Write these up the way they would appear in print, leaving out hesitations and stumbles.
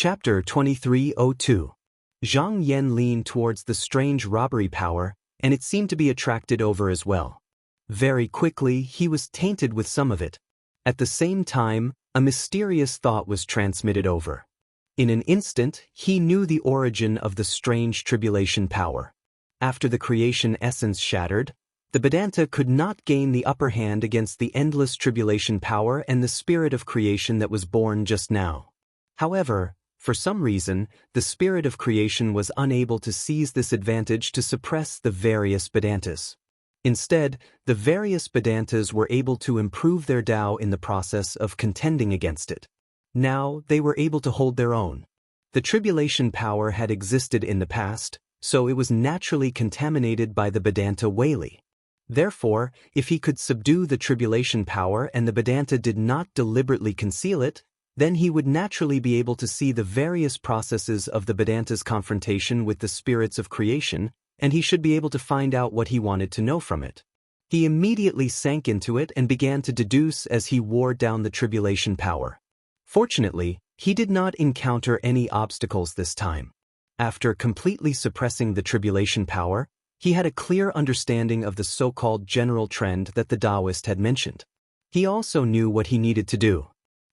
Chapter 2302. Zhang Yan leaned towards the strange robbery power, and it seemed to be attracted over as well. Very quickly, he was tainted with some of it. At the same time, a mysterious thought was transmitted over. In an instant, he knew the origin of the strange tribulation power. After the creation essence shattered, the Vedanta could not gain the upper hand against the endless tribulation power and the spirit of creation that was born just now. However, for some reason, the spirit of creation was unable to seize this advantage to suppress the various Vedantas. Instead, the various Vedantas were able to improve their Tao in the process of contending against it. Now, they were able to hold their own. The tribulation power had existed in the past, so it was naturally contaminated by the Vedanta Wali. Therefore, if he could subdue the tribulation power and the Vedanta did not deliberately conceal it, then he would naturally be able to see the various processes of the Vedanta's confrontation with the spirits of creation, and he should be able to find out what he wanted to know from it. He immediately sank into it and began to deduce as he wore down the tribulation power. Fortunately, he did not encounter any obstacles this time. After completely suppressing the tribulation power, he had a clear understanding of the so-called general trend that the Taoist had mentioned. He also knew what he needed to do.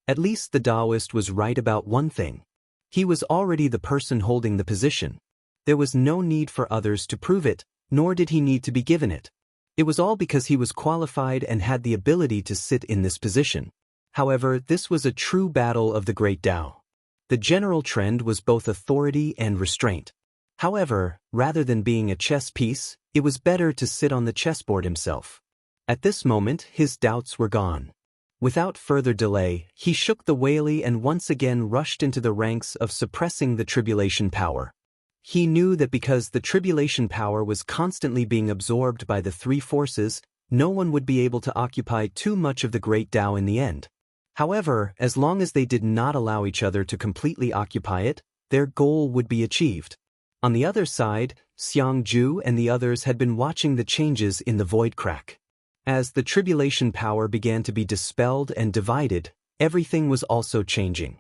At least the Taoist was right about one thing. He was already the person holding the position. There was no need for others to prove it, nor did he need to be given it. It was all because he was qualified and had the ability to sit in this position. However, this was a true battle of the great Tao. The general trend was both authority and restraint. However, rather than being a chess piece, it was better to sit on the chessboard himself. At this moment, his doubts were gone. Without further delay, he shook the Wali and once again rushed into the ranks of suppressing the tribulation power. He knew that because the tribulation power was constantly being absorbed by the three forces, no one would be able to occupy too much of the great Tao in the end. However, as long as they did not allow each other to completely occupy it, their goal would be achieved. On the other side, Xiangju and the others had been watching the changes in the void crack. As the tribulation power began to be dispelled and divided, everything was also changing.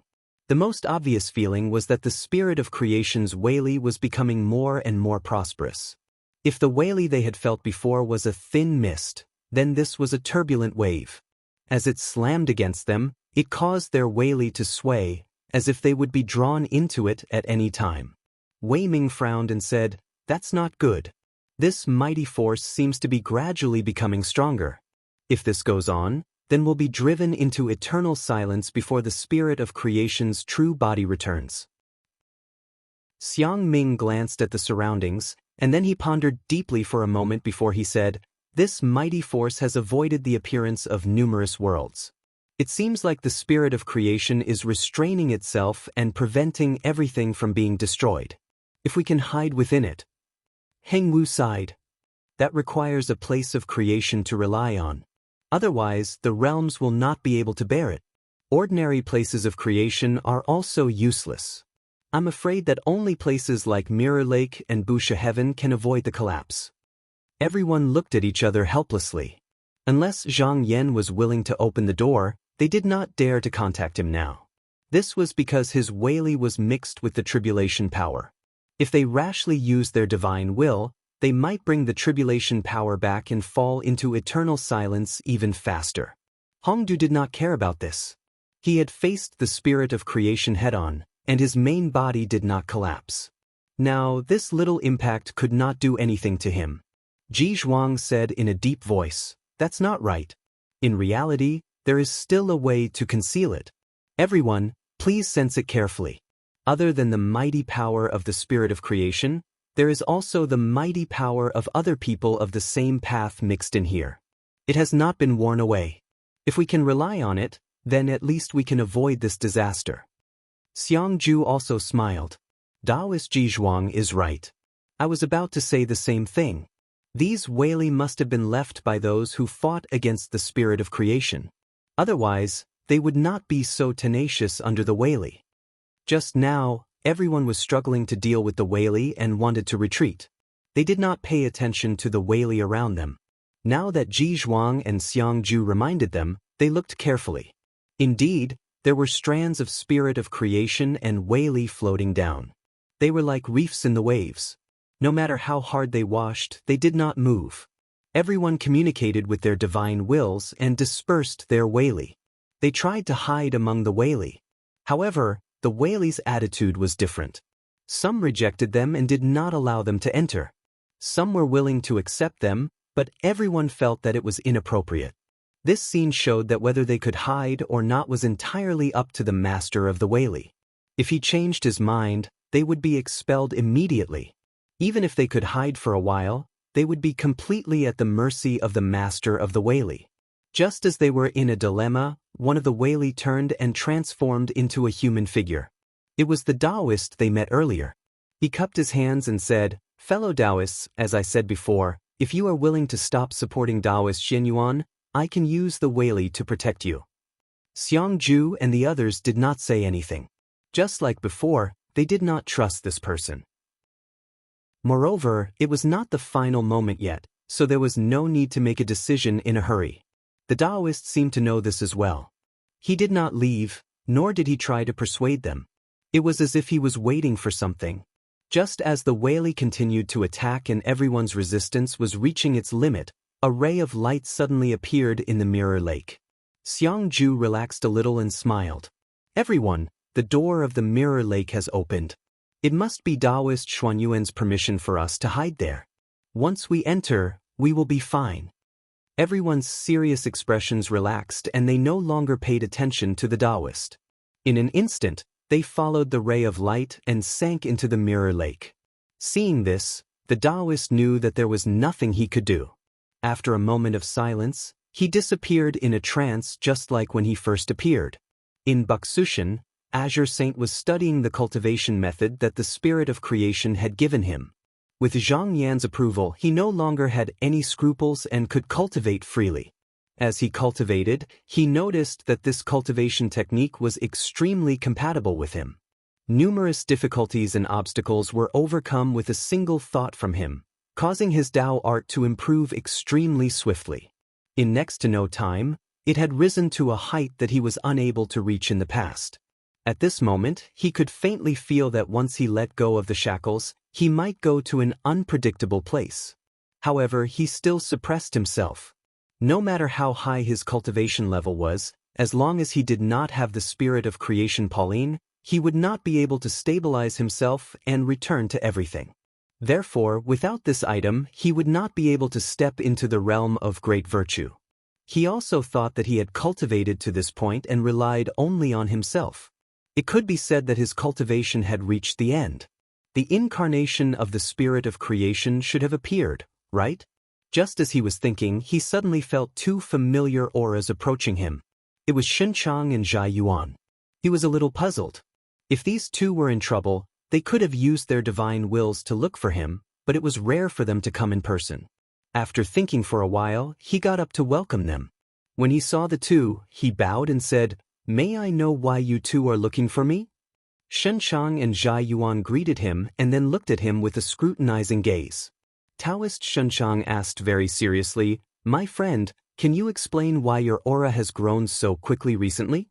The most obvious feeling was that the spirit of creation's Wali was becoming more and more prosperous. If the Wali they had felt before was a thin mist, then this was a turbulent wave. As it slammed against them, it caused their Wali to sway, as if they would be drawn into it at any time. Wei Ming frowned and said, "That's not good. This mighty force seems to be gradually becoming stronger. If this goes on, then we'll be driven into eternal silence before the spirit of creation's true body returns." Xiang Ming glanced at the surroundings, and then he pondered deeply for a moment before he said, "This mighty force has avoided the appearance of numerous worlds. It seems like the spirit of creation is restraining itself and preventing everything from being destroyed. If we can hide within it." Heng Wu sighed. "That requires a place of creation to rely on. Otherwise, the realms will not be able to bear it. Ordinary places of creation are also useless. I'm afraid that only places like Mirror Lake and Busha Heaven can avoid the collapse." Everyone looked at each other helplessly. Unless Zhang Yan was willing to open the door, they did not dare to contact him now. This was because his Wali was mixed with the tribulation power. If they rashly used their divine will, they might bring the tribulation power back and fall into eternal silence even faster. Hongdu did not care about this. He had faced the spirit of creation head-on, and his main body did not collapse. Now, this little impact could not do anything to him. Ji Zhuang said in a deep voice, "That's not right. In reality, there is still a way to conceal it. Everyone, please sense it carefully. Other than the mighty power of the spirit of creation, there is also the mighty power of other people of the same path mixed in here. It has not been worn away. If we can rely on it, then at least we can avoid this disaster." Xiangju also smiled. "Taoist Ji Zhuang is right. I was about to say the same thing. These Wali must have been left by those who fought against the spirit of creation. Otherwise, they would not be so tenacious under the Wali. Just now, everyone was struggling to deal with the Wali and wanted to retreat. They did not pay attention to the Wali around them. Now that Ji Zhuang and Xiangju reminded them, they looked carefully. Indeed, There were strands of spirit of creation and Wei floating down. They were like reefs in the waves. No matter how hard they washed, they did not move. Everyone communicated with their divine wills and dispersed their Wei. They tried to hide among the Wei. However, the Wei's attitude was different. Some rejected them and did not allow them to enter. Some were willing to accept them, but everyone felt that it was inappropriate. This scene showed that whether they could hide or not was entirely up to the master of the Wei. If he changed his mind, they would be expelled immediately. Even if they could hide for a while, they would be completely at the mercy of the master of the Wei. Just as they were in a dilemma, one of the Wei turned and transformed into a human figure. It was the Taoist they met earlier. He cupped his hands and said, "Fellow Taoists, as I said before, if you are willing to stop supporting Taoist Xianyuan, I can use the Wei to protect you." Xiang Ju and the others did not say anything. Just like before, they did not trust this person. Moreover, it was not the final moment yet, so there was no need to make a decision in a hurry. The Taoist seemed to know this as well. He did not leave, nor did he try to persuade them. It was as if he was waiting for something. Just as the Wei continued to attack and everyone's resistance was reaching its limit, a ray of light suddenly appeared in the mirror lake. Xiang Ju relaxed a little and smiled. "Everyone, the door of the mirror lake has opened. It must be Taoist Xuanyuan's permission for us to hide there. Once we enter, we will be fine." Everyone's serious expressions relaxed and they no longer paid attention to the Taoist. In an instant, they followed the ray of light and sank into the mirror lake. Seeing this, the Taoist knew that there was nothing he could do. After a moment of silence, he disappeared in a trance just like when he first appeared. In Bakushin, Azure Saint was studying the cultivation method that the spirit of creation had given him. With Zhang Yan's approval, he no longer had any scruples and could cultivate freely. As he cultivated, he noticed that this cultivation technique was extremely compatible with him. Numerous difficulties and obstacles were overcome with a single thought from him, causing his Tao art to improve extremely swiftly. In next to no time, it had risen to a height that he was unable to reach in the past. At this moment, he could faintly feel that once he let go of the shackles, he might go to an unpredictable place. However, he still suppressed himself. No matter how high his cultivation level was, as long as he did not have the spirit of creation Pauline, he would not be able to stabilize himself and return to everything. Therefore, without this item, he would not be able to step into the realm of great virtue. He also thought that he had cultivated to this point and relied only on himself. It could be said that his cultivation had reached the end. The incarnation of the spirit of creation should have appeared, right? Just as he was thinking, he suddenly felt two familiar auras approaching him. It was Xinchang and Zhai Yuan. He was a little puzzled. If these two were in trouble, they could have used their divine wills to look for him, but it was rare for them to come in person. After thinking for a while, he got up to welcome them. When he saw the two, he bowed and said, "May I know why you two are looking for me?" Xinchang and Zhai Yuan greeted him and then looked at him with a scrutinizing gaze. Taoist Xinchang asked very seriously, "My friend, can you explain why your aura has grown so quickly recently?"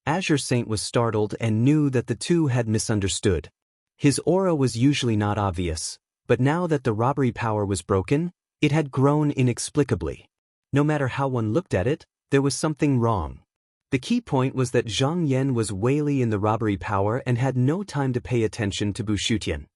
Azure Saint was startled and knew that the two had misunderstood. His aura was usually not obvious, but now that the robbery power was broken, it had grown inexplicably. No matter how one looked at it, there was something wrong. The key point was that Zhang Yan was wholly in the robbery power and had no time to pay attention to Bushutian.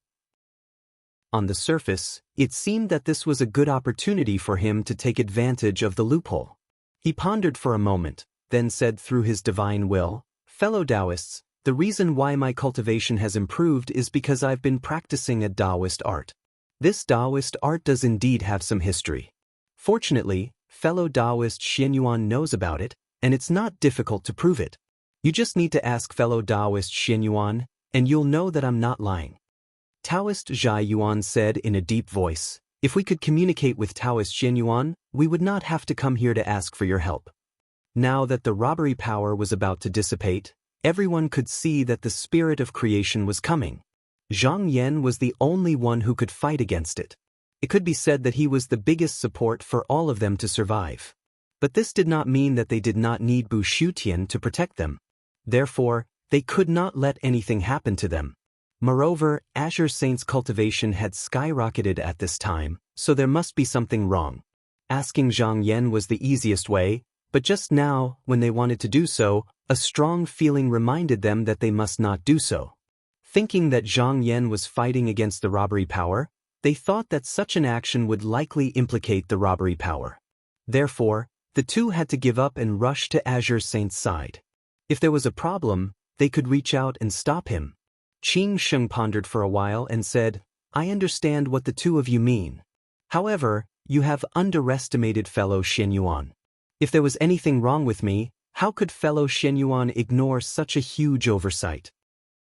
On the surface, it seemed that this was a good opportunity for him to take advantage of the loophole. He pondered for a moment, then said through his divine will, "Fellow Taoists, the reason why my cultivation has improved is because I've been practicing a Taoist art. This Taoist art does indeed have some history. Fortunately, fellow Taoist Xianyuan knows about it, and it's not difficult to prove it. You just need to ask fellow Taoist Xianyuan, and you'll know that I'm not lying." Taoist Zhai Yuan said in a deep voice, "If we could communicate with Taoist Xianyuan, we would not have to come here to ask for your help." Now that the robbery power was about to dissipate, everyone could see that the spirit of creation was coming. Zhang Yan was the only one who could fight against it. It could be said that he was the biggest support for all of them to survive. But this did not mean that they did not need Bushutian to protect them. Therefore, they could not let anything happen to them. Moreover, Azure Saint's cultivation had skyrocketed at this time, so there must be something wrong. Asking Zhang Yan was the easiest way, but just now, when they wanted to do so, a strong feeling reminded them that they must not do so. Thinking that Zhang Yan was fighting against the robbery power, they thought that such an action would likely implicate the robbery power. Therefore, the two had to give up and rush to Azure Saint's side. If there was a problem, they could reach out and stop him. Qing Sheng pondered for a while and said, "I understand what the two of you mean. However, you have underestimated fellow Shen Yuan. If there was anything wrong with me, how could fellow Shen Yuan ignore such a huge oversight?"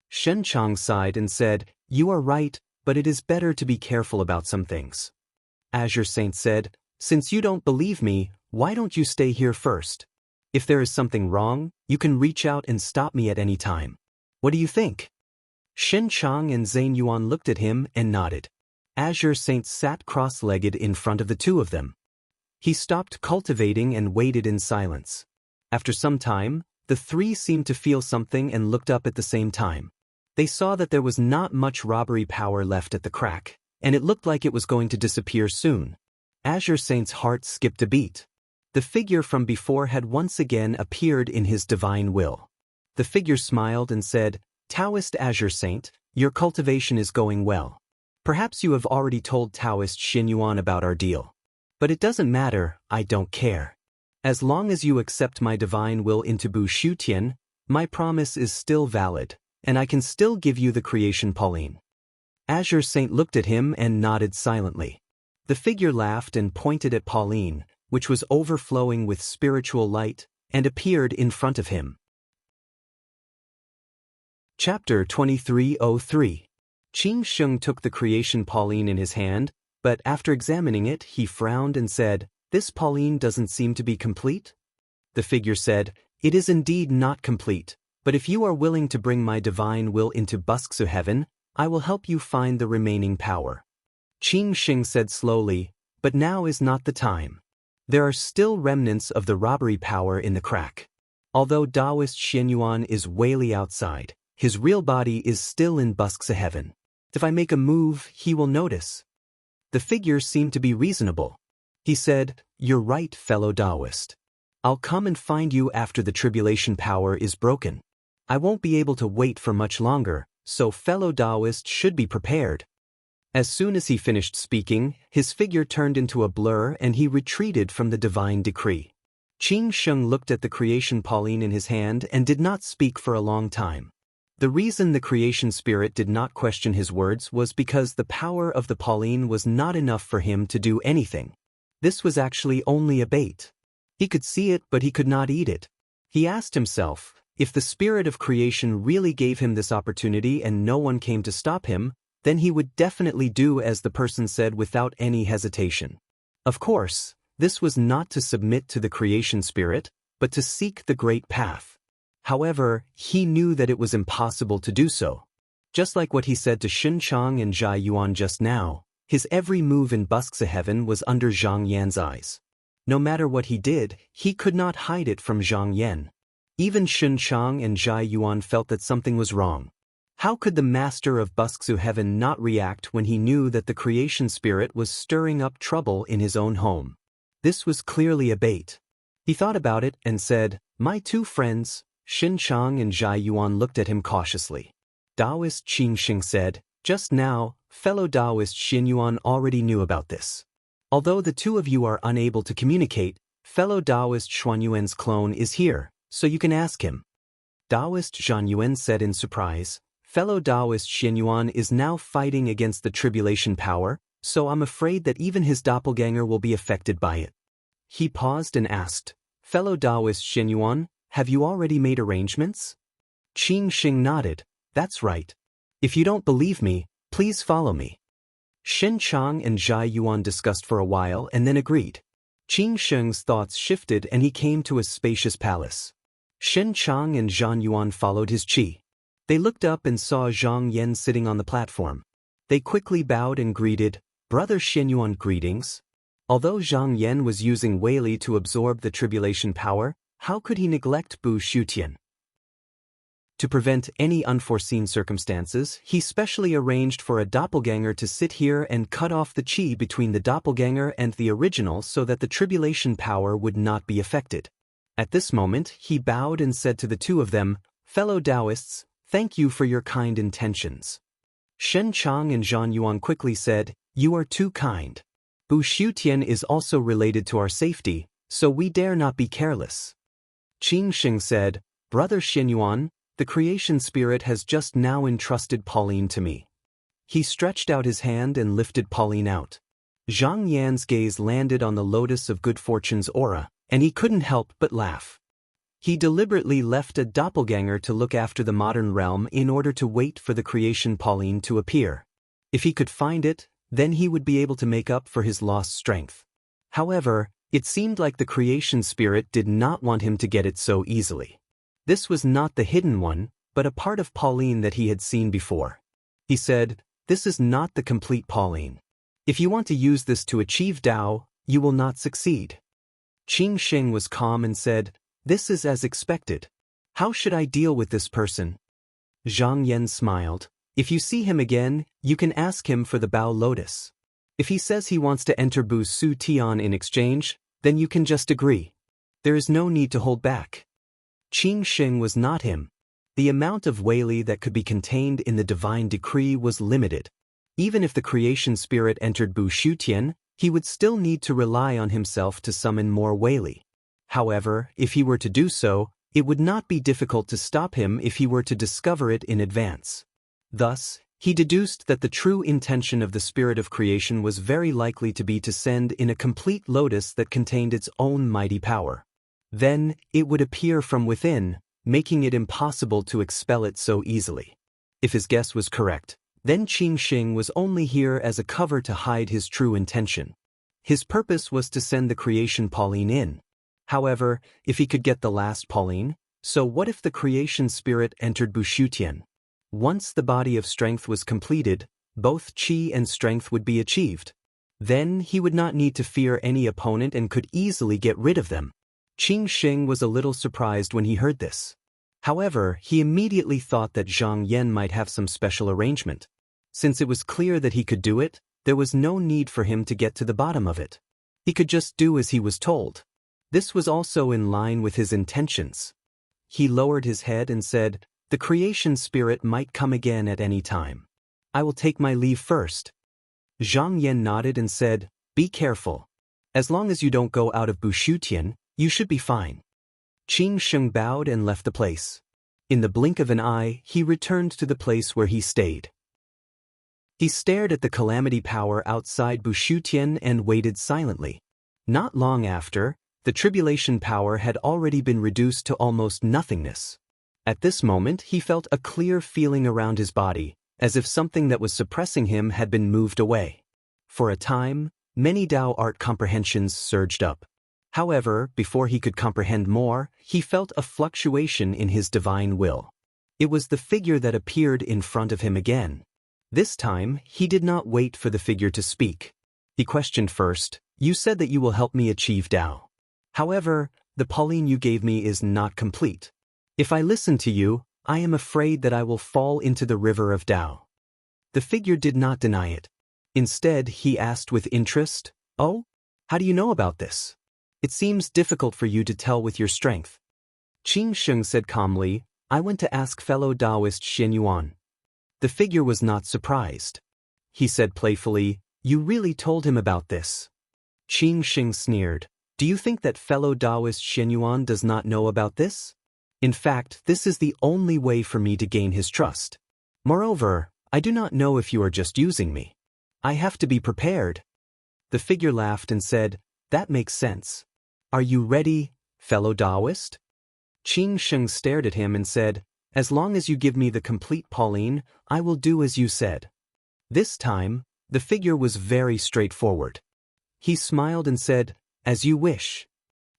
Shen Chang sighed and said, "You are right, but it is better to be careful about some things." Azure Saint said, "Since you don't believe me, why don't you stay here first? If there is something wrong, you can reach out and stop me at any time. What do you think?" Shen Chang and Zhang Yuan looked at him and nodded. Azure Saint sat cross-legged in front of the two of them. He stopped cultivating and waited in silence. After some time, the three seemed to feel something and looked up at the same time. They saw that there was not much robbery power left at the crack, and it looked like it was going to disappear soon. Azure Saint's heart skipped a beat. The figure from before had once again appeared in his divine will. The figure smiled and said, "Taoist Azure Saint, your cultivation is going well. Perhaps you have already told Taoist Xin Yuan about our deal. But it doesn't matter, I don't care. As long as you accept my divine will into Bu Shu Tian, my promise is still valid, and I can still give you the creation Pauline." Azure Saint looked at him and nodded silently. The figure laughed and pointed at Pauline, which was overflowing with spiritual light, and appeared in front of him. Chapter 2303. Qing Sheng took the creation Pauline in his hand, but after examining it, he frowned and said, "This Pauline doesn't seem to be complete?" The figure said, "It is indeed not complete, but if you are willing to bring my divine will into Busksu heaven, I will help you find the remaining power." Qing Sheng said slowly, "But now is not the time. There are still remnants of the robbery power in the crack. Although Taoist Shen Yuan is way outside, his real body is still in Busksa heaven. If I make a move, he will notice." The figure seemed to be reasonable. He said, "You're right, fellow Taoist. I'll come and find you after the tribulation power is broken. I won't be able to wait for much longer, so fellow Taoist should be prepared." As soon as he finished speaking, his figure turned into a blur and he retreated from the divine decree. Qing Sheng looked at the creation Pauline in his hand and did not speak for a long time. The reason the creation spirit did not question his words was because the power of the Pauline was not enough for him to do anything. This was actually only a bait. He could see it, but he could not eat it. He asked himself, if the spirit of creation really gave him this opportunity and no one came to stop him, then he would definitely do as the person said without any hesitation. Of course, this was not to submit to the creation spirit, but to seek the great path. However, he knew that it was impossible to do so. Just like what he said to Xin Chang and Zhai Yuan just now, his every move in Busksa heaven was under Zhang Yan's eyes. No matter what he did, he could not hide it from Zhang Yan. Even Xin Chang and Zhai Yuan felt that something was wrong. How could the master of Busksu heaven not react when he knew that the creation spirit was stirring up trouble in his own home? This was clearly a bait. He thought about it and said, "My two friends," Xin Chang and Zhai Yuan looked at him cautiously. Taoist Qing Sheng said, "Just now, fellow Taoist Xin Yuan already knew about this. Although the two of you are unable to communicate, fellow Taoist Xuan Yuan's clone is here, so you can ask him." Taoist Zhan Yuan said in surprise, "Fellow Taoist Xin Yuan is now fighting against the tribulation power, so I'm afraid that even his doppelganger will be affected by it." He paused and asked, "Fellow Taoist Xin Yuan, have you already made arrangements?" Qing Sheng nodded, "That's right. If you don't believe me, please follow me." Xin Chang and Zhai Yuan discussed for a while and then agreed. Qing Sheng's thoughts shifted and he came to a spacious palace. Xin Chang and Zhan Yuan followed his qi. They looked up and saw Zhang Yan sitting on the platform. They quickly bowed and greeted, "Brother Xin Yuan, greetings." Although Zhang Yan was using Wei Li to absorb the tribulation power, how could he neglect Bu Shutian? To prevent any unforeseen circumstances, he specially arranged for a doppelganger to sit here and cut off the qi between the doppelganger and the original so that the tribulation power would not be affected. At this moment, he bowed and said to the two of them, "Fellow Taoists, thank you for your kind intentions." Shen Chang and Zhang Yuan quickly said, "You are too kind. Bu Xiutian is also related to our safety, so we dare not be careless." Qing Sheng said, "Brother Xin Yuan, the creation spirit has just now entrusted Pauline to me." He stretched out his hand and lifted Pauline out. Zhang Yan's gaze landed on the lotus of good fortune's aura, and he couldn't help but laugh. He deliberately left a doppelganger to look after the modern realm in order to wait for the creation Pauline to appear. If he could find it, then he would be able to make up for his lost strength. However, it seemed like the creation spirit did not want him to get it so easily. This was not the hidden one, but a part of Pauline that he had seen before. He said, "This is not the complete Pauline. If you want to use this to achieve Tao, you will not succeed." Qing Sheng was calm and said, "This is as expected. How should I deal with this person?" Zhang Yan smiled. "If you see him again, you can ask him for the Bao Lotus. If he says he wants to enter Bu Su Tian in exchange, then you can just agree. There is no need to hold back." Qing Sheng was not him. The amount of Weili that could be contained in the divine decree was limited. Even if the creation spirit entered Bu Xiutian, he would still need to rely on himself to summon more Weili. However, if he were to do so, it would not be difficult to stop him if he were to discover it in advance. Thus, he deduced that the true intention of the spirit of creation was very likely to be to send in a complete lotus that contained its own mighty power. Then, it would appear from within, making it impossible to expel it so easily. If his guess was correct, then Qing Sheng was only here as a cover to hide his true intention. His purpose was to send the creation Pauline in. However, if he could get the last Pauline, so what if the creation spirit entered Bu Xiutian? Once the body of strength was completed, both qi and strength would be achieved. Then he would not need to fear any opponent and could easily get rid of them. Qing Sheng was a little surprised when he heard this. However, he immediately thought that Zhang Yan might have some special arrangement. Since it was clear that he could do it, there was no need for him to get to the bottom of it. He could just do as he was told. This was also in line with his intentions. He lowered his head and said, "The creation spirit might come again at any time. I will take my leave first." Zhang Yan nodded and said, "Be careful. As long as you don't go out of Bu Xiutian, you should be fine." Qing Sheng bowed and left the place. In the blink of an eye, he returned to the place where he stayed. He stared at the calamity power outside Bu Xiutian and waited silently. Not long after, the tribulation power had already been reduced to almost nothingness. At this moment, he felt a clear feeling around his body, as if something that was suppressing him had been moved away. For a time, many Tao art comprehensions surged up. However, before he could comprehend more, he felt a fluctuation in his divine will. It was the figure that appeared in front of him again. This time, he did not wait for the figure to speak. He questioned first, "You said that you will help me achieve Tao. However, the Pauline you gave me is not complete. If I listen to you, I am afraid that I will fall into the river of Tao." The figure did not deny it. Instead, he asked with interest, "Oh? How do you know about this? It seems difficult for you to tell with your strength." Qing Sheng said calmly, "I went to ask fellow Taoist Xin Yuan." The figure was not surprised. He said playfully, "You really told him about this?" Qing Sheng sneered, "Do you think that fellow Taoist Xin Yuan does not know about this? In fact, this is the only way for me to gain his trust. Moreover, I do not know if you are just using me. I have to be prepared." The figure laughed and said, "That makes sense. Are you ready, fellow Taoist?" Qing Sheng stared at him and said, "As long as you give me the complete Pauline, I will do as you said." This time, the figure was very straightforward. He smiled and said, "As you wish."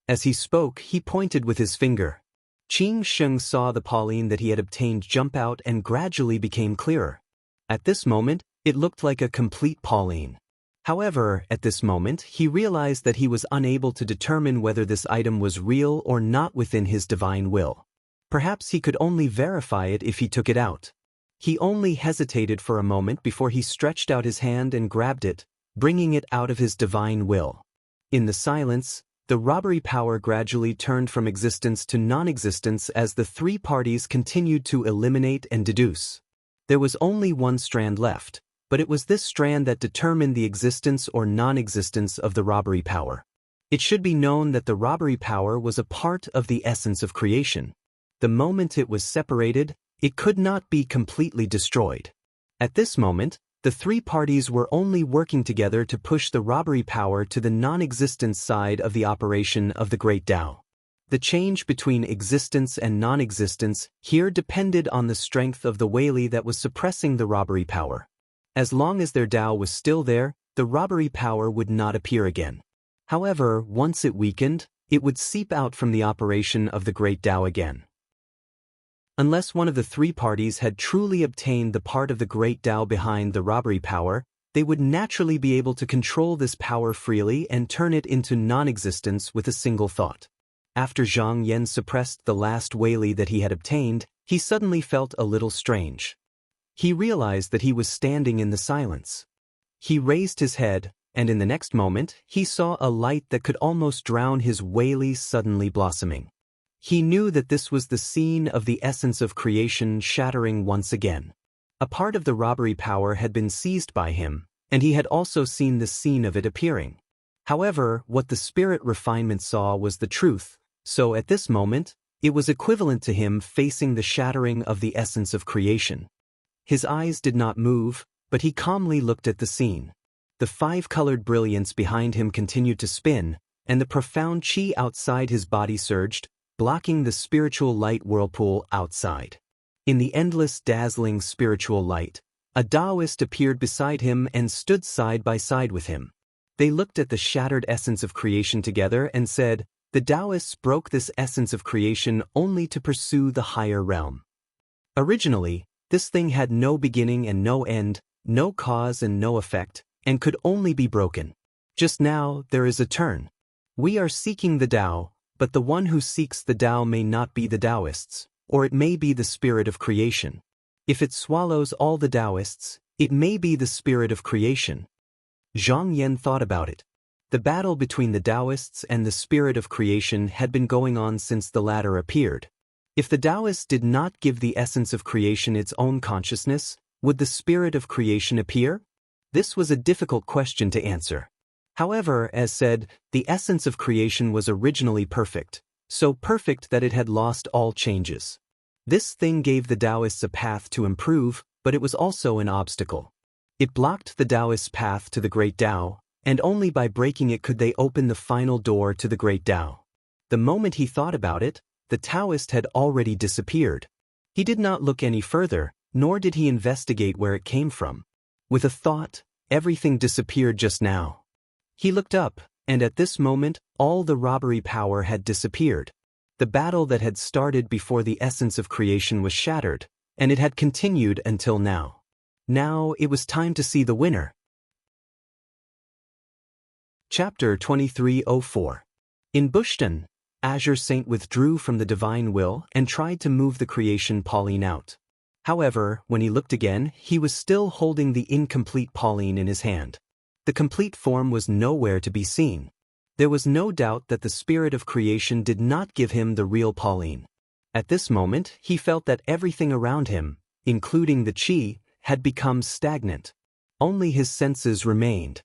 As he spoke, he pointed with his finger. Qing Sheng saw the Pauline that he had obtained jump out and gradually became clearer. At this moment, it looked like a complete Pauline. However, at this moment, he realized that he was unable to determine whether this item was real or not within his divine will. Perhaps he could only verify it if he took it out. He only hesitated for a moment before he stretched out his hand and grabbed it, bringing it out of his divine will. In the silence, the robbery power gradually turned from existence to non-existence as the three parties continued to eliminate and deduce. There was only one strand left, but it was this strand that determined the existence or non-existence of the robbery power. It should be known that the robbery power was a part of the essence of creation. The moment it was separated, it could not be completely destroyed. At this moment, the three parties were only working together to push the robbery power to the non-existence side of the operation of the Great Tao. The change between existence and non-existence here depended on the strength of the Wei that was suppressing the robbery power. As long as their Tao was still there, the robbery power would not appear again. However, once it weakened, it would seep out from the operation of the Great Tao again. Unless one of the three parties had truly obtained the part of the Great Tao behind the robbery power, they would naturally be able to control this power freely and turn it into non-existence with a single thought. After Zhang Yan suppressed the last Wei that he had obtained, he suddenly felt a little strange. He realized that he was standing in the silence. He raised his head, and in the next moment, he saw a light that could almost drown his Wei suddenly blossoming. He knew that this was the scene of the essence of creation shattering once again. A part of the robbery power had been seized by him, and he had also seen the scene of it appearing. However, what the spirit refinement saw was the truth, so at this moment, it was equivalent to him facing the shattering of the essence of creation. His eyes did not move, but he calmly looked at the scene. The five-colored brilliance behind him continued to spin, and the profound qi outside his body surged, blocking the spiritual light whirlpool outside. In the endless, dazzling spiritual light, a Taoist appeared beside him and stood side by side with him. They looked at the shattered essence of creation together and said, "The Taoists broke this essence of creation only to pursue the higher realm. Originally, this thing had no beginning and no end, no cause and no effect, and could only be broken. Just now, there is a turn. We are seeking the Tao, but the one who seeks the Tao may not be the Taoists, or it may be the spirit of creation. If it swallows all the Taoists, it may be the spirit of creation." Zhang Yan thought about it. The battle between the Taoists and the spirit of creation had been going on since the latter appeared. If the Taoists did not give the essence of creation its own consciousness, would the spirit of creation appear? This was a difficult question to answer. However, as said, the essence of creation was originally perfect, so perfect that it had lost all changes. This thing gave the Taoists a path to improve, but it was also an obstacle. It blocked the Taoists' path to the Great Tao, and only by breaking it could they open the final door to the Great Tao. The moment he thought about it, the Taoist had already disappeared. He did not look any further, nor did he investigate where it came from. With a thought, everything disappeared just now. He looked up, and at this moment, all the robbery power had disappeared. The battle that had started before the essence of creation was shattered, and it had continued until now. Now it was time to see the winner. Chapter 2304. In Bushton, Azure Saint withdrew from the divine will and tried to move the creation Pauline out. However, when he looked again, he was still holding the incomplete Pauline in his hand. The complete form was nowhere to be seen. There was no doubt that the spirit of creation did not give him the real Pauline. At this moment, he felt that everything around him, including the qi, had become stagnant. Only his senses remained.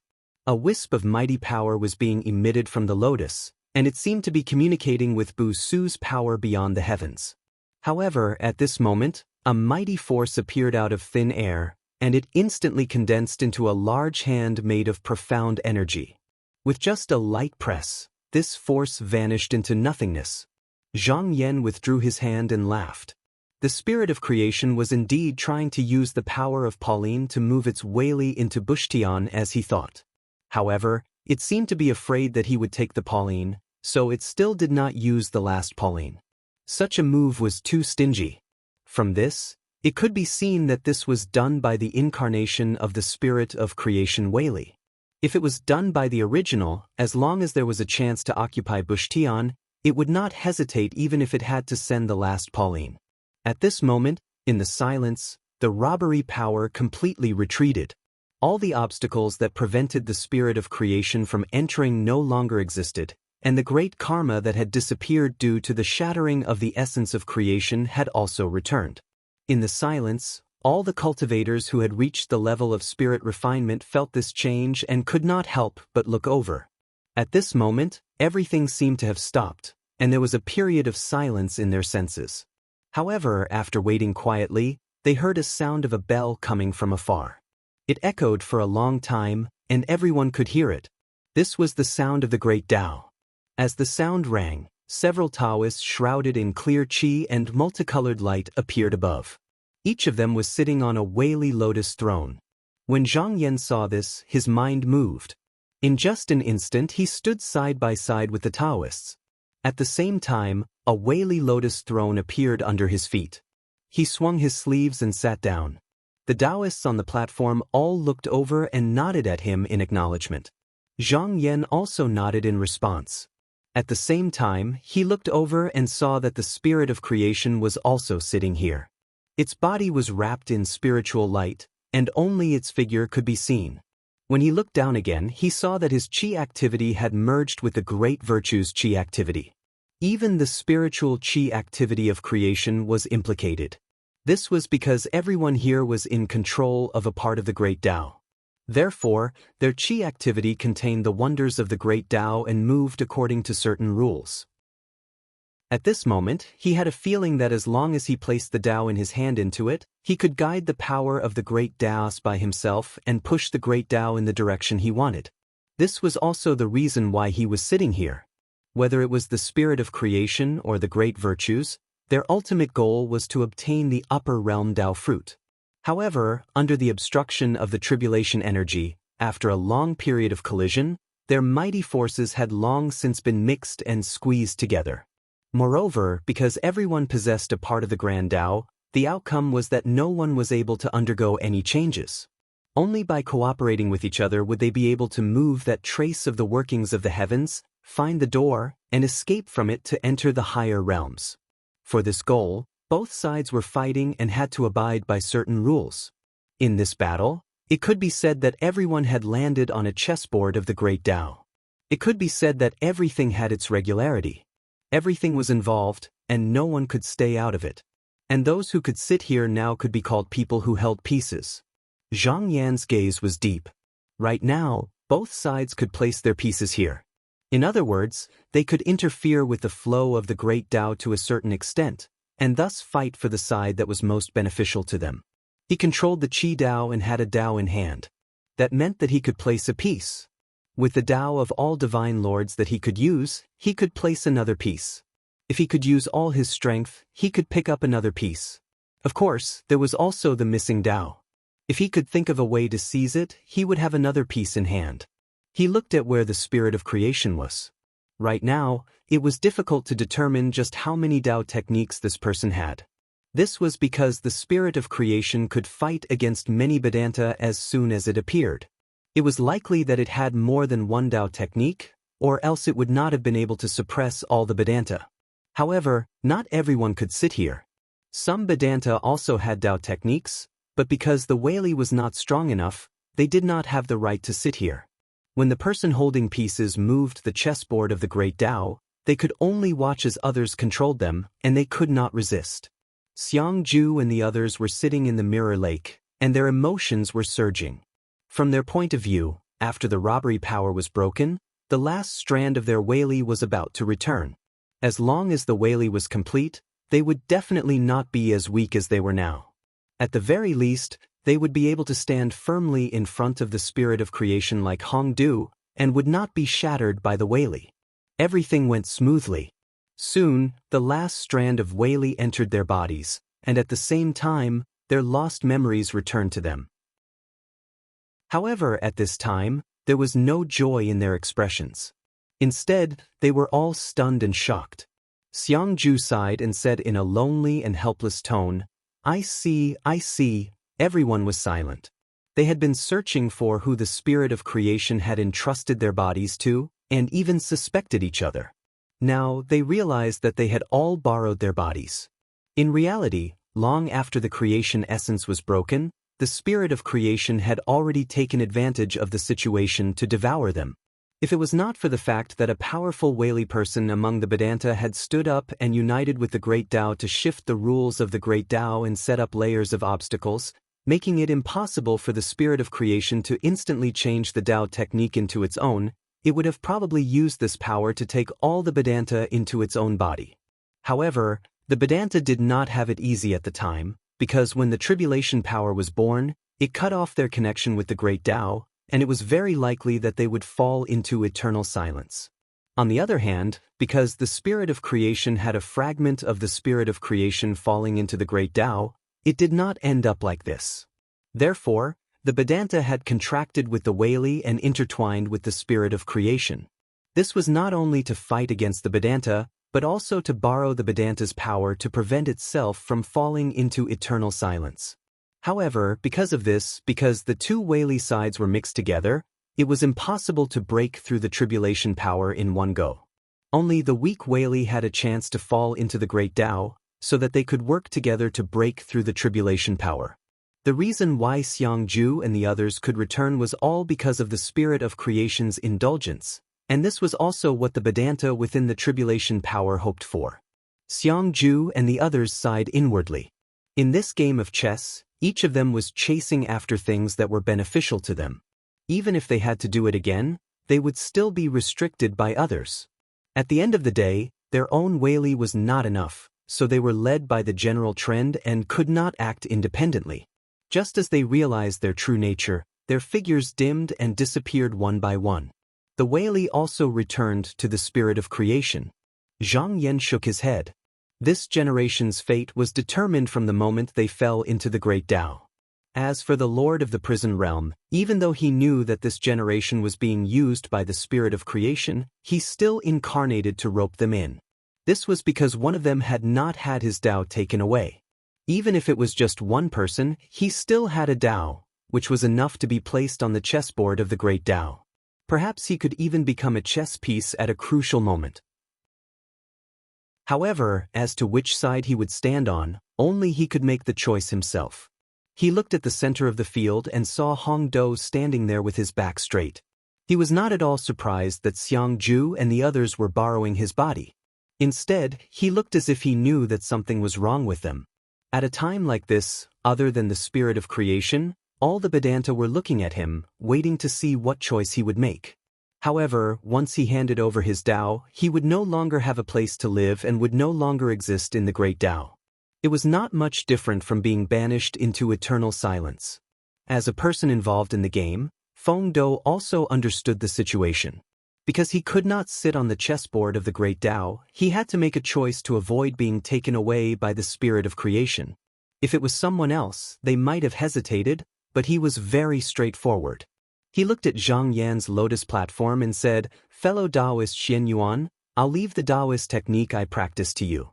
A wisp of mighty power was being emitted from the lotus, and it seemed to be communicating with Bu Su's power beyond the heavens. However, at this moment, a mighty force appeared out of thin air, and it instantly condensed into a large hand made of profound energy. With just a light press, this force vanished into nothingness. Zhang Yan withdrew his hand and laughed. The spirit of creation was indeed trying to use the power of Pauline to move its Wei into Bushtian as he thought. However, it seemed to be afraid that he would take the Pauline, so it still did not use the last Pauline. Such a move was too stingy. From this, it could be seen that this was done by the incarnation of the spirit of creation Wei. If it was done by the original, as long as there was a chance to occupy Bushtian, It would not hesitate even if it had to send the last Pauline. At this moment, in the silence, the robbery power completely retreated. All the obstacles that prevented the spirit of creation from entering no longer existed, and the great karma that had disappeared due to the shattering of the essence of creation had also returned. In the silence, all the cultivators who had reached the level of spirit refinement felt this change and could not help but look over. At this moment, everything seemed to have stopped, and there was a period of silence in their senses. However, after waiting quietly, they heard a sound of a bell coming from afar. It echoed for a long time, and everyone could hear it. This was the sound of the great Tao. As the sound rang, several Taoists shrouded in clear qi and multicolored light appeared above. Each of them was sitting on a Weili lotus throne. When Zhang Yan saw this, his mind moved. In just an instant he stood side by side with the Taoists. At the same time, a Weili lotus throne appeared under his feet. He swung his sleeves and sat down. The Taoists on the platform all looked over and nodded at him in acknowledgement. Zhang Yan also nodded in response. At the same time, he looked over and saw that the spirit of creation was also sitting here. Its body was wrapped in spiritual light, and only its figure could be seen. When he looked down again, he saw that his qi activity had merged with the great virtue's qi activity. Even the spiritual qi activity of creation was implicated. This was because everyone here was in control of a part of the great Tao. Therefore, their qi activity contained the wonders of the great Tao and moved according to certain rules. At this moment, he had a feeling that as long as he placed the Tao in his hand into it, he could guide the power of the great Taoist by himself and push the great Tao in the direction he wanted. This was also the reason why he was sitting here. Whether it was the spirit of creation or the great virtues, their ultimate goal was to obtain the upper realm Tao fruit. However, under the obstruction of the tribulation energy, after a long period of collision, their mighty forces had long since been mixed and squeezed together. Moreover, because everyone possessed a part of the Grand Tao, the outcome was that no one was able to undergo any changes. Only by cooperating with each other would they be able to move that trace of the workings of the heavens, find the door, and escape from it to enter the higher realms. For this goal, both sides were fighting and had to abide by certain rules. In this battle, it could be said that everyone had landed on a chessboard of the great Tao. It could be said that everything had its regularity. Everything was involved, and no one could stay out of it. And those who could sit here now could be called people who held pieces. Zhang Yan's gaze was deep. Right now, both sides could place their pieces here. In other words, they could interfere with the flow of the great Tao to a certain extent, and thus fight for the side that was most beneficial to them. He controlled the Qi Tao and had a Tao in hand. That meant that he could place a piece. With the Tao of all divine lords that he could use, he could place another piece. If he could use all his strength, he could pick up another piece. Of course, there was also the missing Tao. If he could think of a way to seize it, he would have another piece in hand. He looked at where the spirit of creation was. Right now, it was difficult to determine just how many Tao techniques this person had. This was because the spirit of creation could fight against many Vedanta as soon as it appeared. It was likely that it had more than one Tao technique, or else it would not have been able to suppress all the Vedanta. However, not everyone could sit here. Some Vedanta also had Tao techniques, but because the Weili was not strong enough, they did not have the right to sit here. When the person holding pieces moved the chessboard of the great Tao, they could only watch as others controlled them, and they could not resist. Xiang Ju and the others were sitting in the mirror lake, and their emotions were surging. From their point of view, after the robbery power was broken, the last strand of their Weili was about to return. As long as the Weili was complete, they would definitely not be as weak as they were now. At the very least, they would be able to stand firmly in front of the spirit of creation like Hongdu, and would not be shattered by the Weili. Everything went smoothly. Soon, the last strand of Weili entered their bodies, and at the same time, their lost memories returned to them. However, at this time, there was no joy in their expressions. Instead, they were all stunned and shocked. Xiang Ju sighed and said in a lonely and helpless tone, I see. Everyone was silent. They had been searching for who the spirit of creation had entrusted their bodies to, and even suspected each other. Now, they realized that they had all borrowed their bodies. In reality, long after the creation essence was broken, the spirit of creation had already taken advantage of the situation to devour them. If it was not for the fact that a powerful Whaley person among the Vedanta had stood up and united with the Great Tao to shift the rules of the Great Tao and set up layers of obstacles, making it impossible for the spirit of creation to instantly change the Tao technique into its own, it would have probably used this power to take all the Vedanta into its own body. However, the Vedanta did not have it easy at the time, because when the tribulation power was born, it cut off their connection with the Great Tao, and it was very likely that they would fall into eternal silence. On the other hand, because the spirit of creation had a fragment of the spirit of creation falling into the Great Tao, it did not end up like this. Therefore, the Vedanta had contracted with the Whaley and intertwined with the spirit of creation. This was not only to fight against the Vedanta, but also to borrow the Vedanta's power to prevent itself from falling into eternal silence. However, because the two Whaley sides were mixed together, it was impossible to break through the tribulation power in one go. Only the weak Whaley had a chance to fall into the Great Tao, so that they could work together to break through the tribulation power. The reason why Xiangju and the others could return was all because of the spirit of creation's indulgence, and this was also what the Vedanta within the tribulation power hoped for. Xiangju and the others sighed inwardly. In this game of chess, each of them was chasing after things that were beneficial to them. Even if they had to do it again, they would still be restricted by others. At the end of the day, their own Whaley was not enough, so they were led by the general trend and could not act independently. Just as they realized their true nature, their figures dimmed and disappeared one by one. The Whaley also returned to the spirit of creation. Zhang Yan shook his head. This generation's fate was determined from the moment they fell into the Great Tao. As for the Lord of the Prison Realm, even though he knew that this generation was being used by the spirit of creation, he still incarnated to rope them in. This was because one of them had not had his Tao taken away. Even if it was just one person, he still had a Tao, which was enough to be placed on the chessboard of the Great Tao. Perhaps he could even become a chess piece at a crucial moment. However, as to which side he would stand on, only he could make the choice himself. He looked at the center of the field and saw Hong Do standing there with his back straight. He was not at all surprised that Xiangju and the others were borrowing his body. Instead, he looked as if he knew that something was wrong with them. At a time like this, other than the spirit of creation, all the Vedanta were looking at him, waiting to see what choice he would make. However, once he handed over his Tao, he would no longer have a place to live and would no longer exist in the Great Tao. It was not much different from being banished into eternal silence. As a person involved in the game, Feng Do also understood the situation. Because he could not sit on the chessboard of the Great Tao, he had to make a choice to avoid being taken away by the spirit of creation. If it was someone else, they might have hesitated, but he was very straightforward. He looked at Zhang Yan's lotus platform and said, "Fellow Taoist Xian Yuan, I'll leave the Taoist technique I practice to you."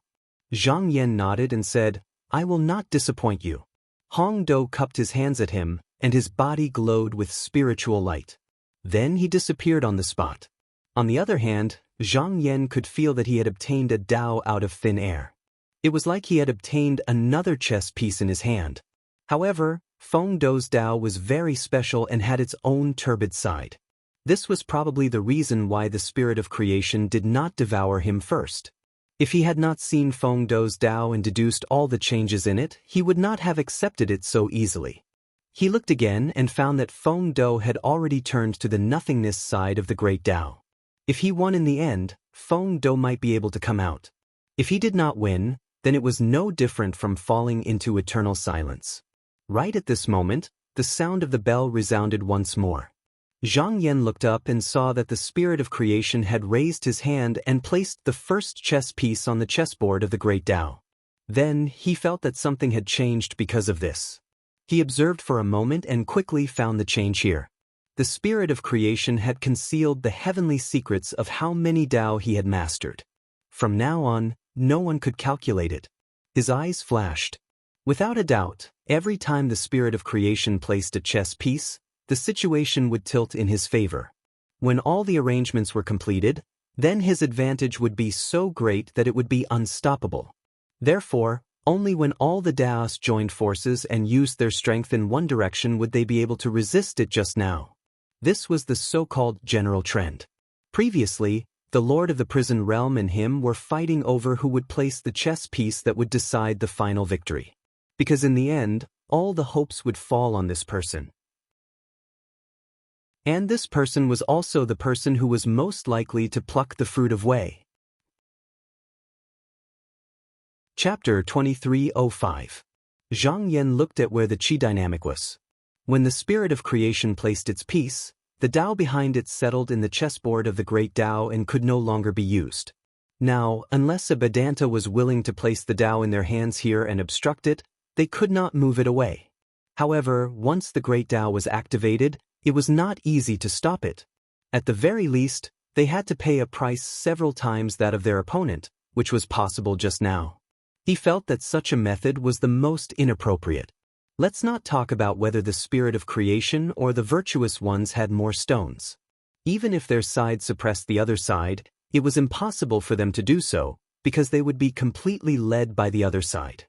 Zhang Yan nodded and said, "I will not disappoint you." Hong Do cupped his hands at him, and his body glowed with spiritual light. Then he disappeared on the spot. On the other hand, Zhang Yan could feel that he had obtained a Tao out of thin air. It was like he had obtained another chess piece in his hand. However, Feng Do's Tao was very special and had its own turbid side. This was probably the reason why the spirit of creation did not devour him first. If he had not seen Feng Do's Tao and deduced all the changes in it, he would not have accepted it so easily. He looked again and found that Feng Do had already turned to the nothingness side of the Great Tao. If he won in the end, Feng Do might be able to come out. If he did not win, then it was no different from falling into eternal silence. Right at this moment, the sound of the bell resounded once more. Zhang Yan looked up and saw that the spirit of creation had raised his hand and placed the first chess piece on the chessboard of the Great Tao. Then, he felt that something had changed because of this. He observed for a moment and quickly found the change here. The spirit of creation had concealed the heavenly secrets of how many Tao he had mastered. From now on, no one could calculate it. His eyes flashed. Without a doubt, every time the spirit of creation placed a chess piece, the situation would tilt in his favor. When all the arrangements were completed, Then his advantage would be so great that it would be unstoppable. Therefore, only when all the Daos joined forces and used their strength in one direction would they be able to resist it just now. This was the so-called general trend. Previously, the Lord of the Prison Realm and him were fighting over who would place the chess piece that would decide the final victory. Because in the end, all the hopes would fall on this person. And this person was also the person who was most likely to pluck the fruit of Wei. Chapter 2305. Zhang Yan looked at where the qi dynamic was. When the spirit of creation placed its piece, the Tao behind it settled in the chessboard of the great Tao and could no longer be used. Now, unless a Vedanta was willing to place the Tao in their hands here and obstruct it, they could not move it away. However, once the great Tao was activated, it was not easy to stop it. At the very least, they had to pay a price several times that of their opponent, which was possible just now. He felt that such a method was the most inappropriate. Let's not talk about whether the spirit of creation or the virtuous ones had more stones. Even if their side suppressed the other side, it was impossible for them to do so, because they would be completely led by the other side.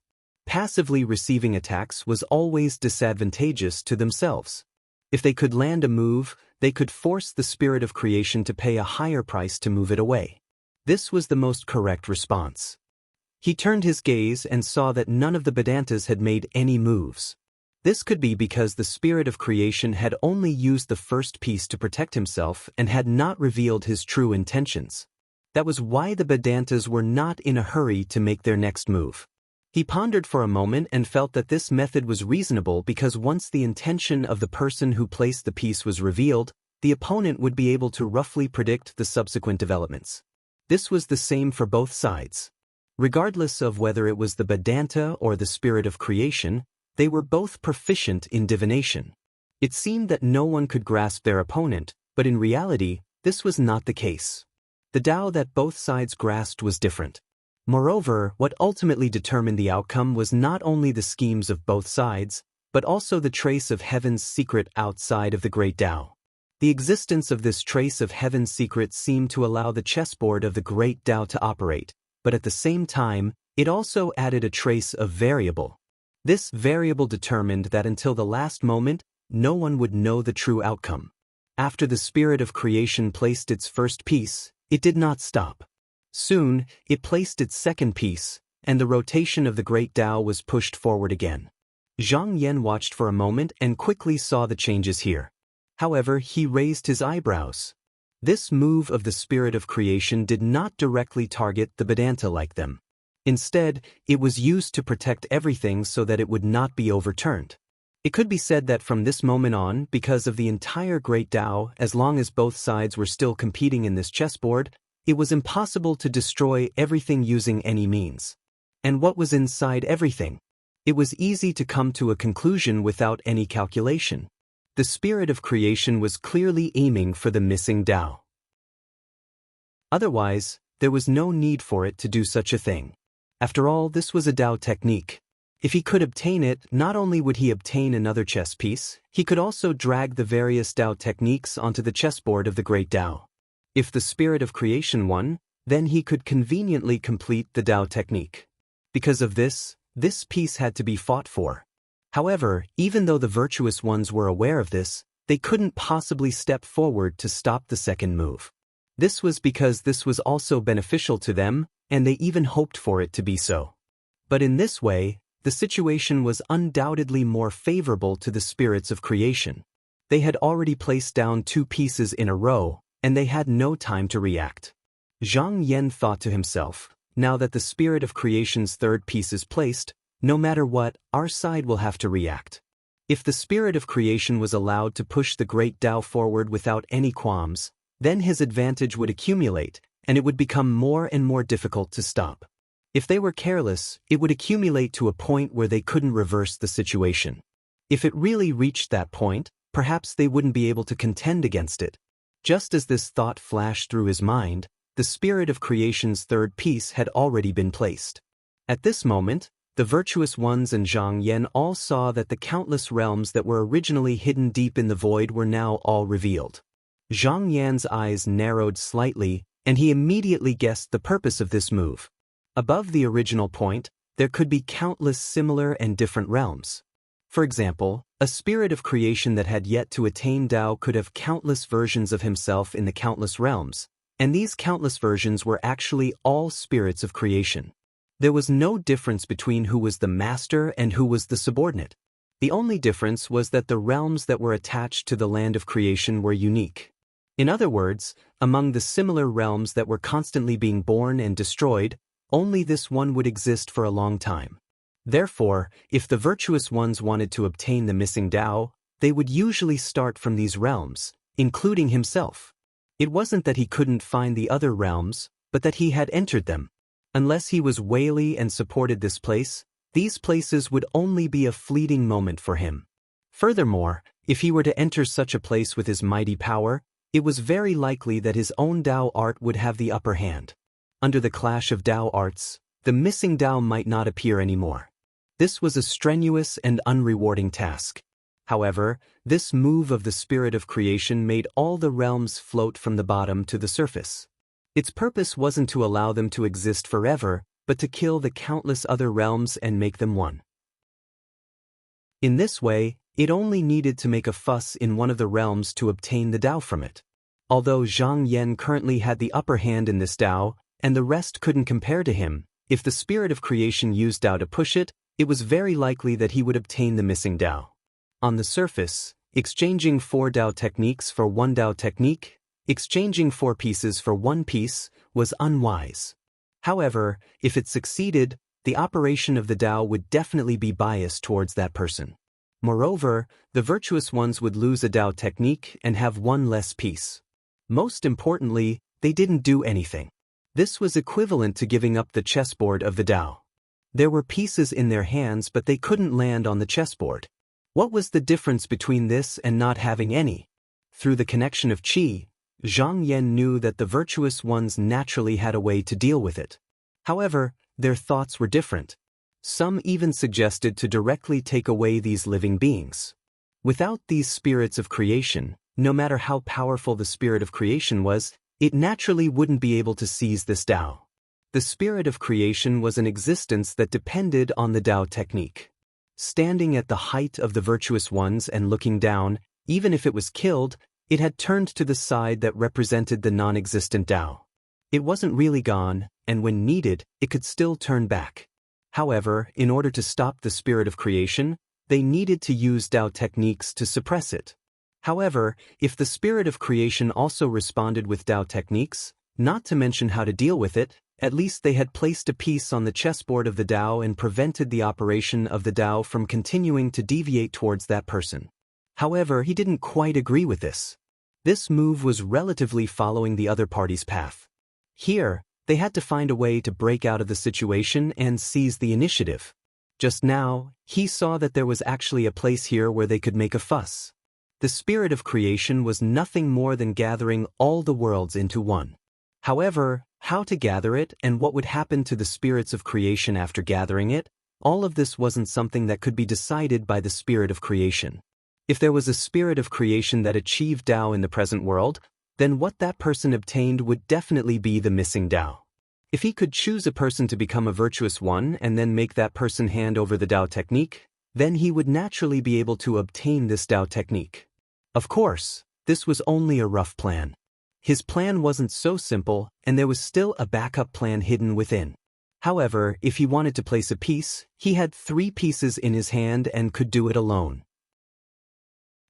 Passively receiving attacks was always disadvantageous to themselves. If they could land a move, they could force the spirit of creation to pay a higher price to move it away. This was the most correct response. He turned his gaze and saw that none of the Vedantas had made any moves. This could be because the spirit of creation had only used the first piece to protect himself and had not revealed his true intentions. That was why the Vedantas were not in a hurry to make their next move. He pondered for a moment and felt that this method was reasonable because once the intention of the person who placed the piece was revealed, the opponent would be able to roughly predict the subsequent developments. This was the same for both sides. Regardless of whether it was the Vedanta or the spirit of creation, they were both proficient in divination. It seemed that no one could grasp their opponent, but in reality, this was not the case. The Tao that both sides grasped was different. Moreover, what ultimately determined the outcome was not only the schemes of both sides, but also the trace of heaven's secret outside of the great Tao. The existence of this trace of heaven's secret seemed to allow the chessboard of the great Tao to operate, but at the same time, it also added a trace of variable. This variable determined that until the last moment, no one would know the true outcome. After the spirit of creation placed its first piece, it did not stop. Soon, it placed its second piece, and the rotation of the great Tao was pushed forward again. Zhang Yan watched for a moment and quickly saw the changes here. However, he raised his eyebrows. This move of the spirit of creation did not directly target the Vedanta like them. Instead, it was used to protect everything so that it would not be overturned. It could be said that from this moment on, because of the entire great Tao, as long as both sides were still competing in this chessboard, it was impossible to destroy everything using any means. And what was inside everything? It was easy to come to a conclusion without any calculation. The spirit of creation was clearly aiming for the missing Tao. Otherwise, there was no need for it to do such a thing. After all, this was a Tao technique. If he could obtain it, not only would he obtain another chess piece, he could also drag the various Tao techniques onto the chessboard of the great Tao. If the spirit of creation won, then he could conveniently complete the Tao technique. Because of this piece had to be fought for. However, even though the virtuous ones were aware of this, they couldn't possibly step forward to stop the second move. This was because this was also beneficial to them, and they even hoped for it to be so. But in this way, the situation was undoubtedly more favorable to the spirits of creation. They had already placed down two pieces in a row, and they had no time to react. Zhang Yan thought to himself, now that the spirit of creation's third piece is placed, no matter what, our side will have to react. If the spirit of creation was allowed to push the great Tao forward without any qualms, then his advantage would accumulate, and it would become more and more difficult to stop. If they were careless, it would accumulate to a point where they couldn't reverse the situation. If it really reached that point, perhaps they wouldn't be able to contend against it. Just as this thought flashed through his mind, the spirit of creation's third piece had already been placed. At this moment, the virtuous ones and Zhang Yan all saw that the countless realms that were originally hidden deep in the void were now all revealed. Zhang Yan's eyes narrowed slightly, and he immediately guessed the purpose of this move. Above the original point, there could be countless similar and different realms. For example, a spirit of creation that had yet to attain Tao could have countless versions of himself in the countless realms, and these countless versions were actually all spirits of creation. There was no difference between who was the master and who was the subordinate. The only difference was that the realms that were attached to the land of creation were unique. In other words, among the similar realms that were constantly being born and destroyed, only this one would exist for a long time. Therefore, if the virtuous ones wanted to obtain the missing Tao, they would usually start from these realms, including himself. It wasn't that he couldn't find the other realms, but that he had entered them. Unless he was wily and supported this place, these places would only be a fleeting moment for him. Furthermore, if he were to enter such a place with his mighty power, it was very likely that his own Tao art would have the upper hand. Under the clash of Tao arts, the missing Tao might not appear anymore. This was a strenuous and unrewarding task. However, this move of the spirit of creation made all the realms float from the bottom to the surface. Its purpose wasn't to allow them to exist forever, but to kill the countless other realms and make them one. In this way, it only needed to make a fuss in one of the realms to obtain the Tao from it. Although Zhang Yan currently had the upper hand in this Tao, and the rest couldn't compare to him, if the spirit of creation used Tao to push it, it was very likely that he would obtain the missing Tao. On the surface, exchanging 4 Tao techniques for 1 Tao technique, exchanging 4 pieces for 1 piece, was unwise. However, if it succeeded, the operation of the Tao would definitely be biased towards that person. Moreover, the virtuous ones would lose a Tao technique and have 1 less piece. Most importantly, they didn't do anything. This was equivalent to giving up the chessboard of the Tao. There were pieces in their hands, but they couldn't land on the chessboard. What was the difference between this and not having any? Through the connection of qi, Zhang Yan knew that the virtuous ones naturally had a way to deal with it. However, their thoughts were different. Some even suggested to directly take away these living beings. Without these spirits of creation, no matter how powerful the spirit of creation was, it naturally wouldn't be able to seize this Tao. The spirit of creation was an existence that depended on the Tao technique. Standing at the height of the virtuous ones and looking down, even if it was killed, it had turned to the side that represented the non-existent Tao. It wasn't really gone, and when needed, it could still turn back. However, in order to stop the spirit of creation, they needed to use Tao techniques to suppress it. However, if the spirit of creation also responded with Tao techniques, not to mention how to deal with it, at least they had placed a piece on the chessboard of the Tao and prevented the operation of the Tao from continuing to deviate towards that person. However, he didn't quite agree with this. This move was relatively following the other party's path. Here, they had to find a way to break out of the situation and seize the initiative. Just now, he saw that there was actually a place here where they could make a fuss. The spirit of creation was nothing more than gathering all the worlds into one. However, how to gather it and what would happen to the spirits of creation after gathering it, all of this wasn't something that could be decided by the spirit of creation. If there was a spirit of creation that achieved Tao in the present world, then what that person obtained would definitely be the missing Tao. If he could choose a person to become a virtuous one and then make that person hand over the Tao technique, then he would naturally be able to obtain this Tao technique. Of course, this was only a rough plan. His plan wasn't so simple, and there was still a backup plan hidden within. However, if he wanted to place a piece, he had 3 pieces in his hand and could do it alone.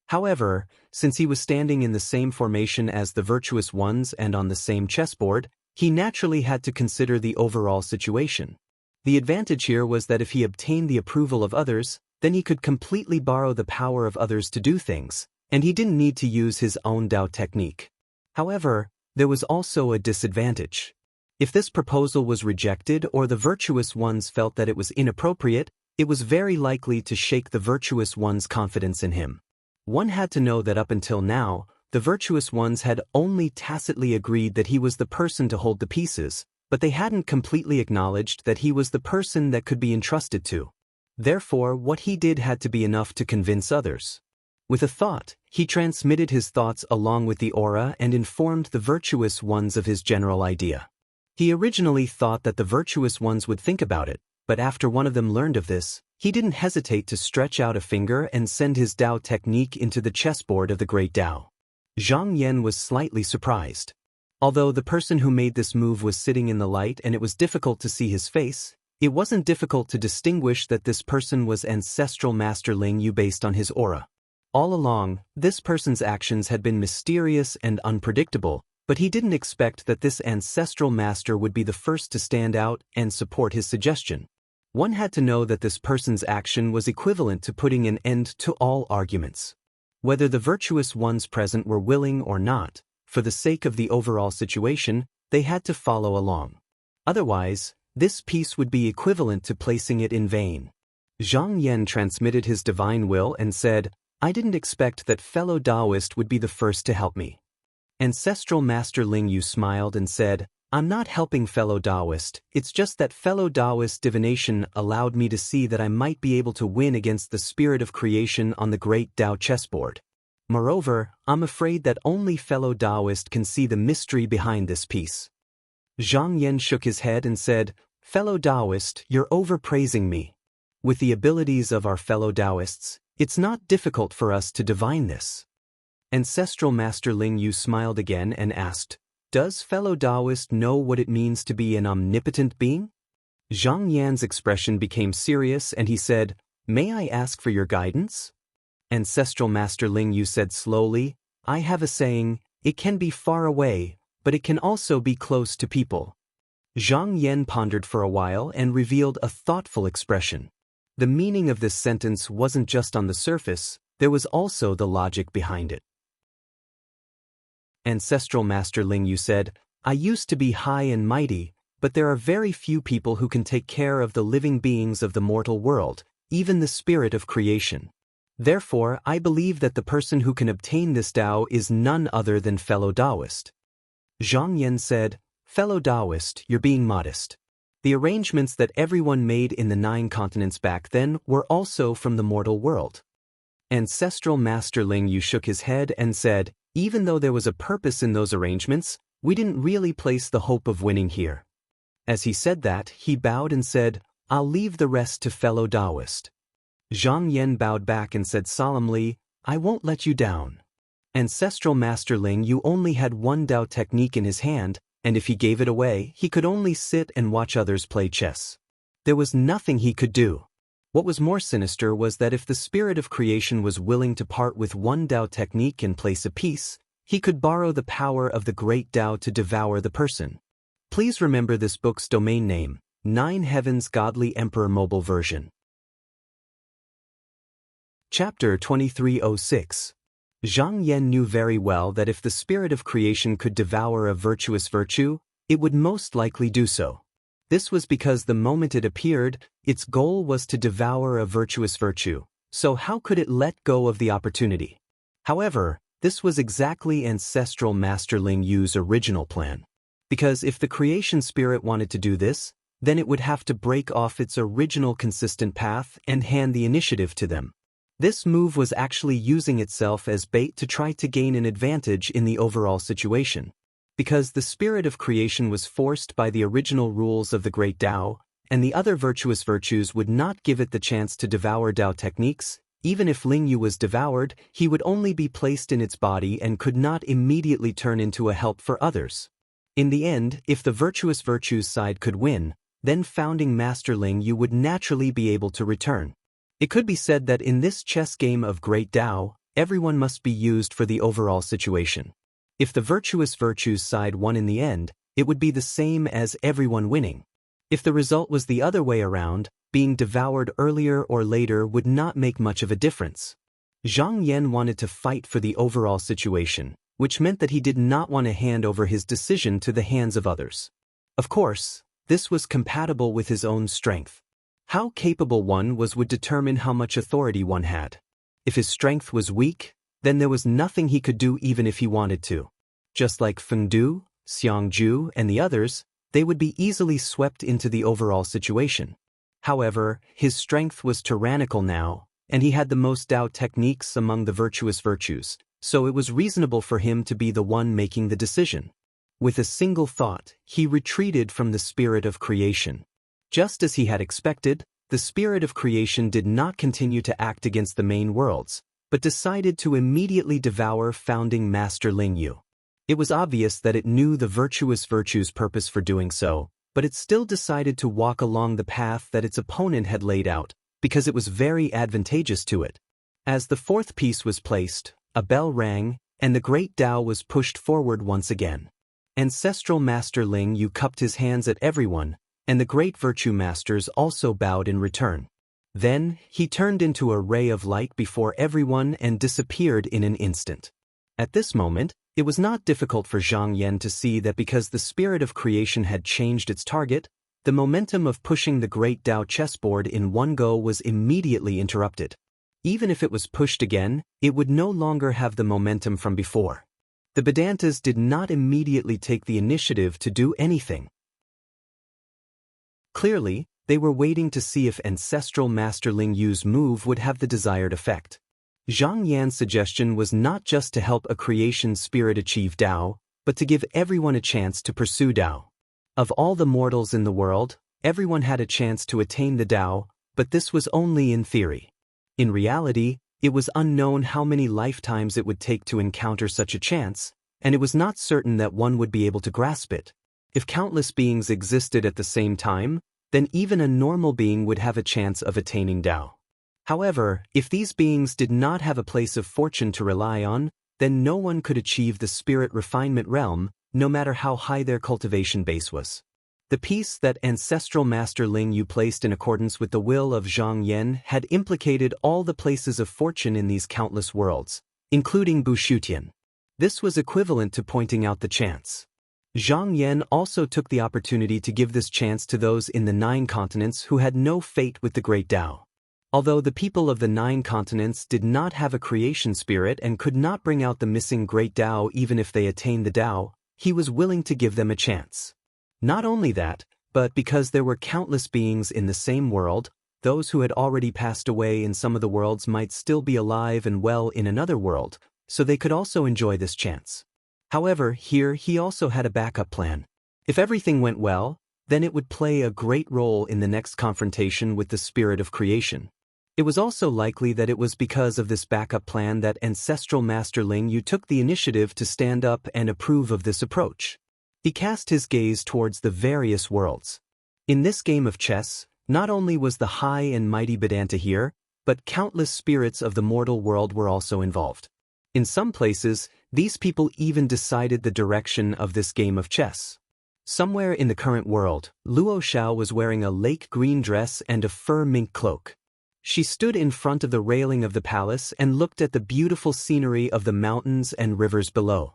However, since he was standing in the same formation as the virtuous ones and on the same chessboard, he naturally had to consider the overall situation. The advantage here was that if he obtained the approval of others, then he could completely borrow the power of others to do things, and he didn't need to use his own Tao technique. However, there was also a disadvantage. If this proposal was rejected or the virtuous ones felt that it was inappropriate, it was very likely to shake the virtuous ones' confidence in him. One had to know that up until now, the virtuous ones had only tacitly agreed that he was the person to hold the pieces, but they hadn't completely acknowledged that he was the person that could be entrusted to. Therefore, what he did had to be enough to convince others. With a thought, he transmitted his thoughts along with the aura and informed the virtuous ones of his general idea. He originally thought that the virtuous ones would think about it, but after one of them learned of this, he didn't hesitate to stretch out a finger and send his Dao technique into the chessboard of the great Dao. Zhang Yan was slightly surprised. Although the person who made this move was sitting in the light and it was difficult to see his face, it wasn't difficult to distinguish that this person was ancestral Master Ling Yu based on his aura. All along, this person's actions had been mysterious and unpredictable, but he didn't expect that this ancestral master would be the first to stand out and support his suggestion. One had to know that this person's action was equivalent to putting an end to all arguments. Whether the virtuous ones present were willing or not, for the sake of the overall situation, they had to follow along. Otherwise, this piece would be equivalent to placing it in vain. Zhang Yan transmitted his divine will and said, "I didn't expect that fellow Taoist would be the first to help me." Ancestral Master Ling Yu smiled and said, "I'm not helping fellow Taoist, it's just that fellow Taoist divination allowed me to see that I might be able to win against the spirit of creation on the great Tao chessboard. Moreover, I'm afraid that only fellow Taoist can see the mystery behind this piece." Zhang Yan shook his head and said, "Fellow Taoist, you're overpraising me. With the abilities of our fellow Taoists, it's not difficult for us to divine this." Ancestral Master Ling Yu smiled again and asked, "Does fellow Taoist know what it means to be an omnipotent being?" Zhang Yan's expression became serious and he said, "May I ask for your guidance?" Ancestral Master Ling Yu said slowly, "I have a saying, it can be far away, but it can also be close to people." Zhang Yan pondered for a while and revealed a thoughtful expression. The meaning of this sentence wasn't just on the surface, there was also the logic behind it. Ancestral Master Ling Yu said, "I used to be high and mighty, but there are very few people who can take care of the living beings of the mortal world, even the spirit of creation. Therefore, I believe that the person who can obtain this Tao is none other than fellow Taoist." Zhang Yan said, "Fellow Taoist, you're being modest. The arrangements that everyone made in the 9 continents back then were also from the mortal world." Ancestral Master Ling Yu shook his head and said, "Even though there was a purpose in those arrangements, we didn't really place the hope of winning here." As he said that, he bowed and said, "I'll leave the rest to fellow Taoist." Zhang Yan bowed back and said solemnly, "I won't let you down." Ancestral Master Ling Yu only had one Tao technique in his hand, and if he gave it away, he could only sit and watch others play chess. There was nothing he could do. What was more sinister was that if the spirit of creation was willing to part with one Tao technique in place of peace, he could borrow the power of the great Tao to devour the person. Please remember this book's domain name, 9 Heavens Godly Emperor Mobile Version. Chapter 2306. Zhang Yan knew very well that if the spirit of creation could devour a virtuous virtue, it would most likely do so. This was because the moment it appeared, its goal was to devour a virtuous virtue, so how could it let go of the opportunity? However, this was exactly Ancestral Master Ling Yu's original plan. Because if the creation spirit wanted to do this, then it would have to break off its original consistent path and hand the initiative to them. This move was actually using itself as bait to try to gain an advantage in the overall situation. Because the spirit of creation was forced by the original rules of the great Tao, and the other virtuous virtues would not give it the chance to devour Tao techniques, even if Ling Yu was devoured, he would only be placed in its body and could not immediately turn into a help for others. In the end, if the virtuous virtues side could win, then founding Master Ling Yu would naturally be able to return. It could be said that in this chess game of great Tao, everyone must be used for the overall situation. If the virtuous virtues side won in the end, it would be the same as everyone winning. If the result was the other way around, being devoured earlier or later would not make much of a difference. Zhang Yan wanted to fight for the overall situation, which meant that he did not want to hand over his decision to the hands of others. Of course, this was compatible with his own strength. How capable one was would determine how much authority one had. If his strength was weak, then there was nothing he could do even if he wanted to. Just like Feng Du, Xiang Ju, and the others, they would be easily swept into the overall situation. However, his strength was tyrannical now, and he had the most Tao techniques among the virtuous virtues, so it was reasonable for him to be the one making the decision. With a single thought, he retreated from the spirit of creation. Just as he had expected, the spirit of creation did not continue to act against the main worlds, but decided to immediately devour founding Master Lingyu. It was obvious that it knew the virtuous virtue's purpose for doing so, but it still decided to walk along the path that its opponent had laid out, because it was very advantageous to it. As the fourth piece was placed, a bell rang, and the great Tao was pushed forward once again. Ancestral Master Lingyu cupped his hands at everyone, and the great virtue masters also bowed in return. Then, he turned into a ray of light before everyone and disappeared in an instant. At this moment, it was not difficult for Zhang Yan to see that because the spirit of creation had changed its target, the momentum of pushing the great Tao chessboard in one go was immediately interrupted. Even if it was pushed again, it would no longer have the momentum from before. The Vedantas did not immediately take the initiative to do anything. Clearly, they were waiting to see if ancestral Master Lingyu's move would have the desired effect. Zhang Yan's suggestion was not just to help a creation spirit achieve Tao, but to give everyone a chance to pursue Tao. Of all the mortals in the world, everyone had a chance to attain the Tao, but this was only in theory. In reality, it was unknown how many lifetimes it would take to encounter such a chance, and it was not certain that one would be able to grasp it. If countless beings existed at the same time, then even a normal being would have a chance of attaining Tao. However, if these beings did not have a place of fortune to rely on, then no one could achieve the spirit refinement realm, no matter how high their cultivation base was. The piece that ancestral Master Lingyu placed in accordance with the will of Zhang Yan had implicated all the places of fortune in these countless worlds, including Bushutian. This was equivalent to pointing out the chance. Zhang Yan also took the opportunity to give this chance to those in the 9 continents who had no fate with the Great Tao. Although the people of the 9 continents did not have a creation spirit and could not bring out the missing Great Tao even if they attained the Tao, he was willing to give them a chance. Not only that, but because there were countless beings in the same world, those who had already passed away in some of the worlds might still be alive and well in another world, so they could also enjoy this chance. However, here he also had a backup plan. If everything went well, then it would play a great role in the next confrontation with the spirit of creation. It was also likely that it was because of this backup plan that ancestral Master Lingyu took the initiative to stand up and approve of this approach. He cast his gaze towards the various worlds. In this game of chess, not only was the high and mighty Vedanta here, but countless spirits of the mortal world were also involved. In some places, these people even decided the direction of this game of chess. Somewhere in the current world, Luo Xiao was wearing a lake green dress and a fur mink cloak. She stood in front of the railing of the palace and looked at the beautiful scenery of the mountains and rivers below.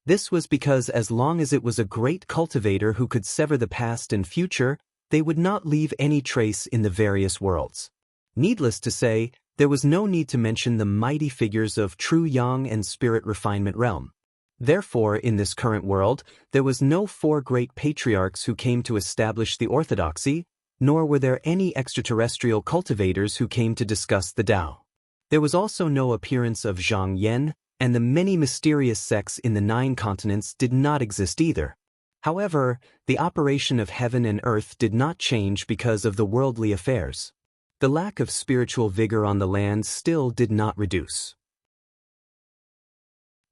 This was because as long as it was a great cultivator who could sever the past and future, they would not leave any trace in the various worlds. Needless to say, there was no need to mention the mighty figures of true yang and spirit refinement realm. Therefore, in this current world, there was no 4 great patriarchs who came to establish the orthodoxy, nor were there any extraterrestrial cultivators who came to discuss the Tao. There was also no appearance of Zhang Yan, and the many mysterious sects in the 9 continents did not exist either. However, the operation of heaven and earth did not change because of the worldly affairs. The lack of spiritual vigor on the land still did not reduce.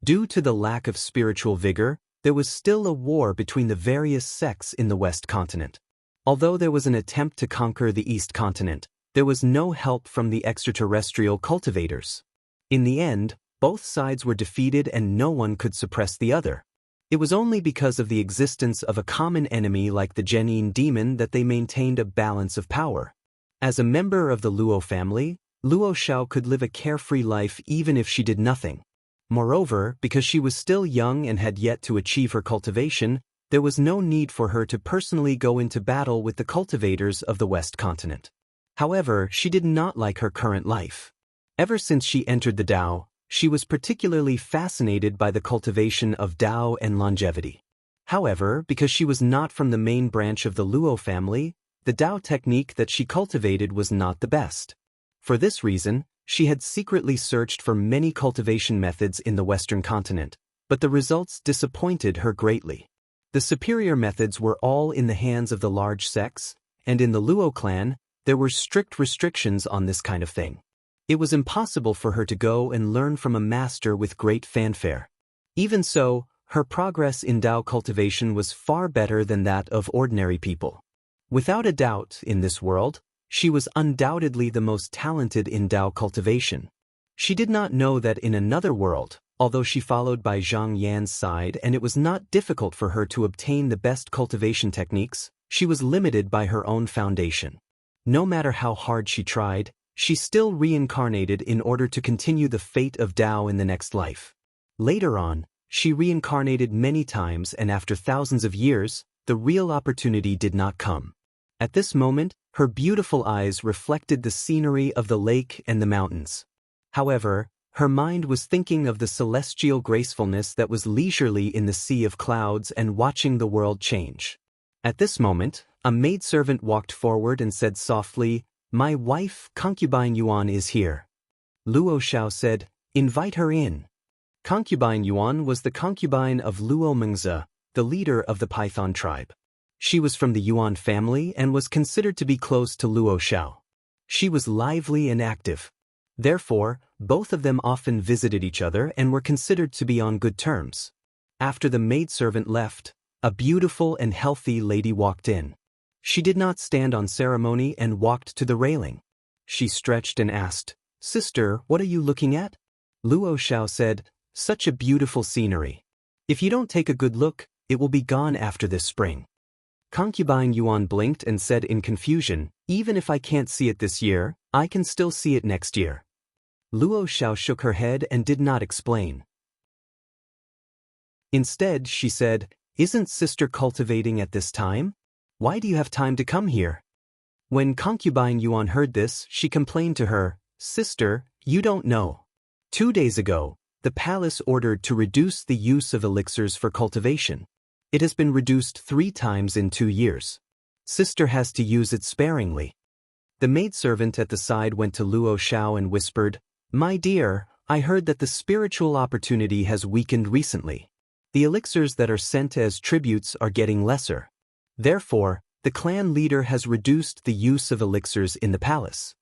Due to the lack of spiritual vigor, there was still a war between the various sects in the West continent. Although there was an attempt to conquer the East continent, there was no help from the extraterrestrial cultivators. In the end, both sides were defeated and no one could suppress the other. It was only because of the existence of a common enemy like the Genin demon that they maintained a balance of power. As a member of the Luo family, Luo Xiao could live a carefree life even if she did nothing. Moreover, because she was still young and had yet to achieve her cultivation, there was no need for her to personally go into battle with the cultivators of the West continent. However, she did not like her current life. Ever since she entered the Tao, she was particularly fascinated by the cultivation of Tao and longevity. However, because she was not from the main branch of the Luo family, the Tao technique that she cultivated was not the best. For this reason, She had secretly searched for many cultivation methods in the Western continent, but the results disappointed her greatly. The superior methods were all in the hands of the large sects, and in the Luo clan, there were strict restrictions on this kind of thing. It was impossible for her to go and learn from a master with great fanfare. Even so, her progress in Dao cultivation was far better than that of ordinary people. Without a doubt, in this world, she was undoubtedly the most talented in Dao cultivation. She did not know that in another world, although she followed by Zhang Yan's side and it was not difficult for her to obtain the best cultivation techniques, she was limited by her own foundation. No matter how hard she tried, she still reincarnated in order to continue the fate of Dao in the next life. Later on, she reincarnated many times and after thousands of years, the real opportunity did not come. At this moment, her beautiful eyes reflected the scenery of the lake and the mountains. However, her mind was thinking of the celestial gracefulness that was leisurely in the sea of clouds and watching the world change. At this moment, a maidservant walked forward and said softly, "My wife, Concubine Yuan, is here." Luo Xiao said, "Invite her in." Concubine Yuan was the concubine of Luo Mengzi, the leader of the Python tribe. She was from the Yuan family and was considered to be close to Luo Xiao. She was lively and active. Therefore, both of them often visited each other and were considered to be on good terms. After the maidservant left, a beautiful and healthy lady walked in. She did not stand on ceremony and walked to the railing. She stretched and asked, "Sister, what are you looking at?" Luo Xiao said, "Such a beautiful scenery. If you don't take a good look, it will be gone after this spring." Concubine Yuan blinked and said in confusion, "Even if I can't see it this year, I can still see it next year." Luo Xiao shook her head and did not explain. Instead, she said, "Isn't sister cultivating at this time? Why do you have time to come here?" When Concubine Yuan heard this, she complained to her, "Sister, you don't know. 2 days ago, the palace ordered to reduce the use of elixirs for cultivation. It has been reduced 3 times in 2 years. Sister has to use it sparingly." The maidservant at the side went to Luo Xiao and whispered, "My dear, I heard that the spiritual opportunity has weakened recently. The elixirs that are sent as tributes are getting lesser. Therefore, the clan leader has reduced the use of elixirs in the palace."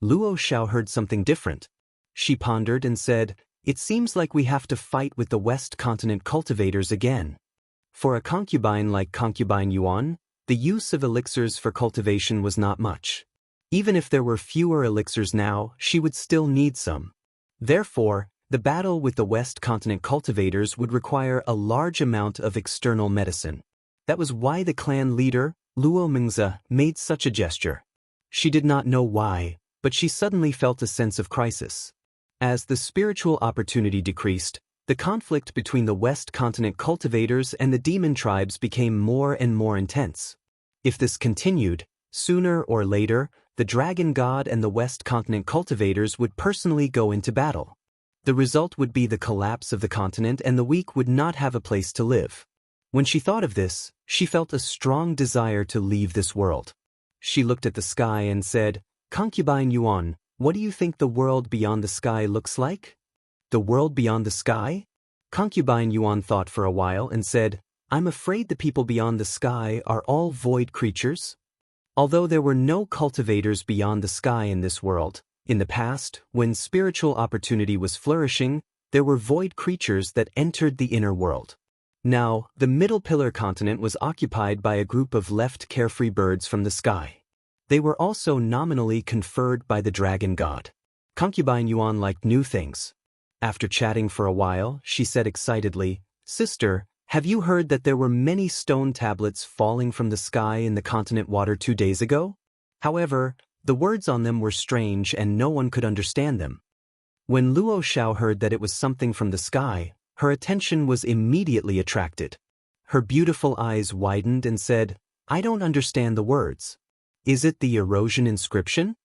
Luo Xiao heard something different. She pondered and said, "It seems like we have to fight with the West Continent cultivators again." For a concubine like Concubine Yuan, the use of elixirs for cultivation was not much. Even if there were fewer elixirs now, she would still need some. Therefore, the battle with the West Continent cultivators would require a large amount of external medicine. That was why the clan leader, Luo Mengzi, made such a gesture. She did not know why, but she suddenly felt a sense of crisis. As the spiritual opportunity decreased, the conflict between the West Continent cultivators and the demon tribes became more and more intense. If this continued, sooner or later, the Dragon God and the West Continent cultivators would personally go into battle. The result would be the collapse of the continent and the weak would not have a place to live. When she thought of this, she felt a strong desire to leave this world. She looked at the sky and said, "Concubine Yuan, what do you think the world beyond the sky looks like?" "The world beyond the sky?" Concubine Yuan thought for a while and said, "I'm afraid the people beyond the sky are all void creatures." Although there were no cultivators beyond the sky in this world, in the past, when spiritual opportunity was flourishing, there were void creatures that entered the inner world. Now, the Middle Pillar continent was occupied by a group of left carefree birds from the sky. They were also nominally conferred by the Dragon God. Concubine Yuan liked new things. After chatting for a while, she said excitedly, "Sister, have you heard that there were many stone tablets falling from the sky in the continent water 2 days ago? However, the words on them were strange and no one could understand them." When Luo Xiao heard that it was something from the sky, her attention was immediately attracted. Her beautiful eyes widened and said, "I don't understand the words. Is it the erosion inscription?"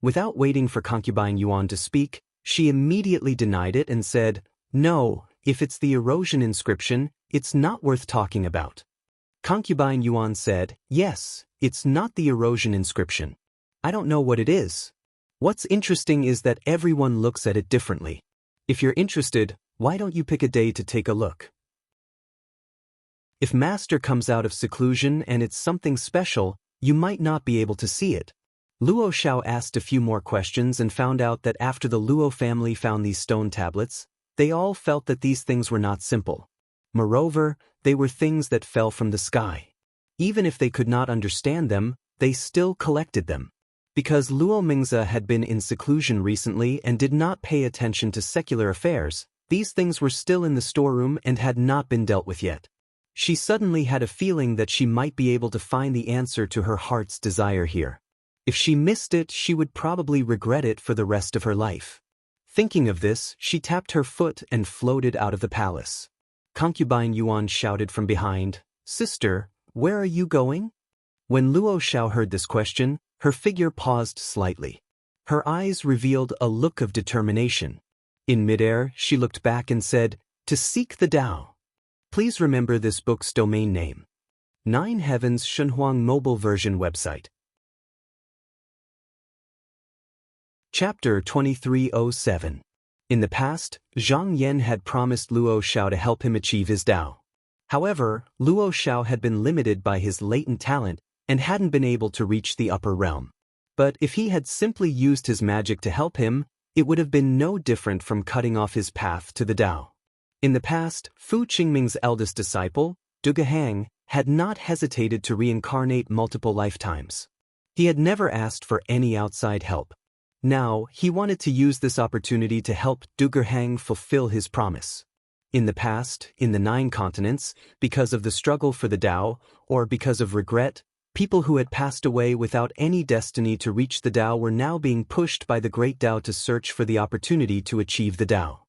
Without waiting for Concubine Yuan to speak, she immediately denied it and said, "No, if it's the erosion inscription, it's not worth talking about." Concubine Yuan said, "Yes, it's not the erosion inscription. I don't know what it is." What's interesting is that everyone looks at it differently. If you're interested, why don't you pick a day to take a look? If Master comes out of seclusion and it's something special, you might not be able to see it. Luo Xiao asked a few more questions and found out that after the Luo family found these stone tablets, they all felt that these things were not simple. Moreover, they were things that fell from the sky. Even if they could not understand them, they still collected them. Because Luo Mingze had been in seclusion recently and did not pay attention to secular affairs, these things were still in the storeroom and had not been dealt with yet. She suddenly had a feeling that she might be able to find the answer to her heart's desire here. If she missed it, she would probably regret it for the rest of her life. Thinking of this, she tapped her foot and floated out of the palace. Concubine Yuan shouted from behind, "Sister, where are you going?" When Luo Xiao heard this question, her figure paused slightly. Her eyes revealed a look of determination. In midair, she looked back and said, "To seek the Tao." Please remember this book's domain name. 9 Heavens Shenhuang Mobile Version Website. Chapter 2307. In the past, Zhang Yan had promised Luo Xiao to help him achieve his Tao. However, Luo Xiao had been limited by his latent talent and hadn't been able to reach the upper realm. But if he had simply used his magic to help him, it would have been no different from cutting off his path to the Tao. In the past, Fu Qingming's eldest disciple, Duge Hang, had not hesitated to reincarnate multiple lifetimes. He had never asked for any outside help. Now, he wanted to use this opportunity to help Duge Hang fulfill his promise. In the past, in the 9 continents, because of the struggle for the Tao, or because of regret, people who had passed away without any destiny to reach the Tao were now being pushed by the great Tao to search for the opportunity to achieve the Tao.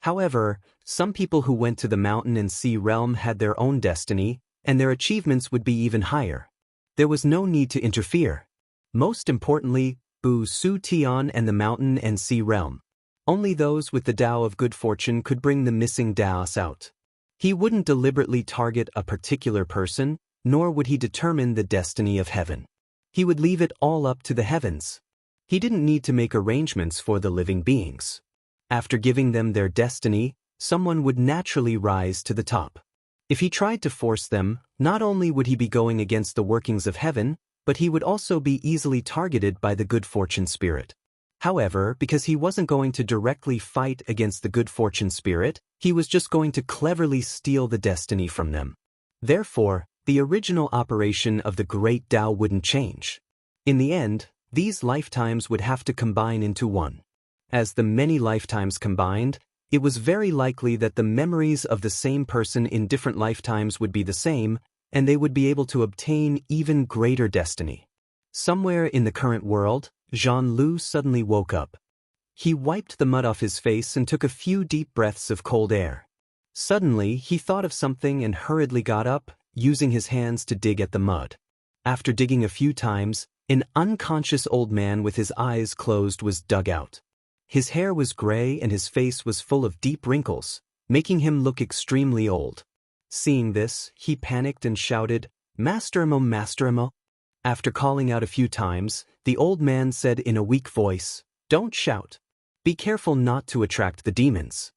However, some people who went to the mountain and sea realm had their own destiny, and their achievements would be even higher. There was no need to interfere. Most importantly, Bu Su Tian and the mountain and sea realm. Only those with the Tao of good fortune could bring the missing Taos out. He wouldn't deliberately target a particular person, nor would he determine the destiny of heaven. He would leave it all up to the heavens. He didn't need to make arrangements for the living beings. After giving them their destiny, someone would naturally rise to the top. If he tried to force them, not only would he be going against the workings of heaven, but he would also be easily targeted by the good fortune spirit. However, because he wasn't going to directly fight against the good fortune spirit, he was just going to cleverly steal the destiny from them. Therefore, the original operation of the great Tao wouldn't change. In the end, these lifetimes would have to combine into one. As the many lifetimes combined, it was very likely that the memories of the same person in different lifetimes would be the same, and they would be able to obtain even greater destiny. Somewhere in the current world, Jean Lu suddenly woke up. He wiped the mud off his face and took a few deep breaths of cold air. Suddenly, he thought of something and hurriedly got up, using his hands to dig at the mud. After digging a few times, an unconscious old man with his eyes closed was dug out. His hair was gray and his face was full of deep wrinkles, making him look extremely old. Seeing this, he panicked and shouted, "Master Emo, Master Emo." After calling out a few times, the old man said in a weak voice, "Don't shout. Be careful not to attract the demons."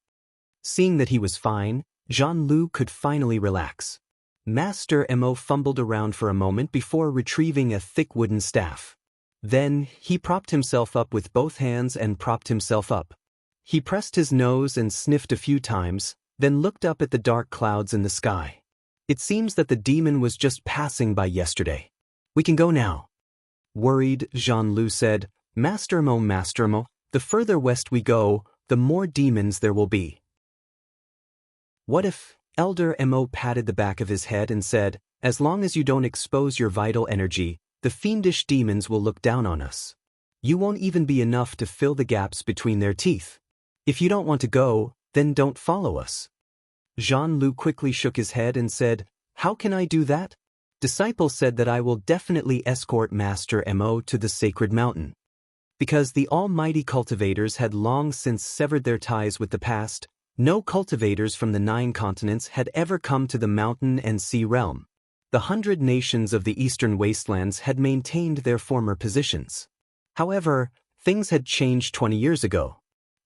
Seeing that he was fine, Jean Lu could finally relax. Master Emo fumbled around for a moment before retrieving a thick wooden staff. Then, he propped himself up with both hands and propped himself up. He pressed his nose and sniffed a few times, then looked up at the dark clouds in the sky. It seems that the demon was just passing by yesterday. "We can go now." Worried, Jean Lu said, Master Mo, the further west we go, the more demons there will be." "What if?" Elder Mo patted the back of his head and said, "As long as you don't expose your vital energy, the fiendish demons will look down on us. You won't even be enough to fill the gaps between their teeth. If you don't want to go, then don't follow us." Jean Lu quickly shook his head and said, "How can I do that? Disciple said that I will definitely escort Master Mo to the sacred mountain." Because the almighty cultivators had long since severed their ties with the past, no cultivators from the 9 continents had ever come to the mountain and sea realm. The 100 nations of the eastern wastelands had maintained their former positions. However, Things had changed 20 years ago.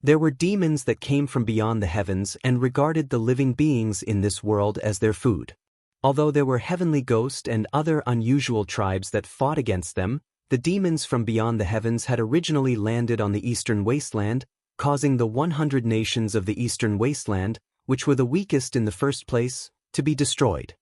There were demons that came from beyond the heavens and regarded the living beings in this world as their food. Although there were heavenly ghosts and other unusual tribes that fought against them, the demons from beyond the heavens had originally landed on the eastern wasteland, causing the 100 nations of the eastern wasteland, which were the weakest in the first place, to be destroyed.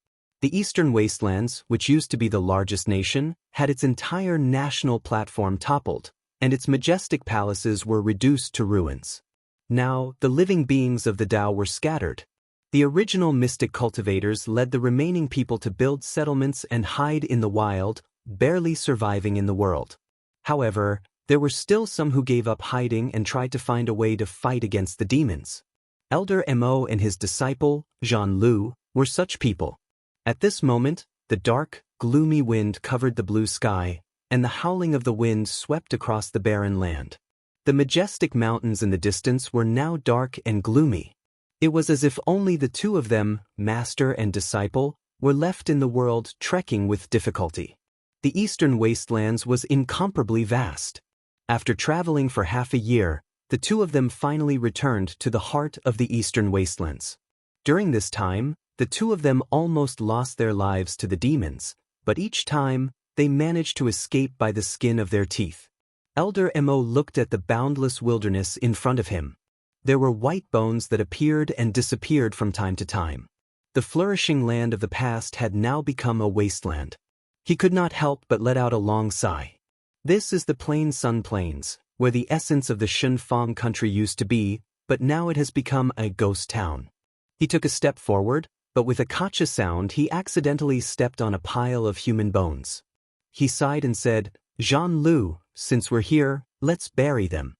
The eastern wastelands, which used to be the largest nation, had its entire national platform toppled, and its majestic palaces were reduced to ruins. Now, the living beings of the Tao were scattered. The original mystic cultivators led the remaining people to build settlements and hide in the wild, barely surviving in the world. However, there were still some who gave up hiding and tried to find a way to fight against the demons. Elder Mo and his disciple, Jean Lu, were such people. At this moment, the dark, gloomy wind covered the blue sky, and the howling of the wind swept across the barren land. The majestic mountains in the distance were now dark and gloomy. It was as if only the two of them, master and disciple, were left in the world trekking with difficulty. The eastern wastelands was incomparably vast. After traveling for half a year, the two of them finally returned to the heart of the eastern wastelands. During this time, the two of them almost lost their lives to the demons, but each time, they managed to escape by the skin of their teeth. Elder Mo looked at the boundless wilderness in front of him. There were white bones that appeared and disappeared from time to time. The flourishing land of the past had now become a wasteland. He could not help but let out a long sigh. This is the Plain Sun Plains, where the essence of the Shunfang country used to be, but now it has become a ghost town. He took a step forward, but with a kacha sound he accidentally stepped on a pile of human bones. He sighed and said, "Jean Lu, since we're here, let's bury them."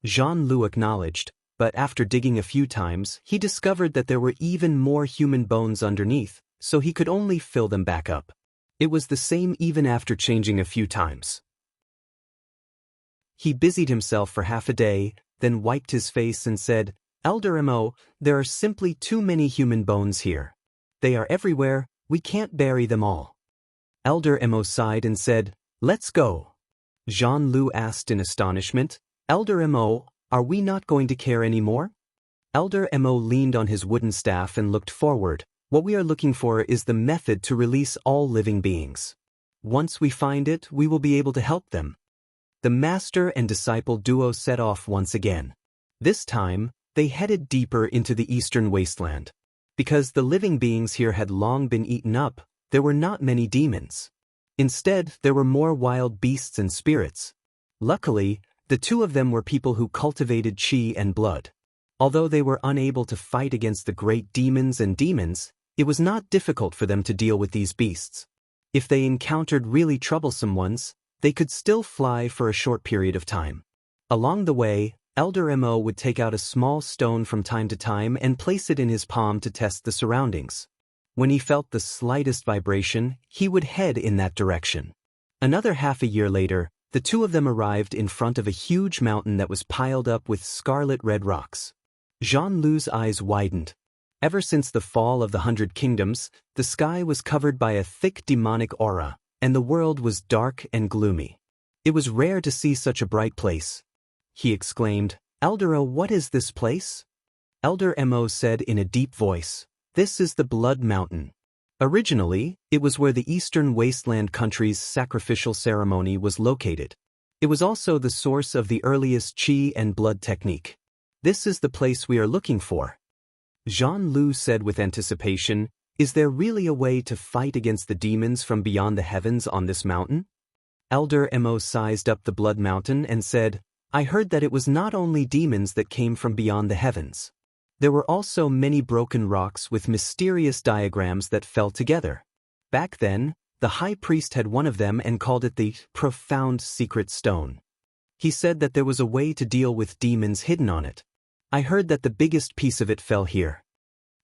Jean Lu acknowledged, but after digging a few times, he discovered that there were even more human bones underneath, so he could only fill them back up. It was the same even after changing a few times. He busied himself for half a day, then wiped his face and said, "Elder Mo, there are simply too many human bones here. They are everywhere, we can't bury them all." Elder Mo sighed and said, "Let's go." Jean Lu asked in astonishment, "Elder Mo, are we not going to care anymore?" Elder Mo leaned on his wooden staff and looked forward. "What we are looking for is the method to release all living beings. Once we find it, we will be able to help them." The master and disciple duo set off once again. This time, they headed deeper into the eastern wasteland. Because the living beings here had long been eaten up, there were not many demons. Instead, there were more wild beasts and spirits. Luckily, the two of them were people who cultivated chi and blood. Although they were unable to fight against the great demons, it was not difficult for them to deal with these beasts. If they encountered really troublesome ones, they could still fly for a short period of time. Along the way, Elder Mo would take out a small stone from time to time and place it in his palm to test the surroundings. When he felt the slightest vibration, he would head in that direction. Another half a year later, the two of them arrived in front of a huge mountain that was piled up with scarlet-red rocks. Jean Lu's eyes widened. Ever since the fall of the 100 Kingdoms, the sky was covered by a thick demonic aura, and the world was dark and gloomy. It was rare to see such a bright place. He exclaimed, "Elder O, what is this place?" Elder Mo said in a deep voice, "This is the Blood Mountain." Originally, it was where the Eastern Wasteland country's sacrificial ceremony was located. It was also the source of the earliest chi and blood technique. "This is the place we are looking for." Jean Lu said with anticipation, "Is there really a way to fight against the demons from beyond the heavens on this mountain?" Elder Mo sized up the Blood Mountain and said, "I heard that it was not only demons that came from beyond the heavens. There were also many broken rocks with mysterious diagrams that fell together. Back then, the high priest had one of them and called it the Profound Secret Stone. He said that there was a way to deal with demons hidden on it. I heard that the biggest piece of it fell here."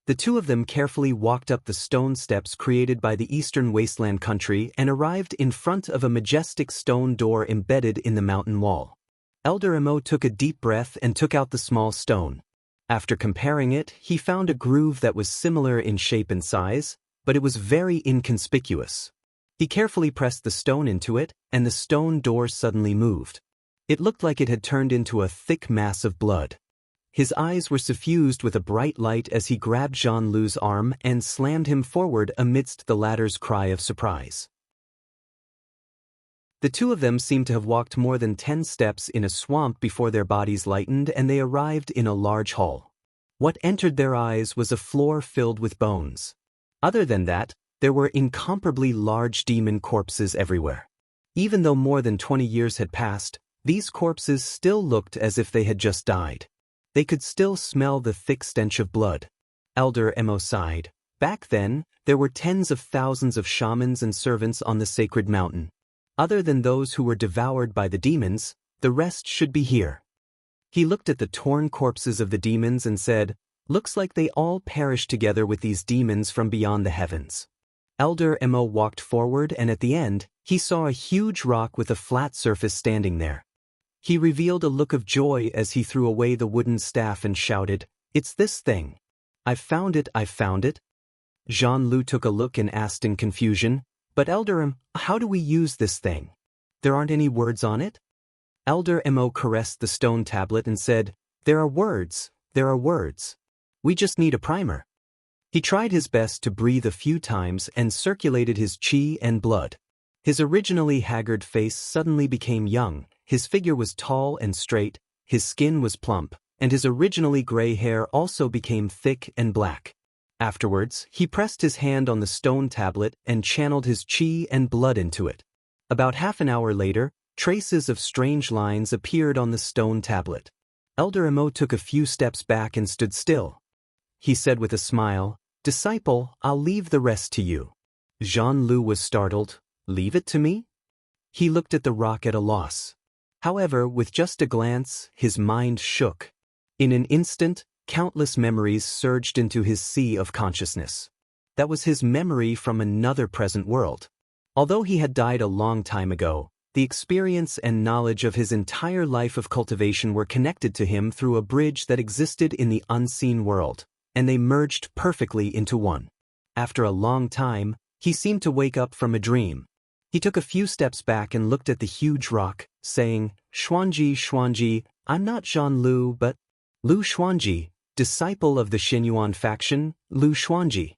The two of them carefully walked up the stone steps created by the Eastern Wasteland country and arrived in front of a majestic stone door embedded in the mountain wall. Elder Mo took a deep breath and took out the small stone. After comparing it, he found a groove that was similar in shape and size, but it was very inconspicuous. He carefully pressed the stone into it, and the stone door suddenly moved. It looked like it had turned into a thick mass of blood. His eyes were suffused with a bright light as he grabbed Jean Lu's arm and slammed him forward amidst the latter's cry of surprise. The two of them seemed to have walked more than 10 steps in a swamp before their bodies lightened and they arrived in a large hall. What entered their eyes was a floor filled with bones. Other than that, there were incomparably large demon corpses everywhere. Even though more than 20 years had passed, these corpses still looked as if they had just died. They could still smell the thick stench of blood. Elder Mo sighed. Back then, there were tens of thousands of shamans and servants on the sacred mountain. Other than those who were devoured by the demons, the rest should be here. He looked at the torn corpses of the demons and said, "Looks like they all perished together with these demons from beyond the heavens." Elder Mo walked forward and at the end, he saw a huge rock with a flat surface standing there. He revealed a look of joy as he threw away the wooden staff and shouted, "It's this thing. I've found it, I've found it." Jean Lu took a look and asked in confusion, "But Elder how do we use this thing? There aren't any words on it?" Elder Mo caressed the stone tablet and said, there are words. We just need a primer." He tried his best to breathe a few times and circulated his chi and blood. His originally haggard face suddenly became young, his figure was tall and straight, his skin was plump, and his originally gray hair also became thick and black. Afterwards, he pressed his hand on the stone tablet and channeled his chi and blood into it. About half an hour later, traces of strange lines appeared on the stone tablet. Elder Mo took a few steps back and stood still. He said with a smile, "Disciple, I'll leave the rest to you." Jean Lu was startled. "Leave it to me?" He looked at the rock at a loss. However, with just a glance, his mind shook. In an instant, countless memories surged into his sea of consciousness. That was his memory from another present world. Although he had died a long time ago, the experience and knowledge of his entire life of cultivation were connected to him through a bridge that existed in the unseen world, and they merged perfectly into one. After a long time, he seemed to wake up from a dream. He took a few steps back and looked at the huge rock, saying, Xuanji, I'm not Jean Lu but Lu Xuanji, disciple of the Xinyuan faction, Lu Xuanji."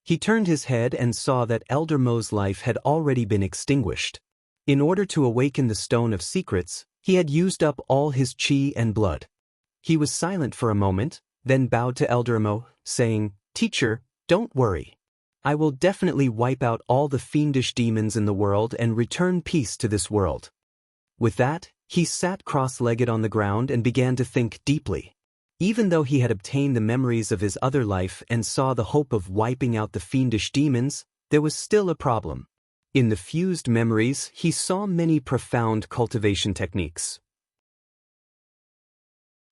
He turned his head and saw that Elder Mo's life had already been extinguished. In order to awaken the Stone of Secrets, he had used up all his chi and blood. He was silent for a moment, then bowed to Elder Mo, saying, "Teacher, don't worry. I will definitely wipe out all the fiendish demons in the world and return peace to this world." With that, he sat cross-legged on the ground and began to think deeply. Even though he had obtained the memories of his other life and saw the hope of wiping out the fiendish demons, there was still a problem. In the fused memories, he saw many profound cultivation techniques.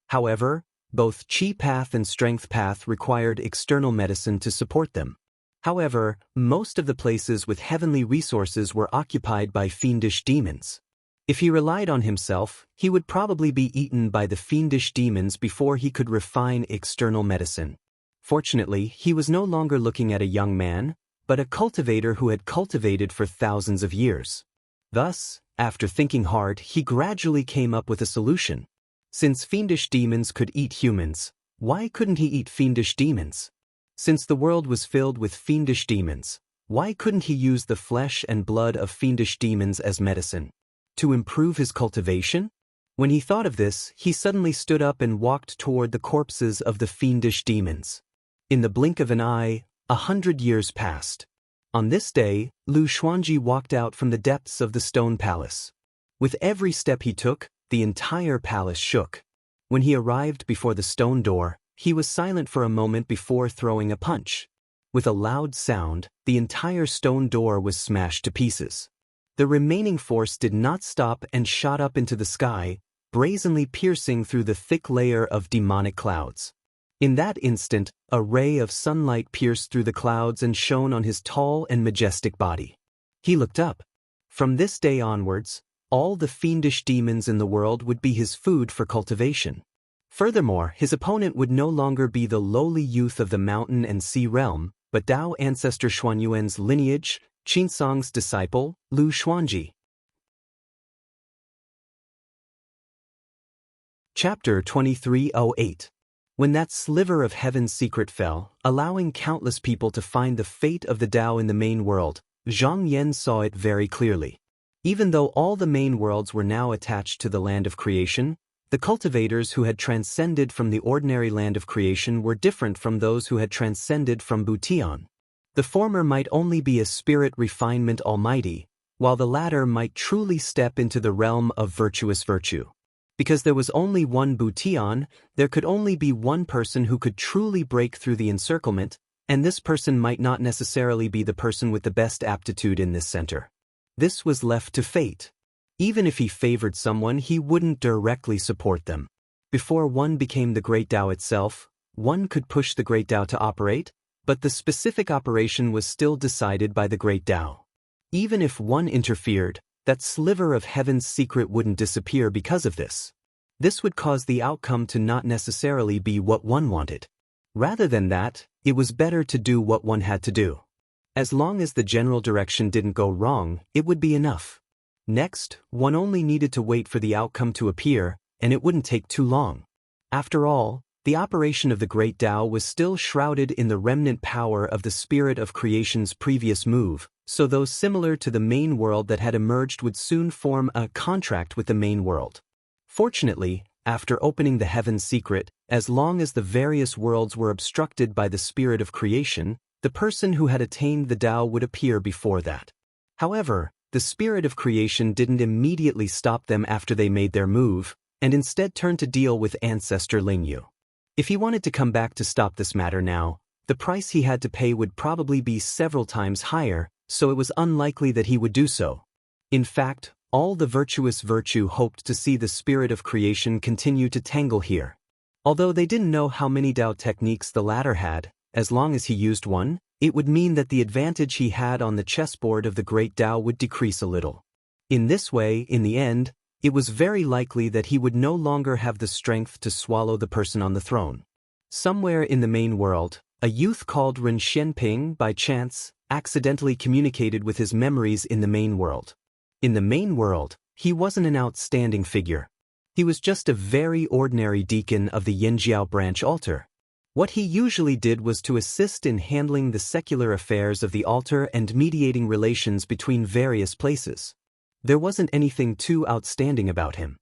However, both Chi Path and Strength Path required external medicine to support them. However, most of the places with heavenly resources were occupied by fiendish demons. If he relied on himself, he would probably be eaten by the fiendish demons before he could refine external medicine. Fortunately, he was no longer looking at a young man, but a cultivator who had cultivated for thousands of years. Thus, after thinking hard, he gradually came up with a solution. Since fiendish demons could eat humans, why couldn't he eat fiendish demons? Since the world was filled with fiendish demons, why couldn't he use the flesh and blood of fiendish demons as medicine? To improve his cultivation? When he thought of this, he suddenly stood up and walked toward the corpses of the fiendish demons. In the blink of an eye, 100 years passed. On this day, Lu Xuanji walked out from the depths of the stone palace. With every step he took, the entire palace shook. When he arrived before the stone door, he was silent for a moment before throwing a punch. With a loud sound, the entire stone door was smashed to pieces. The remaining force did not stop and shot up into the sky, brazenly piercing through the thick layer of demonic clouds. In that instant, a ray of sunlight pierced through the clouds and shone on his tall and majestic body. He looked up. From this day onwards, all the fiendish demons in the world would be his food for cultivation. Furthermore, his opponent would no longer be the lowly youth of the mountain and sea realm, but Tao ancestor Xuanyuan's lineage, Qinsong's disciple, Lu Xuanji. Chapter 2308. When that sliver of heaven's secret fell, allowing countless people to find the fate of the Tao in the main world, Zhang Yan saw it very clearly. Even though all the main worlds were now attached to the land of creation, the cultivators who had transcended from the ordinary land of creation were different from those who had transcended from Butian. The former might only be a spirit refinement almighty, while the latter might truly step into the realm of virtuous virtue. Because there was only one Butian, there could only be one person who could truly break through the encirclement, and this person might not necessarily be the person with the best aptitude in this center. This was left to fate. Even if he favored someone, he wouldn't directly support them. Before one became the Great Tao itself, one could push the Great Tao to operate, but the specific operation was still decided by the Great Tao. Even if one interfered, that sliver of heaven's secret wouldn't disappear because of this. This would cause the outcome to not necessarily be what one wanted. Rather than that, it was better to do what one had to do. As long as the general direction didn't go wrong, it would be enough. Next, one only needed to wait for the outcome to appear, and it wouldn't take too long. After all, the operation of the Great Tao was still shrouded in the remnant power of the spirit of creation's previous move, so those similar to the main world that had emerged would soon form a contract with the main world. Fortunately, after opening the heaven's secret, as long as the various worlds were obstructed by the spirit of creation, the person who had attained the Tao would appear before that. However, the spirit of creation didn't immediately stop them after they made their move, and instead turned to deal with ancestor Lingyu. If he wanted to come back to stop this matter now, the price he had to pay would probably be several times higher, so it was unlikely that he would do so. In fact, all the virtuous virtue hoped to see the spirit of creation continue to tangle here. Although they didn't know how many Tao techniques the latter had, as long as he used one, it would mean that the advantage he had on the chessboard of the Great Tao would decrease a little. In this way, in the end, it was very likely that he would no longer have the strength to swallow the person on the throne. Somewhere in the main world, a youth called Ren Xianping, by chance, accidentally communicated with his memories in the main world. In the main world, he wasn't an outstanding figure. He was just a very ordinary deacon of the Yanjiao branch altar. What he usually did was to assist in handling the secular affairs of the altar and mediating relations between various places. There wasn't anything too outstanding about him.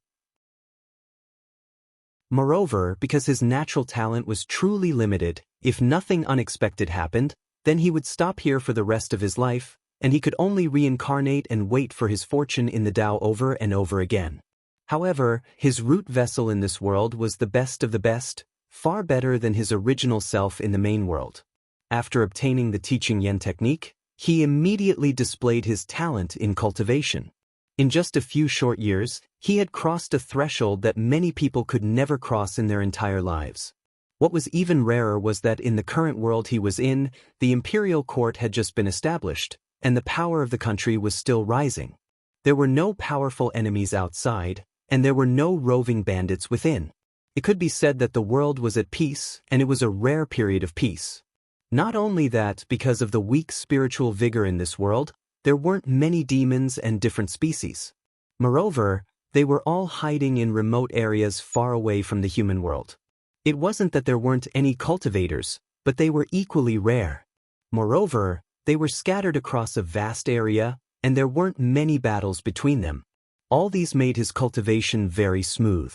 Moreover, because his natural talent was truly limited, if nothing unexpected happened, then he would stop here for the rest of his life, and he could only reincarnate and wait for his fortune in the Tao over and over again. However, his root vessel in this world was the best of the best, far better than his original self in the main world. After obtaining the teaching Yen technique, he immediately displayed his talent in cultivation. In just a few short years, he had crossed a threshold that many people could never cross in their entire lives. What was even rarer was that in the current world he was in, the imperial court had just been established, and the power of the country was still rising. There were no powerful enemies outside, and there were no roving bandits within. It could be said that the world was at peace, and it was a rare period of peace. Not only that, because of the weak spiritual vigor in this world, there weren't many demons and different species. Moreover, they were all hiding in remote areas far away from the human world. It wasn't that there weren't any cultivators, but they were equally rare. Moreover, they were scattered across a vast area, and there weren't many battles between them. All these made his cultivation very smooth.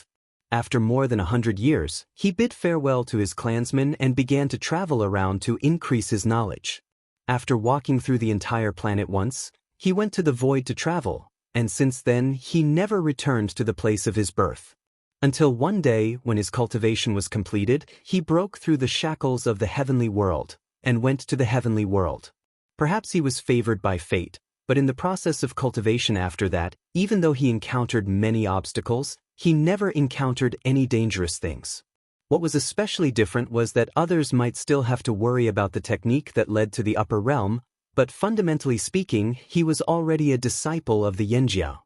After more than 100 years, he bid farewell to his clansmen and began to travel around to increase his knowledge. After walking through the entire planet once, he went to the void to travel, and since then he never returned to the place of his birth. Until one day, when his cultivation was completed, he broke through the shackles of the heavenly world, and went to the heavenly world. Perhaps he was favored by fate, but in the process of cultivation after that, even though he encountered many obstacles, he never encountered any dangerous things. What was especially different was that others might still have to worry about the technique that led to the upper realm, but fundamentally speaking, he was already a disciple of the Yanjiao.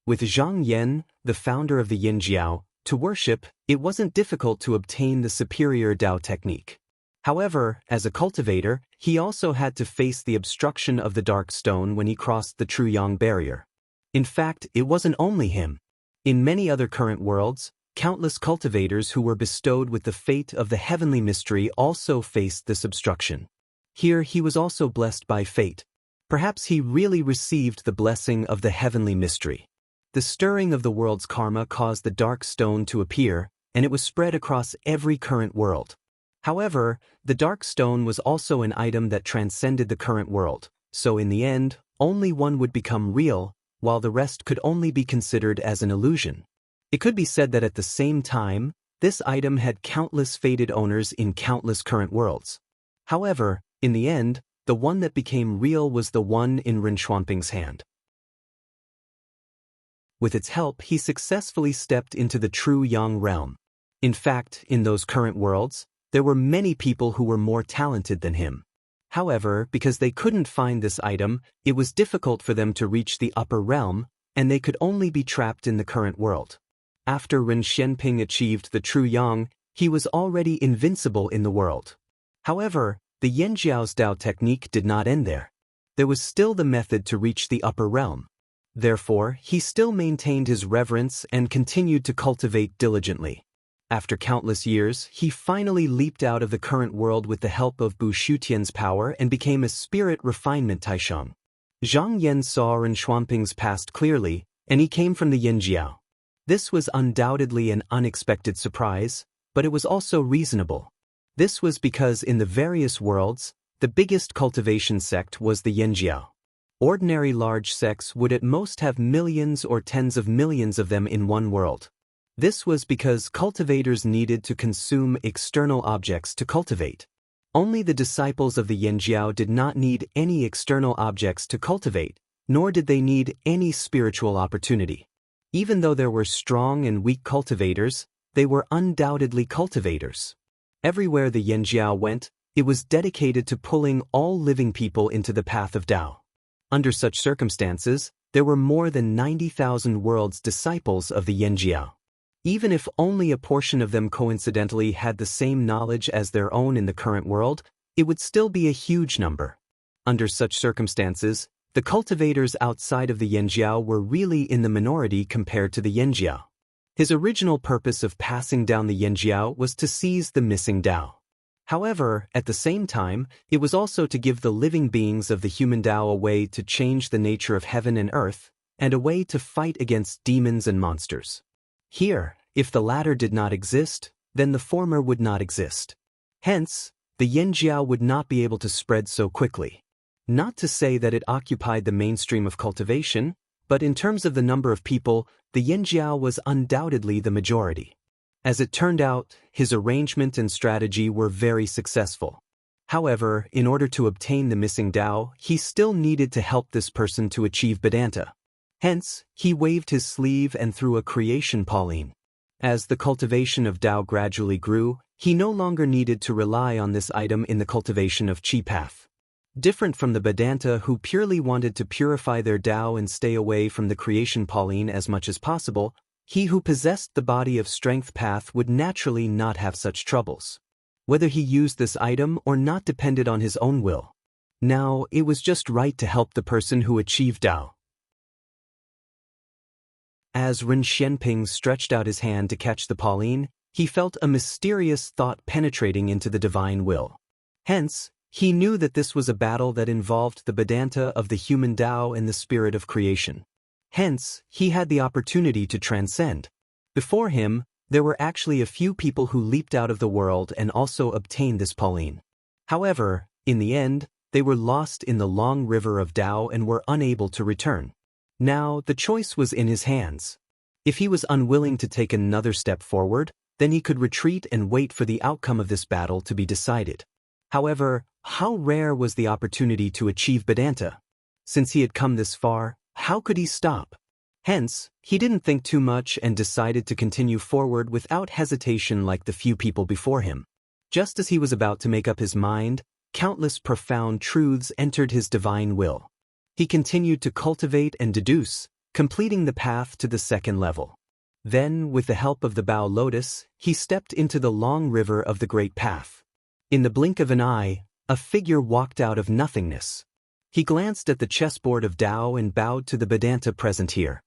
With Zhang Yan, the founder of the Yanjiao, to worship, it wasn't difficult to obtain the superior Tao technique. However, as a cultivator, he also had to face the obstruction of the dark stone when he crossed the Truyang barrier. In fact, it wasn't only him. In many other current worlds, Countless cultivators who were bestowed with the fate of the heavenly mystery also faced this obstruction. Here he was also blessed by fate. Perhaps he really received the blessing of the heavenly mystery. The stirring of the world's karma caused the dark stone to appear, and it was spread across every current world. However, the dark stone was also an item that transcended the current world, so in the end, only one would become real, while the rest could only be considered as an illusion. It could be said that at the same time, this item had countless fated owners in countless current worlds. However, in the end, the one that became real was the one in Ren Xuanping's hand. With its help, he successfully stepped into the true Yang realm. In fact, in those current worlds, there were many people who were more talented than him. However, because they couldn't find this item, it was difficult for them to reach the upper realm, and they could only be trapped in the current world. After Ren Xuanping achieved the true Yang, he was already invincible in the world. However, the Yanjiao's Dao technique did not end there. There was still the method to reach the upper realm. Therefore, he still maintained his reverence and continued to cultivate diligently. After countless years, he finally leaped out of the current world with the help of Bu Shutian's power and became a spirit refinement Taisheng. Zhang Yan saw Ren Xuanping's past clearly, and he came from the Yanjiao. This was undoubtedly an unexpected surprise, but it was also reasonable. This was because in the various worlds, the biggest cultivation sect was the Yanjiao. Ordinary large sects would at most have millions or tens of millions of them in one world. This was because cultivators needed to consume external objects to cultivate. Only the disciples of the Yanjiao did not need any external objects to cultivate, nor did they need any spiritual opportunity. Even though there were strong and weak cultivators, they were undoubtedly cultivators. Everywhere the Yanjiao went, it was dedicated to pulling all living people into the path of Tao. Under such circumstances, there were more than 90,000 worlds disciples of the Yanjiao. Even if only a portion of them coincidentally had the same knowledge as their own in the current world, it would still be a huge number. Under such circumstances, the cultivators outside of the Yanjiao were really in the minority compared to the Yanjiao. His original purpose of passing down the Yanjiao was to seize the missing Tao. However, at the same time, it was also to give the living beings of the human Tao a way to change the nature of heaven and earth, and a way to fight against demons and monsters. Here, if the latter did not exist, then the former would not exist. Hence, the Yanjiao would not be able to spread so quickly. Not to say that it occupied the mainstream of cultivation, but in terms of the number of people, the Yanjiao was undoubtedly the majority. As it turned out, his arrangement and strategy were very successful. However, in order to obtain the missing Tao, he still needed to help this person to achieve Vedanta. Hence, he waved his sleeve and threw a creation Pauline. As the cultivation of Tao gradually grew, he no longer needed to rely on this item in the cultivation of Qi path. Different from the Vedanta who purely wanted to purify their Tao and stay away from the creation Pauline as much as possible, he who possessed the body of strength path would naturally not have such troubles. Whether he used this item or not depended on his own will. Now, it was just right to help the person who achieved Tao. As Ren Xuanping stretched out his hand to catch the Pauline, he felt a mysterious thought penetrating into the divine will. Hence, he knew that this was a battle that involved the Vedanta of the human Tao and the spirit of creation. Hence, he had the opportunity to transcend. Before him, there were actually a few people who leaped out of the world and also obtained this Pauline. However, in the end, they were lost in the long river of Tao and were unable to return. Now, the choice was in his hands. If he was unwilling to take another step forward, then he could retreat and wait for the outcome of this battle to be decided. However, how rare was the opportunity to achieve Vedanta? Since he had come this far, how could he stop? Hence, he didn't think too much and decided to continue forward without hesitation like the few people before him. Just as he was about to make up his mind, countless profound truths entered his divine will. He continued to cultivate and deduce, completing the path to the second level. Then, with the help of the Bao Lotus, he stepped into the long river of the Great Path. In the blink of an eye, a figure walked out of nothingness. He glanced at the chessboard of Tao and bowed to the Vedanta present here.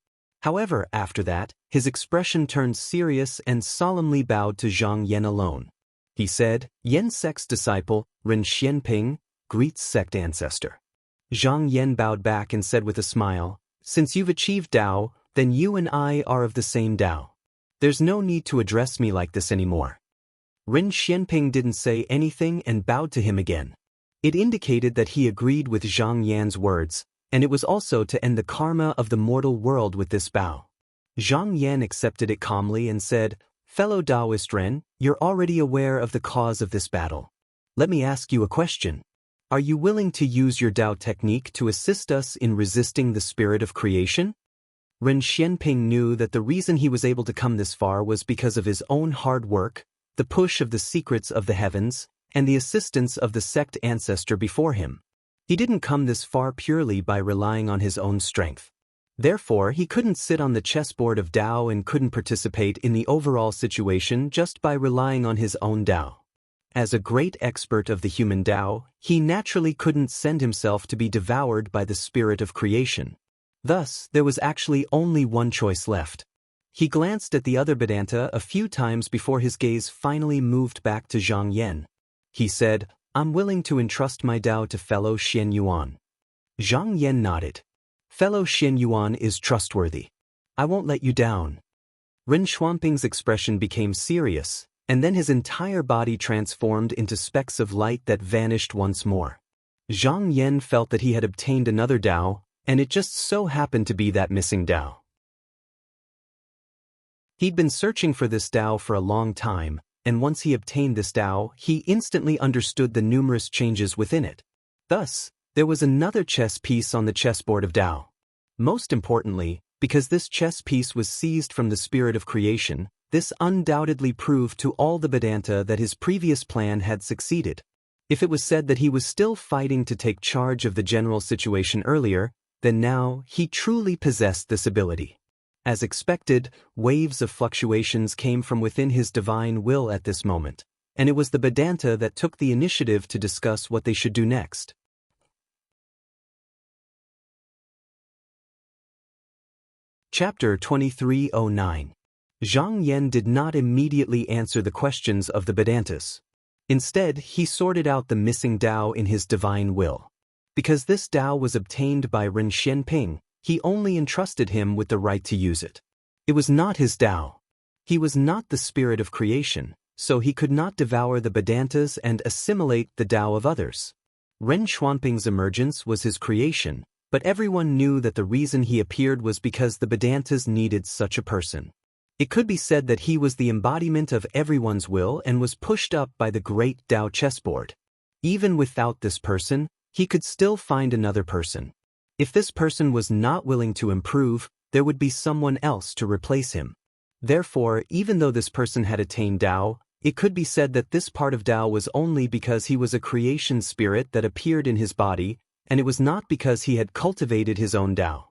However, after that, his expression turned serious and solemnly bowed to Zhang Yan alone. He said, "Yen sect's disciple, Ren Xianping, greets sect ancestor." Zhang Yan bowed back and said with a smile, "Since you've achieved Tao, then you and I are of the same Tao. There's no need to address me like this anymore." Ren Xianping didn't say anything and bowed to him again. It indicated that he agreed with Zhang Yan's words, and it was also to end the karma of the mortal world with this bow. Zhang Yan accepted it calmly and said, "Fellow Taoist Ren, you're already aware of the cause of this battle. Let me ask you a question. Are you willing to use your Tao technique to assist us in resisting the spirit of creation?" Ren Xianping knew that the reason he was able to come this far was because of his own hard work, the push of the secrets of the heavens, and the assistance of the sect ancestor before him. He didn't come this far purely by relying on his own strength. Therefore, he couldn't sit on the chessboard of Tao and couldn't participate in the overall situation just by relying on his own Tao. As a great expert of the human Tao, he naturally couldn't send himself to be devoured by the spirit of creation. Thus, there was actually only one choice left. He glanced at the other Vedanta a few times before his gaze finally moved back to Zhang Yan. He said, "I'm willing to entrust my Tao to fellow Xian Yuan." Zhang Yan nodded. "Fellow Xian Yuan is trustworthy. I won't let you down." Ren Xuanping's expression became serious, and then his entire body transformed into specks of light that vanished once more. Zhang Yan felt that he had obtained another Tao, and it just so happened to be that missing Tao. He'd been searching for this Tao for a long time, and once he obtained this Tao, he instantly understood the numerous changes within it. Thus, there was another chess piece on the chessboard of Tao. Most importantly, because this chess piece was seized from the spirit of creation, this undoubtedly proved to all the Vedanta that his previous plan had succeeded. If it was said that he was still fighting to take charge of the general situation earlier, then now he truly possessed this ability. As expected, waves of fluctuations came from within his divine will at this moment, and it was the Vedanta that took the initiative to discuss what they should do next. Chapter 2309. Zhang Yan did not immediately answer the questions of the Vedantas. Instead, he sorted out the missing Tao in his divine will. Because this Tao was obtained by Ren Xianping, he only entrusted him with the right to use it. It was not his Tao. He was not the spirit of creation, so he could not devour the Vedantas and assimilate the Tao of others. Ren Xuanping's emergence was his creation, but everyone knew that the reason he appeared was because the Vedantas needed such a person. It could be said that he was the embodiment of everyone's will and was pushed up by the great Tao chessboard. Even without this person, he could still find another person. If this person was not willing to improve, there would be someone else to replace him. Therefore, even though this person had attained Tao, it could be said that this part of Tao was only because he was a creation spirit that appeared in his body, and it was not because he had cultivated his own Tao.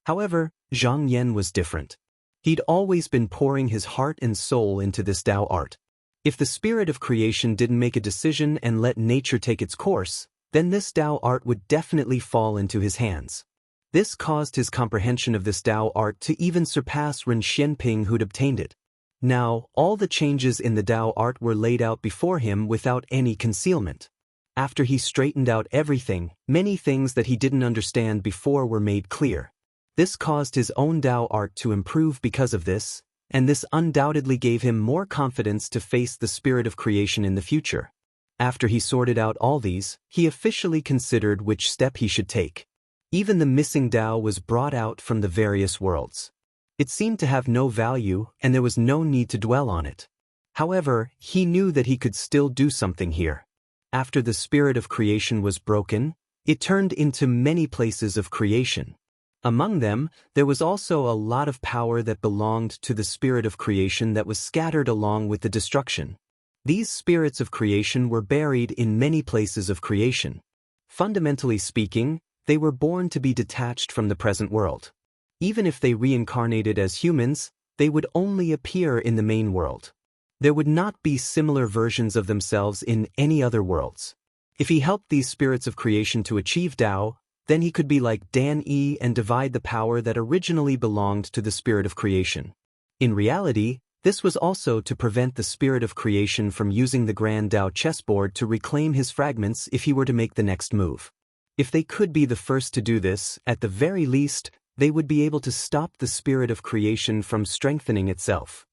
However, Zhang Yan was different. He'd always been pouring his heart and soul into this Tao art. If the spirit of creation didn't make a decision and let nature take its course, then this Tao art would definitely fall into his hands. This caused his comprehension of this Tao art to even surpass Ren Xianping, who'd obtained it. Now, all the changes in the Tao art were laid out before him without any concealment. After he straightened out everything, many things that he didn't understand before were made clear. This caused his own Tao art to improve because of this, and this undoubtedly gave him more confidence to face the spirit of creation in the future. After he sorted out all these, he officially considered which step he should take. Even the missing Tao was brought out from the various worlds. It seemed to have no value, and there was no need to dwell on it. However, he knew that he could still do something here. After the spirit of creation was broken, it turned into many places of creation. Among them, there was also a lot of power that belonged to the spirit of creation that was scattered along with the destruction. These spirits of creation were buried in many places of creation. Fundamentally speaking, they were born to be detached from the present world. Even if they reincarnated as humans, they would only appear in the main world. There would not be similar versions of themselves in any other worlds. If he helped these spirits of creation to achieve Tao, then he could be like Dan E and divide the power that originally belonged to the spirit of creation. In reality, this was also to prevent the spirit of creation from using the Grand Tao chessboard to reclaim his fragments if he were to make the next move. If they could be the first to do this, at the very least, they would be able to stop the spirit of creation from strengthening itself.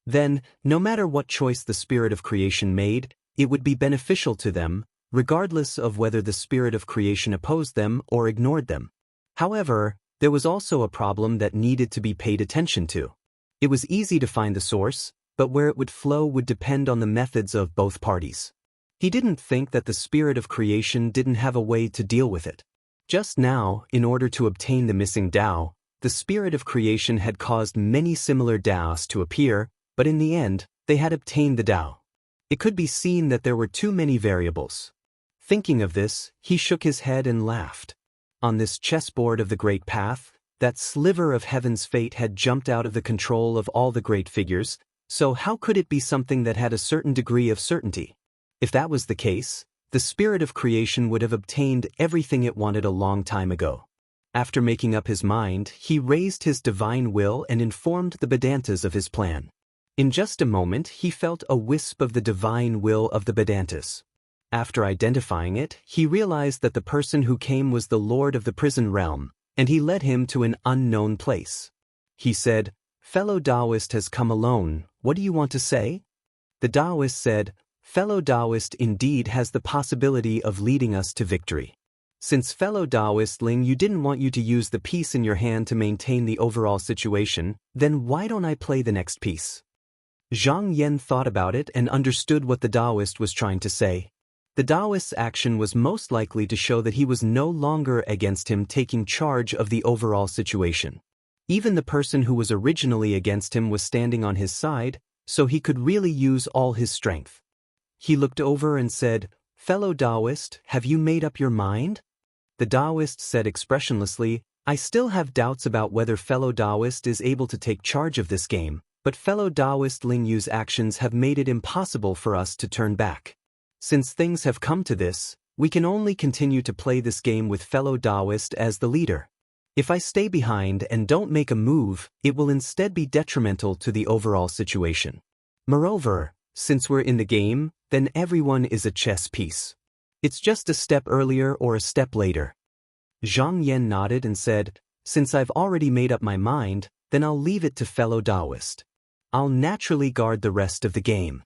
Then, no matter what choice the spirit of creation made, it would be beneficial to them, regardless of whether the spirit of creation opposed them or ignored them. However, there was also a problem that needed to be paid attention to. It was easy to find the source, but where it would flow would depend on the methods of both parties. He didn't think that the spirit of creation didn't have a way to deal with it. Just now, in order to obtain the missing Tao, the spirit of creation had caused many similar Taos to appear, but in the end, they had obtained the Tao. It could be seen that there were too many variables. Thinking of this, he shook his head and laughed. On this chessboard of the great path, that sliver of heaven's fate had jumped out of the control of all the great figures, so how could it be something that had a certain degree of certainty? If that was the case, the spirit of creation would have obtained everything it wanted a long time ago. After making up his mind, he raised his divine will and informed the Vedantas of his plan. In just a moment, he felt a wisp of the divine will of the Vedantas. After identifying it, he realized that the person who came was the lord of the prison realm, and he led him to an unknown place. He said, "Fellow Taoist has come alone, what do you want to say?" The Taoist said, "Fellow Taoist indeed has the possibility of leading us to victory. Since fellow Taoist Ling, you didn't want you to use the piece in your hand to maintain the overall situation, then why don't I play the next piece?" Zhang Yan thought about it and understood what the Taoist was trying to say. The Taoist's action was most likely to show that he was no longer against him taking charge of the overall situation. Even the person who was originally against him was standing on his side, so he could really use all his strength. He looked over and said, "Fellow Taoist, have you made up your mind?" The Taoist said expressionlessly, "I still have doubts about whether fellow Taoist is able to take charge of this game, but fellow Taoist Ling Yu's actions have made it impossible for us to turn back. Since things have come to this, we can only continue to play this game with fellow Taoist as the leader. If I stay behind and don't make a move, it will instead be detrimental to the overall situation. Moreover, since we're in the game, then everyone is a chess piece. It's just a step earlier or a step later." Zhang Yan nodded and said, "Since I've already made up my mind, then I'll leave it to fellow Taoist. I'll naturally guard the rest of the game."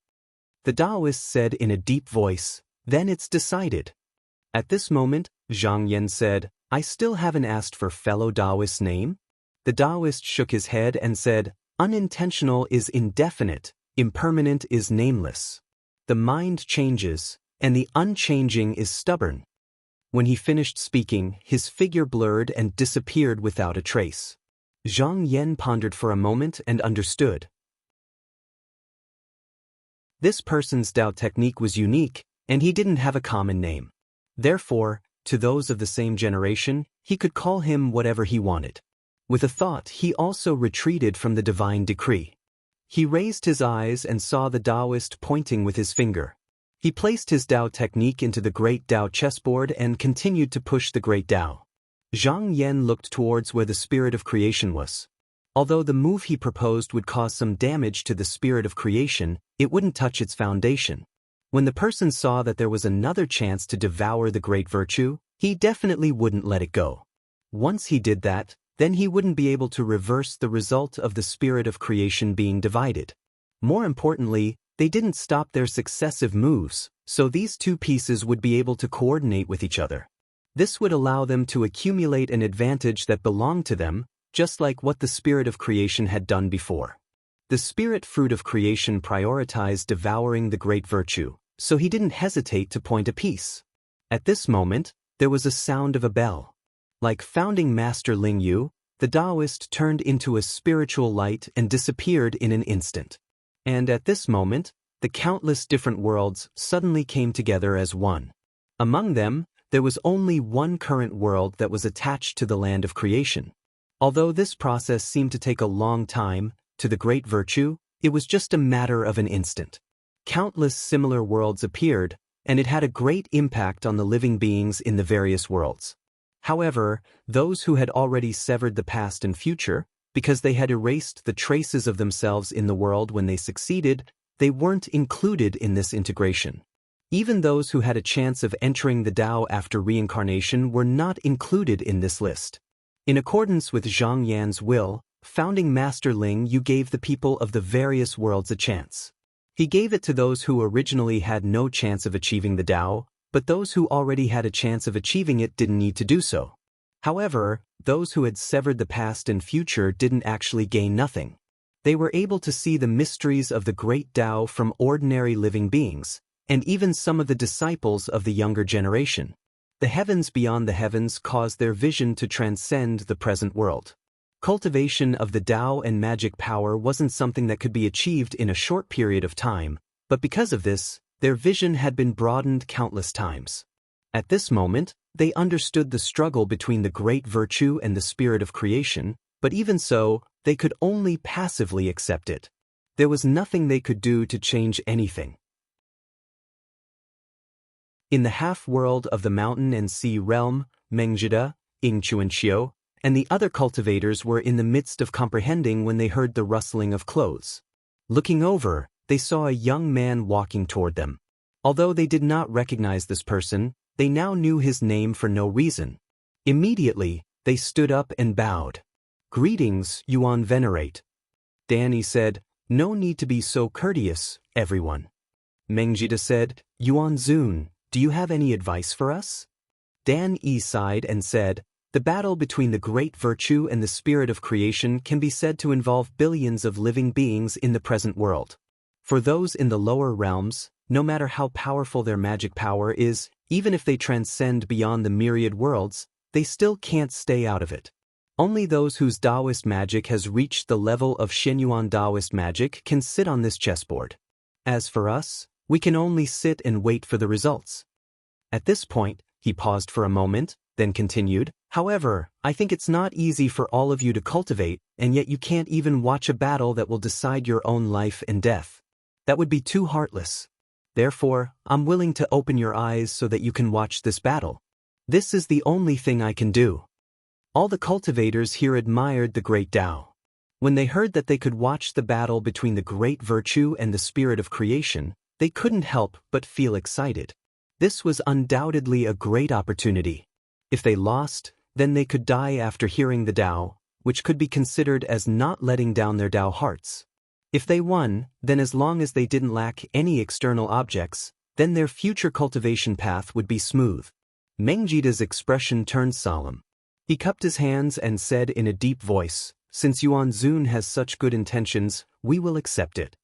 The Taoist said in a deep voice, "Then it's decided." At this moment, Zhang Yan said, "I still haven't asked for fellow Taoist's name?" The Taoist shook his head and said, "Unintentional is indefinite, impermanent is nameless. The mind changes, and the unchanging is stubborn." When he finished speaking, his figure blurred and disappeared without a trace. Zhang Yan pondered for a moment and understood. This person's Tao technique was unique, and he didn't have a common name. Therefore, to those of the same generation, he could call him whatever he wanted. With a thought, he also retreated from the divine decree. He raised his eyes and saw the Taoist pointing with his finger. He placed his Tao technique into the great Tao chessboard and continued to push the great Tao. Zhang Yan looked towards where the spirit of creation was. Although the move he proposed would cause some damage to the spirit of creation, it wouldn't touch its foundation. When the person saw that there was another chance to devour the great virtue, he definitely wouldn't let it go. Once he did that, then he wouldn't be able to reverse the result of the spirit of creation being divided. More importantly, they didn't stop their successive moves, so these two pieces would be able to coordinate with each other. This would allow them to accumulate an advantage that belonged to them, just like what the spirit of creation had done before. The spirit fruit of creation prioritized devouring the great virtue, so he didn't hesitate to point a piece. At this moment, there was a sound of a bell. Like founding master Ling Yu, the Taoist turned into a spiritual light and disappeared in an instant. And at this moment, the countless different worlds suddenly came together as one. Among them, there was only one current world that was attached to the land of creation. Although this process seemed to take a long time, to the great virtue, it was just a matter of an instant. Countless similar worlds appeared, and it had a great impact on the living beings in the various worlds. However, those who had already severed the past and future, because they had erased the traces of themselves in the world when they succeeded, they weren't included in this integration. Even those who had a chance of entering the Tao after reincarnation were not included in this list. In accordance with Zhang Yan's will, founding Master Ling Yu gave the people of the various worlds a chance. He gave it to those who originally had no chance of achieving the Tao, but those who already had a chance of achieving it didn't need to do so. However, those who had severed the past and future didn't actually gain nothing. They were able to see the mysteries of the great Tao from ordinary living beings, and even some of the disciples of the younger generation. The heavens beyond the heavens caused their vision to transcend the present world. Cultivation of the Tao and magic power wasn't something that could be achieved in a short period of time, but because of this, their vision had been broadened countless times. At this moment, they understood the struggle between the great virtue and the spirit of creation, but even so, they could only passively accept it. There was nothing they could do to change anything. In the half-world of the mountain and sea realm, Mengjida, Yingchuanqiu, and the other cultivators were in the midst of comprehending when they heard the rustling of clothes. Looking over, they saw a young man walking toward them. Although they did not recognize this person, they now knew his name for no reason. Immediately, they stood up and bowed. "Greetings, Yuan Venerate." Danny said, "No need to be so courteous, everyone." Mengjida said, "Yuan Zun, do you have any advice for us?" Dan Yi sighed and said, "The battle between the great virtue and the spirit of creation can be said to involve billions of living beings in the present world. For those in the lower realms, no matter how powerful their magic power is, even if they transcend beyond the myriad worlds, they still can't stay out of it. Only those whose Taoist magic has reached the level of Shenyuan Taoist magic can sit on this chessboard. As for us, we can only sit and wait for the results." At this point, he paused for a moment, then continued, "However, I think it's not easy for all of you to cultivate, and yet you can't even watch a battle that will decide your own life and death. That would be too heartless. Therefore, I'm willing to open your eyes so that you can watch this battle. This is the only thing I can do." All the cultivators here admired the great Tao. When they heard that they could watch the battle between the great virtue and the spirit of creation, they couldn't help but feel excited. This was undoubtedly a great opportunity. If they lost, then they could die after hearing the Tao, which could be considered as not letting down their Tao hearts. If they won, then as long as they didn't lack any external objects, then their future cultivation path would be smooth. Mengjida's expression turned solemn. He cupped his hands and said in a deep voice, "Since Yuan Zun has such good intentions, we will accept it."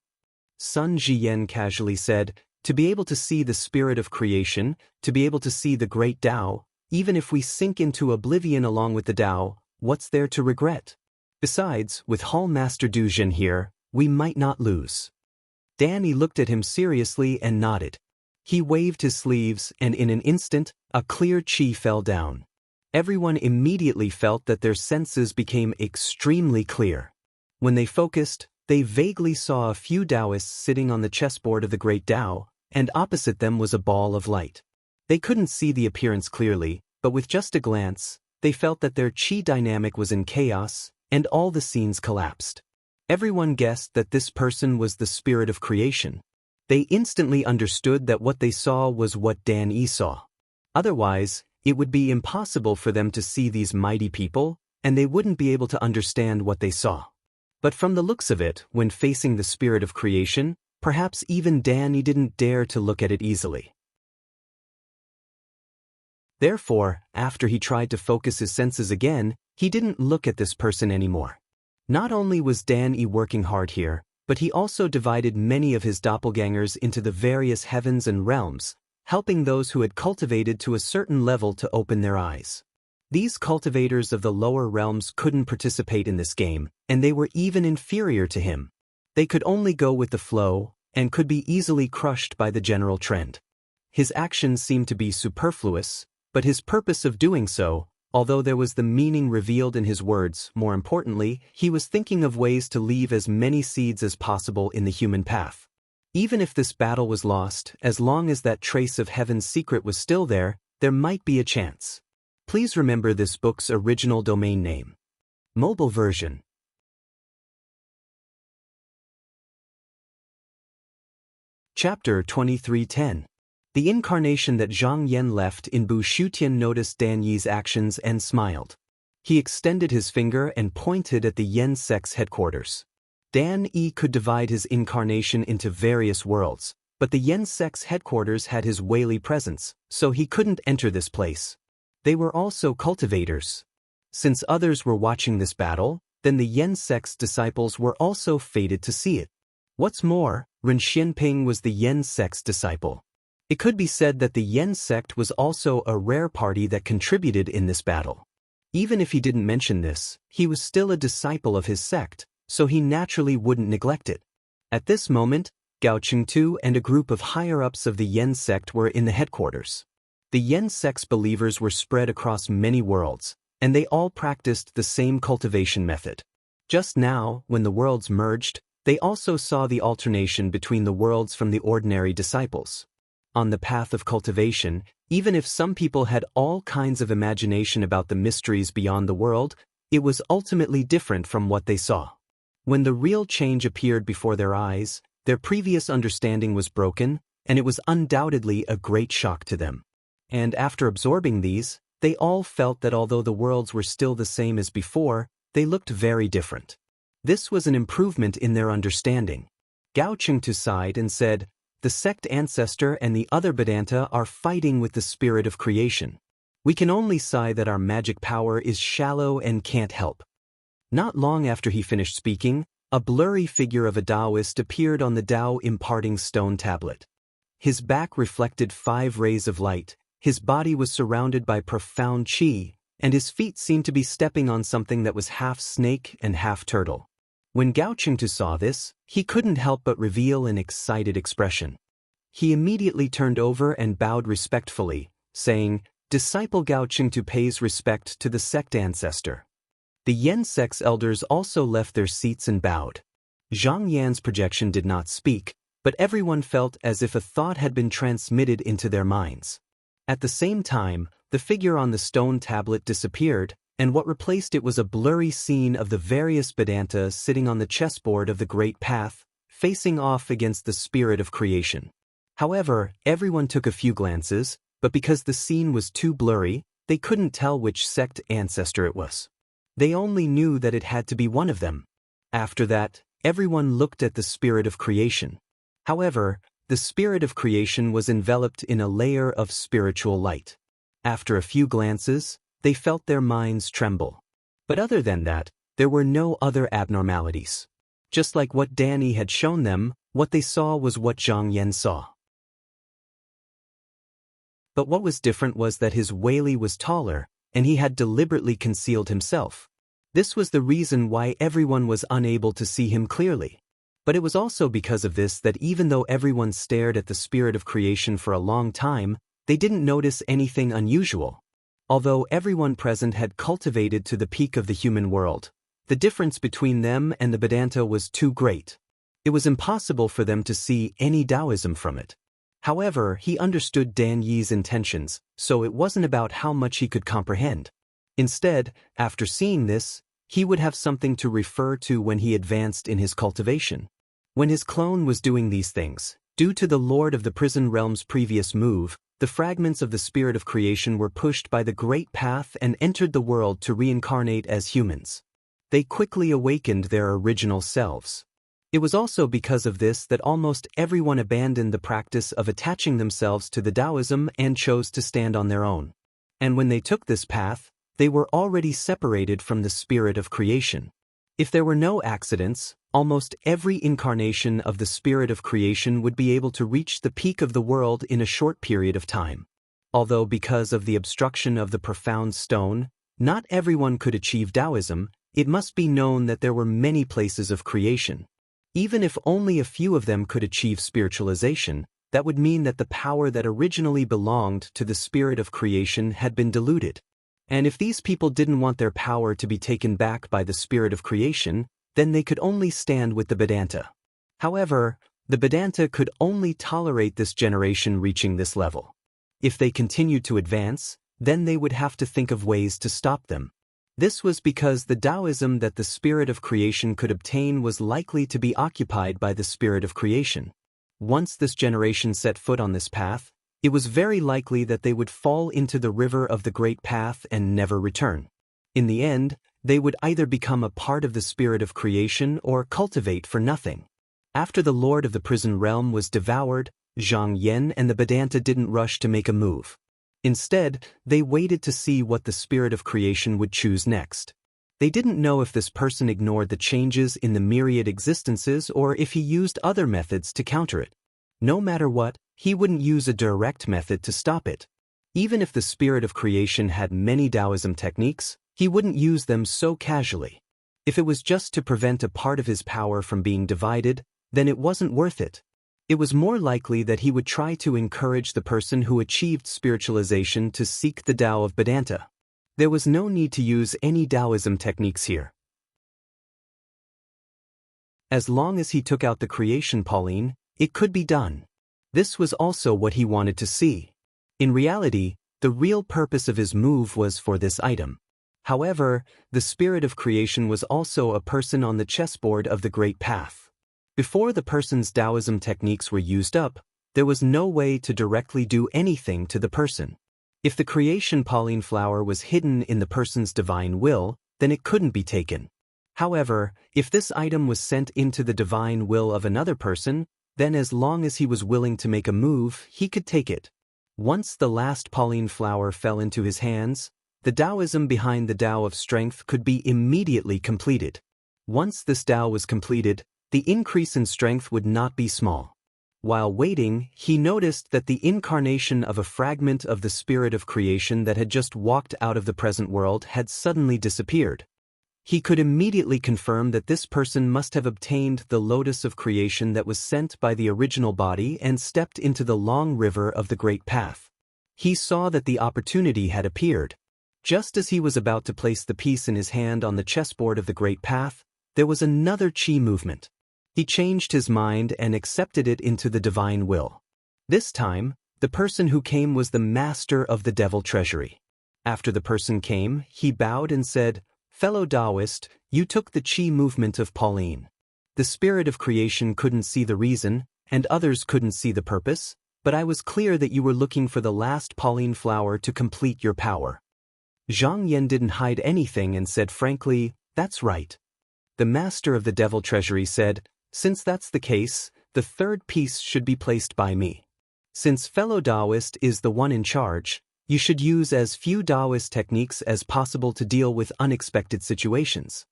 Sun Jiyan casually said, "To be able to see the spirit of creation, to be able to see the great Tao, even if we sink into oblivion along with the Tao, what's there to regret? Besides, with Hall Master Du Jin here, we might not lose." Danny looked at him seriously and nodded. He waved his sleeves, and in an instant, a clear chi fell down. Everyone immediately felt that their senses became extremely clear. When they focused, they vaguely saw a few Taoists sitting on the chessboard of the great Tao, and opposite them was a ball of light. They couldn't see the appearance clearly, but with just a glance, they felt that their chi dynamic was in chaos, and all the scenes collapsed. Everyone guessed that this person was the spirit of creation. They instantly understood that what they saw was what Dan Yi saw. Otherwise, it would be impossible for them to see these mighty people, and they wouldn't be able to understand what they saw. But from the looks of it, when facing the spirit of creation, perhaps even Danny didn't dare to look at it easily. Therefore, after he tried to focus his senses again, he didn't look at this person anymore. Not only was Danny working hard here, but he also divided many of his doppelgangers into the various heavens and realms, helping those who had cultivated to a certain level to open their eyes. These cultivators of the lower realms couldn't participate in this game, and they were even inferior to him. They could only go with the flow, and could be easily crushed by the general trend. His actions seemed to be superfluous, but his purpose of doing so, although there was the meaning revealed in his words, more importantly, he was thinking of ways to leave as many seeds as possible in the human path. Even if this battle was lost, as long as that trace of heaven's secret was still there, there might be a chance. Please remember this book's original domain name. Mobile version. Chapter 2310. The incarnation that Zhang Yan left in Bu Shutian noticed Dan Yi's actions and smiled. He extended his finger and pointed at the Yen sect's headquarters. Dan Yi could divide his incarnation into various worlds, but the Yen sect's headquarters had his Wei presence, so he couldn't enter this place. They were also cultivators. Since others were watching this battle, then the Yen sect's disciples were also fated to see it. What's more, Ren Xianping was the Yen sect's disciple. It could be said that the Yen sect was also a rare party that contributed in this battle. Even if he didn't mention this, he was still a disciple of his sect, so he naturally wouldn't neglect it. At this moment, Gao Qingtu and a group of higher-ups of the Yen sect were in the headquarters. The Yen sect's believers were spread across many worlds, and they all practiced the same cultivation method. Just now, when the worlds merged, they also saw the alternation between the worlds from the ordinary disciples. On the path of cultivation, even if some people had all kinds of imagination about the mysteries beyond the world, it was ultimately different from what they saw. When the real change appeared before their eyes, their previous understanding was broken, and it was undoubtedly a great shock to them. And after absorbing these, they all felt that although the worlds were still the same as before, they looked very different. This was an improvement in their understanding. Gao Qingtu sighed and said, "The sect ancestor and the other Vedanta are fighting with the spirit of creation. We can only sigh that our magic power is shallow and can't help." Not long after he finished speaking, a blurry figure of a Taoist appeared on the Tao imparting stone tablet. His back reflected 5 rays of light, his body was surrounded by profound qi, and his feet seemed to be stepping on something that was half snake and half turtle. When Gao Qingtu saw this, he couldn't help but reveal an excited expression. He immediately turned over and bowed respectfully, saying, "Disciple Gao Qingtu pays respect to the sect ancestor." The Yen sect's elders also left their seats and bowed. Zhang Yan's projection did not speak, but everyone felt as if a thought had been transmitted into their minds. At the same time, the figure on the stone tablet disappeared, and what replaced it was a blurry scene of the various Vedantas sitting on the chessboard of the Great Path, facing off against the spirit of creation. However, everyone took a few glances, but because the scene was too blurry, they couldn't tell which sect ancestor it was. They only knew that it had to be one of them. After that, everyone looked at the spirit of creation. However, the spirit of creation was enveloped in a layer of spiritual light. After a few glances, they felt their minds tremble. But other than that, there were no other abnormalities. Just like what Danny had shown them, what they saw was what Zhang Yan saw. But what was different was that his Wei was taller, and he had deliberately concealed himself. This was the reason why everyone was unable to see him clearly. But it was also because of this that even though everyone stared at the spirit of creation for a long time, they didn't notice anything unusual. Although everyone present had cultivated to the peak of the human world, the difference between them and the Vedanta was too great. It was impossible for them to see any Taoism from it. However, he understood Dan Yi's intentions, so it wasn't about how much he could comprehend. Instead, after seeing this, he would have something to refer to when he advanced in his cultivation. When his clone was doing these things, due to the Lord of the Prison Realm's previous move, the fragments of the spirit of creation were pushed by the Great Path and entered the world to reincarnate as humans. They quickly awakened their original selves. It was also because of this that almost everyone abandoned the practice of attaching themselves to the Taoism and chose to stand on their own. And when they took this path, they were already separated from the spirit of creation. If there were no accidents, almost every incarnation of the spirit of creation would be able to reach the peak of the world in a short period of time. Although because of the obstruction of the profound stone, not everyone could achieve Taoism, it must be known that there were many places of creation. Even if only a few of them could achieve spiritualization, that would mean that the power that originally belonged to the spirit of creation had been diluted. And if these people didn't want their power to be taken back by the spirit of creation, then they could only stand with the Vedanta. However, The Vedanta could only tolerate this generation reaching this level. If they continued to advance, then they would have to think of ways to stop them. This was because the Taoism that the spirit of creation could obtain was likely to be occupied by the spirit of creation. Once this generation set foot on this path, it was very likely that they would fall into the river of the great path and never return. In the end, they would either become a part of the spirit of creation or cultivate for nothing. After the lord of the prison realm was devoured, Zhang Yan and the Vedanta didn't rush to make a move. Instead, they waited to see what the spirit of creation would choose next. They didn't know if this person ignored the changes in the myriad existences or if he used other methods to counter it. No matter what, he wouldn't use a direct method to stop it. Even if the spirit of creation had many Taoism techniques, he wouldn't use them so casually. If it was just to prevent a part of his power from being divided, then it wasn't worth it. It was more likely that he would try to encourage the person who achieved spiritualization to seek the Tao of Vedanta. There was no need to use any Taoism techniques here. As long as he took out the creation Pauline, it could be done. This was also what he wanted to see. In reality, the real purpose of his move was for this item. However, the spirit of creation was also a person on the chessboard of the Great Path. Before the person's Taoism techniques were used up, there was no way to directly do anything to the person. If the creation Pauline flower was hidden in the person's divine will, then it couldn't be taken. However, if this item was sent into the divine will of another person, then as long as he was willing to make a move, he could take it. Once the last Pauline flower fell into his hands, the Taoism behind the Tao of strength could be immediately completed. Once this Tao was completed, the increase in strength would not be small. While waiting, he noticed that the incarnation of a fragment of the spirit of creation that had just walked out of the present world had suddenly disappeared. He could immediately confirm that this person must have obtained the lotus of creation that was sent by the original body and stepped into the long river of the Great Path. He saw that the opportunity had appeared. Just as he was about to place the piece in his hand on the chessboard of the Great Path, there was another chi movement. He changed his mind and accepted it into the divine will. This time, the person who came was the master of the devil treasury. After the person came, he bowed and said, "Fellow Taoist, you took the chi movement of Pauline. The spirit of creation couldn't see the reason, and others couldn't see the purpose, but I was clear that you were looking for the last Pauline flower to complete your power." Zhang Yan didn't hide anything and said frankly, "That's right." The master of the devil treasury said, "Since that's the case, the third piece should be placed by me. Since fellow Taoist is the one in charge, you should use as few Taoist techniques as possible to deal with unexpected situations."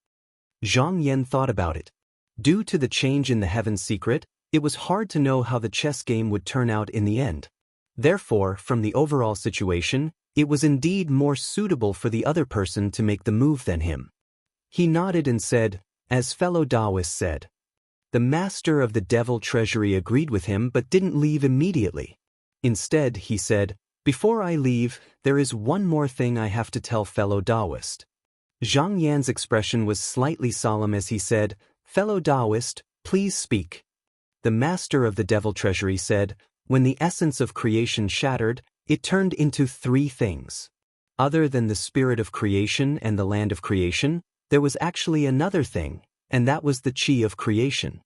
Zhang Yan thought about it. Due to the change in the Heaven's secret, it was hard to know how the chess game would turn out in the end. Therefore, from the overall situation, it was indeed more suitable for the other person to make the move than him. He nodded and said, "As fellow Taoist said." The master of the devil treasury agreed with him but didn't leave immediately. Instead, he said, "Before I leave, there is one more thing I have to tell fellow Taoist." Zhang Yan's expression was slightly solemn as he said, "Fellow Taoist, please speak." The master of the devil treasury said, "When the essence of creation shattered, it turned into three things. Other than the spirit of creation and the land of creation, there was actually another thing, and that was the chi of creation.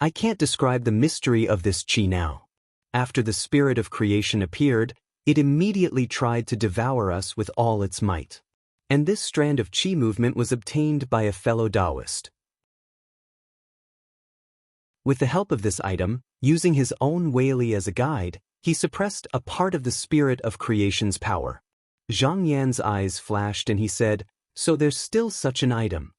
I can't describe the mystery of this chi now. After the spirit of creation appeared, it immediately tried to devour us with all its might. And this strand of chi movement was obtained by a fellow Taoist. With the help of this item, using his own Weili as a guide, he suppressed a part of the spirit of creation's power." Zhang Yan's eyes flashed and he said, "So there's still such an item."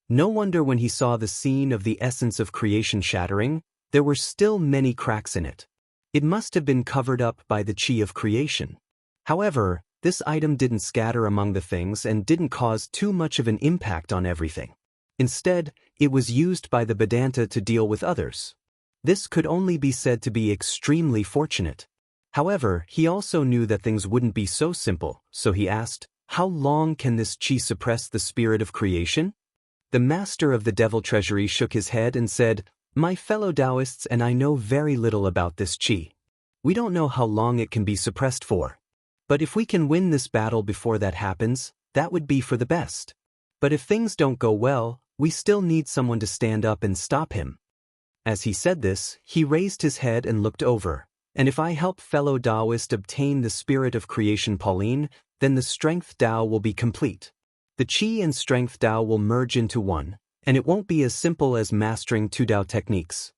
No wonder when he saw the scene of the essence of creation shattering, there were still many cracks in it. It must have been covered up by the chi of creation. However, this item didn't scatter among the things and didn't cause too much of an impact on everything. Instead, it was used by the Vedanta to deal with others. This could only be said to be extremely fortunate. However, he also knew that things wouldn't be so simple, so he asked, "How long can this chi suppress the spirit of creation?" The master of the devil treasury shook his head and said, My fellow Taoists and I know very little about this qi. We don't know how long it can be suppressed for. But if we can win this battle before that happens, that would be for the best. But if things don't go well, we still need someone to stand up and stop him. As he said this, he raised his head and looked over. And if I help fellow Taoist obtain the spirit of creation Pauline, then the strength Tao will be complete. The qi and strength Tao will merge into one, and it won't be as simple as mastering two Tao techniques.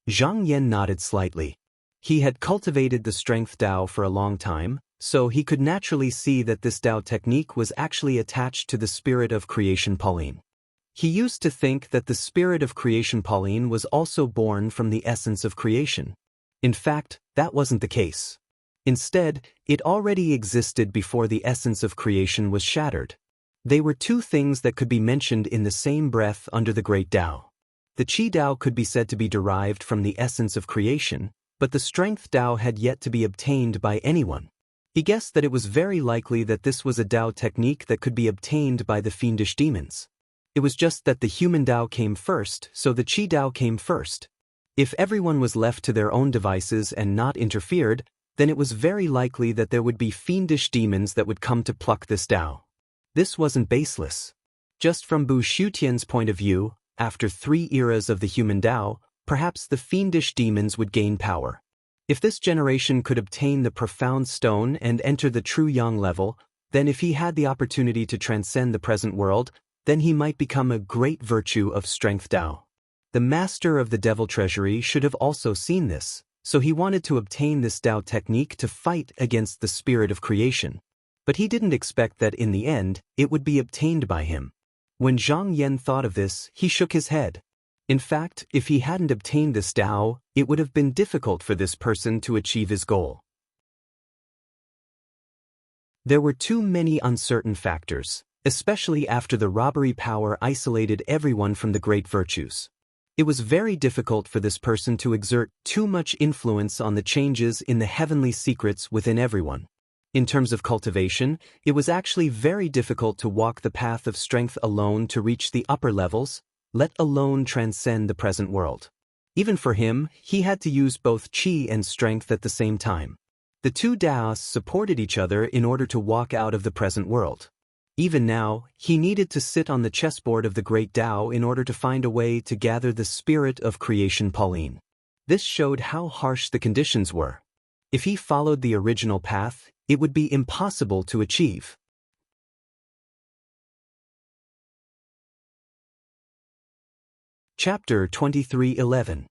Zhang Yan nodded slightly. He had cultivated the strength Tao for a long time, so he could naturally see that this Tao technique was actually attached to the spirit of creation Pauline. He used to think that the spirit of creation Pauline was also born from the essence of creation. In fact, that wasn't the case. Instead, it already existed before the essence of creation was shattered. They were two things that could be mentioned in the same breath under the great Tao. The Qi Tao could be said to be derived from the essence of creation, but the strength Tao had yet to be obtained by anyone. He guessed that it was very likely that this was a Tao technique that could be obtained by the fiendish demons. It was just that the human Tao came first, so the Qi Tao came first. If everyone was left to their own devices and not interfered, then it was very likely that there would be fiendish demons that would come to pluck this Tao. This wasn't baseless. Just from Bu Shutian's point of view, after 3 eras of the human Tao, perhaps the fiendish demons would gain power. If this generation could obtain the profound stone and enter the true yang level, then if he had the opportunity to transcend the present world, then he might become a great virtue of strength Tao. The master of the devil treasury should have also seen this, so he wanted to obtain this Tao technique to fight against the spirit of creation. But he didn't expect that in the end, it would be obtained by him. When Zhang Yan thought of this, he shook his head. In fact, if he hadn't obtained this Tao, it would have been difficult for this person to achieve his goal. There were too many uncertain factors, especially after the robbery power isolated everyone from the great virtues. It was very difficult for this person to exert too much influence on the changes in the heavenly secrets within everyone. In terms of cultivation, it was actually very difficult to walk the path of strength alone to reach the upper levels, let alone transcend the present world. Even for him, he had to use both qi and strength at the same time. The two Taoists supported each other in order to walk out of the present world. Even now, he needed to sit on the chessboard of the great Tao in order to find a way to gather the spirit of creation Pauline. This showed how harsh the conditions were. If he followed the original path, it would be impossible to achieve. Chapter 23:11.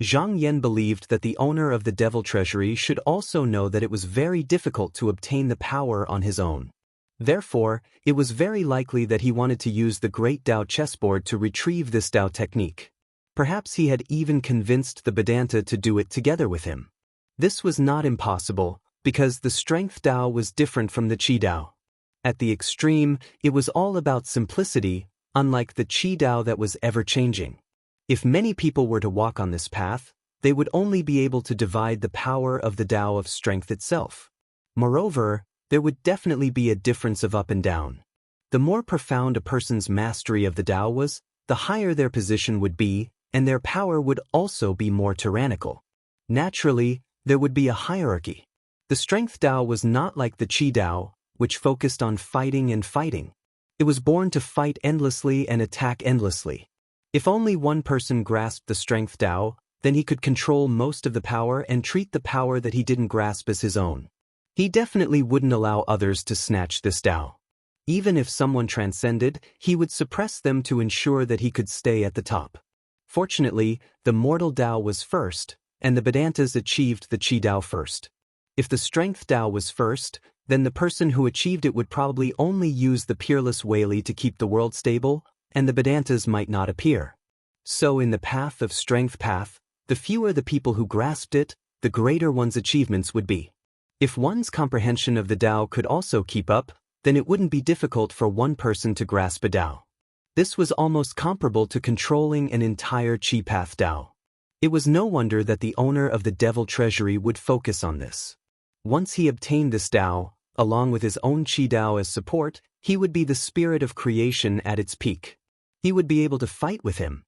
Zhang Yan believed that the owner of the devil treasury should also know that it was very difficult to obtain the power on his own. Therefore, it was very likely that he wanted to use the great Tao chessboard to retrieve this Tao technique. Perhaps he had even convinced the Vedanta to do it together with him. This was not impossible, because the strength Tao was different from the Qi Tao. At the extreme, it was all about simplicity, unlike the Qi Tao that was ever-changing. If many people were to walk on this path, they would only be able to divide the power of the Tao of strength itself. Moreover, there would definitely be a difference of up and down. The more profound a person's mastery of the Tao was, the higher their position would be, and their power would also be more tyrannical. Naturally, there would be a hierarchy. The strength Tao was not like the Qi Tao, which focused on fighting and fighting. It was born to fight endlessly and attack endlessly. If only one person grasped the strength Tao, then he could control most of the power and treat the power that he didn't grasp as his own. He definitely wouldn't allow others to snatch this Tao. Even if someone transcended, he would suppress them to ensure that he could stay at the top. Fortunately, the mortal Tao was first, and the Vedantas achieved the Qi Tao first. If the strength Tao was first, then the person who achieved it would probably only use the peerless Weili to keep the world stable, and the Vedantas might not appear. So in the path of strength path, the fewer the people who grasped it, the greater one's achievements would be. If one's comprehension of the Tao could also keep up, then it wouldn't be difficult for one person to grasp a Tao. This was almost comparable to controlling an entire Qi path Tao. It was no wonder that the owner of the devil treasury would focus on this. Once he obtained this Tao, along with his own Qi Tao as support, he would be the spirit of creation at its peak. He would be able to fight with him.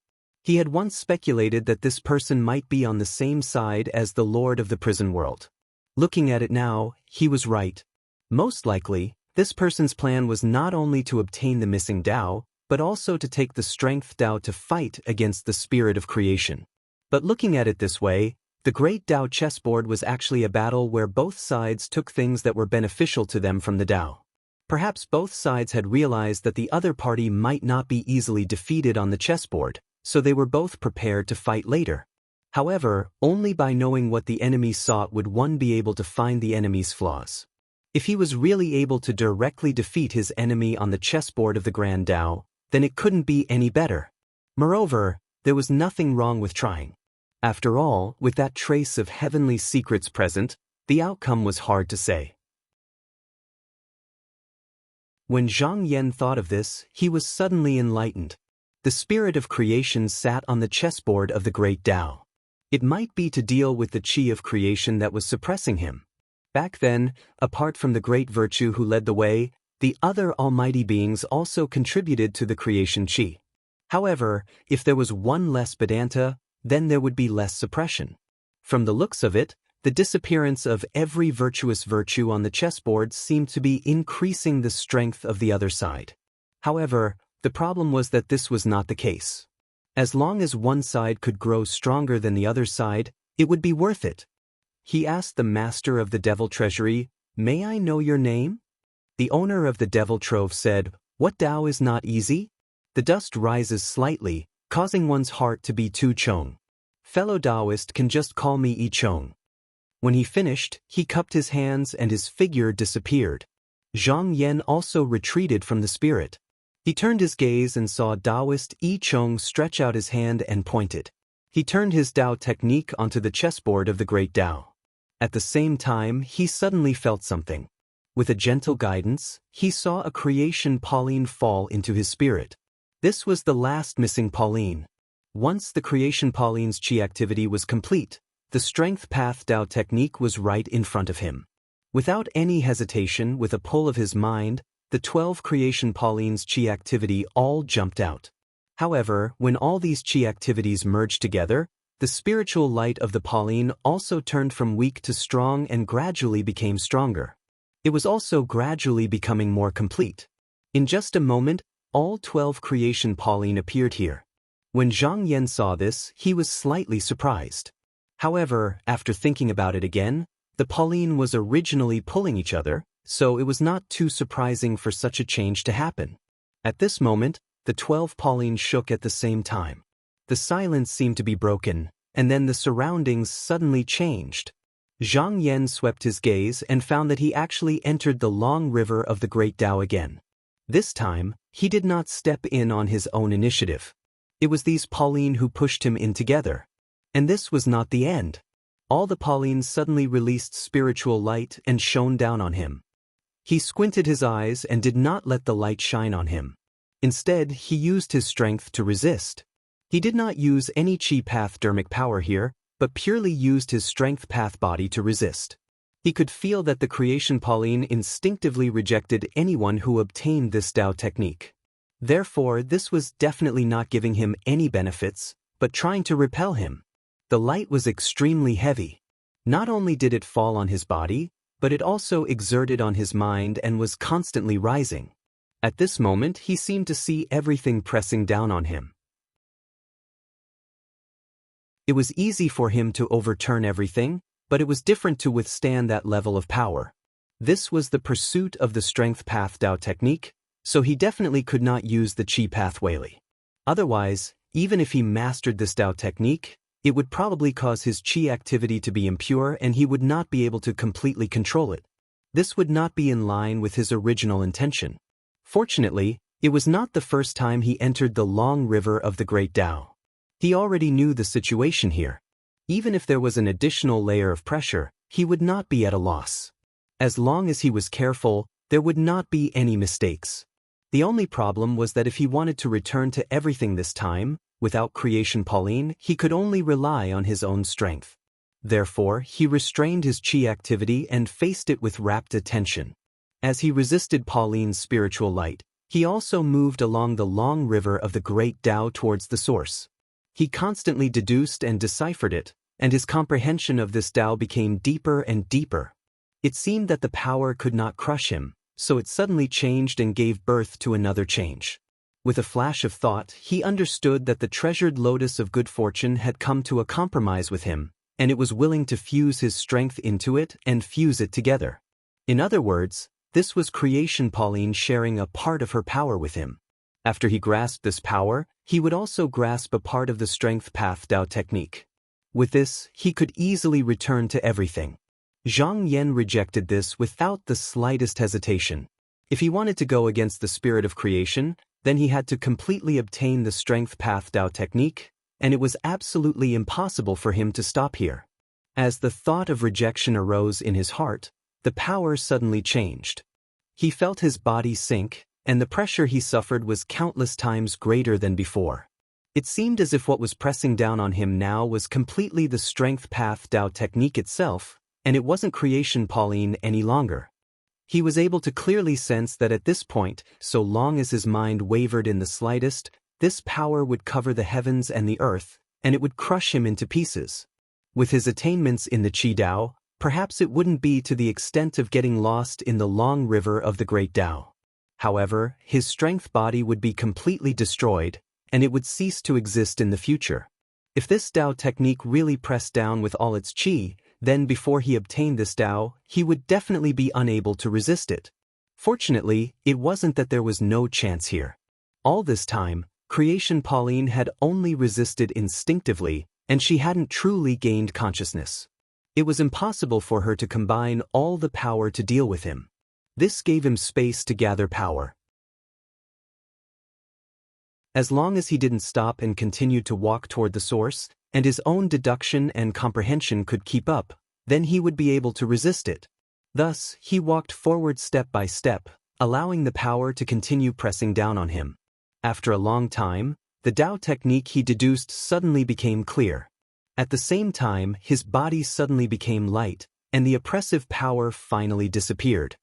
He had once speculated that this person might be on the same side as the Lord of the prison world. Looking at it now, he was right. Most likely, this person's plan was not only to obtain the missing Tao, but also to take the strength Tao to fight against the spirit of creation. But looking at it this way, the Great Tao chessboard was actually a battle where both sides took things that were beneficial to them from the Tao. Perhaps both sides had realized that the other party might not be easily defeated on the chessboard, so they were both prepared to fight later. However, only by knowing what the enemy sought would one be able to find the enemy's flaws. If he was really able to directly defeat his enemy on the chessboard of the Grand Tao, then it couldn't be any better. Moreover, there was nothing wrong with trying. After all, with that trace of heavenly secrets present, the outcome was hard to say. When Zhang Yan thought of this, he was suddenly enlightened. The spirit of creation sat on the chessboard of the Great Tao. It might be to deal with the chi of creation that was suppressing him. Back then, apart from the great virtue who led the way, the other almighty beings also contributed to the creation chi. However, if there was one less Vedanta, then there would be less suppression. From the looks of it, the disappearance of every virtuous virtue on the chessboard seemed to be increasing the strength of the other side. However, the problem was that this was not the case. As long as one side could grow stronger than the other side, it would be worth it. He asked the master of the Devil Treasury, "May I know your name?" The owner of the Devil Trove said, "What Tao is not easy? The dust rises slightly, causing one's heart to be too chong. Fellow Taoist can just call me I Chong." When he finished, he cupped his hands and his figure disappeared. Zhang Yan also retreated from the spirit. He turned his gaze and saw Taoist I Chong stretch out his hand and pointed. He turned his Tao technique onto the chessboard of the Great Tao. At the same time, he suddenly felt something. With a gentle guidance, he saw a creation Pauline fall into his spirit. This was the last missing Pauline. Once the creation Pauline's chi activity was complete, the strength path Tao technique was right in front of him. Without any hesitation, with a pull of his mind, the 12 creation Pauline's chi activity all jumped out. However, when all these chi activities merged together, the spiritual light of the Pauline also turned from weak to strong and gradually became stronger. It was also gradually becoming more complete. In just a moment, all 12 creation Pauline appeared here. When Zhang Yan saw this, he was slightly surprised. However, after thinking about it again, the Pauline was originally pulling each other, so it was not too surprising for such a change to happen. At this moment, the 12 Pauline shook at the same time. The silence seemed to be broken, and then the surroundings suddenly changed. Zhang Yan swept his gaze and found that he actually entered the long river of the Great Tao again. This time, he did not step in on his own initiative. It was these Pauline who pushed him in together. And this was not the end. All the Paulines suddenly released spiritual light and shone down on him. He squinted his eyes and did not let the light shine on him. Instead, he used his strength to resist. He did not use any chi path dermic power here, but purely used his strength path body to resist. He could feel that the creation Pauline instinctively rejected anyone who obtained this Tao technique. Therefore, this was definitely not giving him any benefits, but trying to repel him. The light was extremely heavy. Not only did it fall on his body, but it also exerted on his mind and was constantly rising. At this moment, he seemed to see everything pressing down on him. It was easy for him to overturn everything, but it was different to withstand that level of power. This was the pursuit of the strength path Tao technique, so he definitely could not use the chi path Weili. Otherwise, even if he mastered this Tao technique, it would probably cause his chi activity to be impure and he would not be able to completely control it. This would not be in line with his original intention. Fortunately, it was not the first time he entered the long river of the Great Tao. He already knew the situation here. Even if there was an additional layer of pressure, he would not be at a loss. As long as he was careful, there would not be any mistakes. The only problem was that if he wanted to return to everything this time, without creation Pauline, he could only rely on his own strength. Therefore, he restrained his chi activity and faced it with rapt attention. As he resisted Pauline's spiritual light, he also moved along the long river of the Great Tao towards the source. He constantly deduced and deciphered it, and his comprehension of this Tao became deeper and deeper. It seemed that the power could not crush him, so it suddenly changed and gave birth to another change. With a flash of thought, he understood that the treasured lotus of good fortune had come to a compromise with him, and it was willing to fuse his strength into it and fuse it together. In other words, this was creation Pauline sharing a part of her power with him. After he grasped this power, he would also grasp a part of the strength path Tao technique. With this, he could easily return to everything. Zhang Yan rejected this without the slightest hesitation. If he wanted to go against the spirit of creation, then he had to completely obtain the strength path Tao technique, and it was absolutely impossible for him to stop here. As the thought of rejection arose in his heart, the power suddenly changed. He felt his body sink, and the pressure he suffered was countless times greater than before. It seemed as if what was pressing down on him now was completely the strength path Tao technique itself, and it wasn't creation Pauline any longer. He was able to clearly sense that at this point, so long as his mind wavered in the slightest, this power would cover the heavens and the earth, and it would crush him into pieces. With his attainments in the Qi Dao, perhaps it wouldn't be to the extent of getting lost in the long river of the great Tao. However, his strength body would be completely destroyed, and it would cease to exist in the future. If this Tao technique really pressed down with all its Qi, then before he obtained this Tao, he would definitely be unable to resist it. Fortunately, it wasn't that there was no chance here. All this time, creation Pauline had only resisted instinctively, and she hadn't truly gained consciousness. It was impossible for her to combine all the power to deal with him. This gave him space to gather power. As long as he didn't stop and continued to walk toward the source, and his own deduction and comprehension could keep up, then he would be able to resist it. Thus, he walked forward step by step, allowing the power to continue pressing down on him. After a long time, the Tao technique he deduced suddenly became clear. At the same time, his body suddenly became light, and the oppressive power finally disappeared.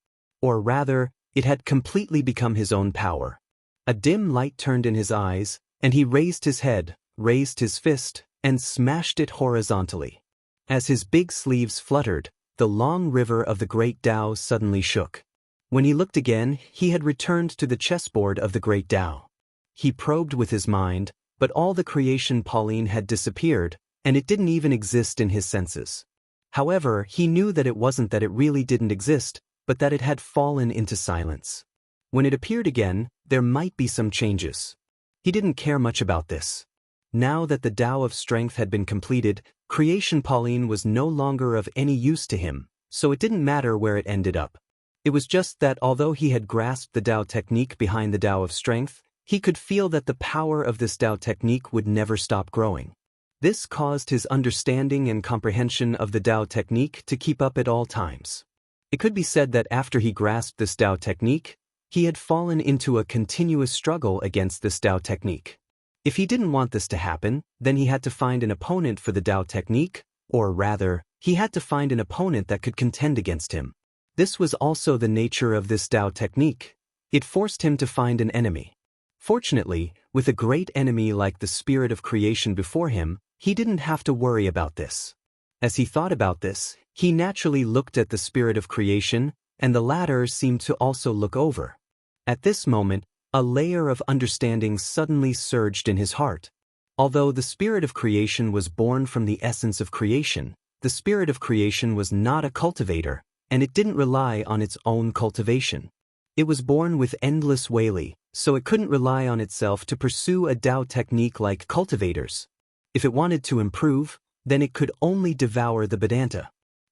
Or rather, it had completely become his own power. A dim light turned in his eyes, and he raised his head, raised his fist, and smashed it horizontally. As his big sleeves fluttered, the long river of the great Tao suddenly shook. When he looked again, he had returned to the chessboard of the great Tao. He probed with his mind, but all the creation Pauline had disappeared, and it didn't even exist in his senses. However, he knew that it wasn't that it really didn't exist, but that it had fallen into silence. When it appeared again, there might be some changes. He didn't care much about this. Now that the Tao of strength had been completed, creation Pauline was no longer of any use to him, so it didn't matter where it ended up. It was just that although he had grasped the Tao technique behind the Tao of strength, he could feel that the power of this Tao technique would never stop growing. This caused his understanding and comprehension of the Tao technique to keep up at all times. It could be said that after he grasped this Tao technique, he had fallen into a continuous struggle against this Tao technique. If he didn't want this to happen, then he had to find an opponent for the Tao technique, or rather, he had to find an opponent that could contend against him. This was also the nature of this Tao technique. It forced him to find an enemy. Fortunately, with a great enemy like the spirit of creation before him, he didn't have to worry about this. As he thought about this, he naturally looked at the spirit of creation, and the latter seemed to also look over. At this moment, a layer of understanding suddenly surged in his heart. Although the spirit of creation was born from the essence of creation, the spirit of creation was not a cultivator, and it didn't rely on its own cultivation. It was born with endless Wei, so it couldn't rely on itself to pursue a Tao technique like cultivators. If it wanted to improve, then it could only devour the Vedanta.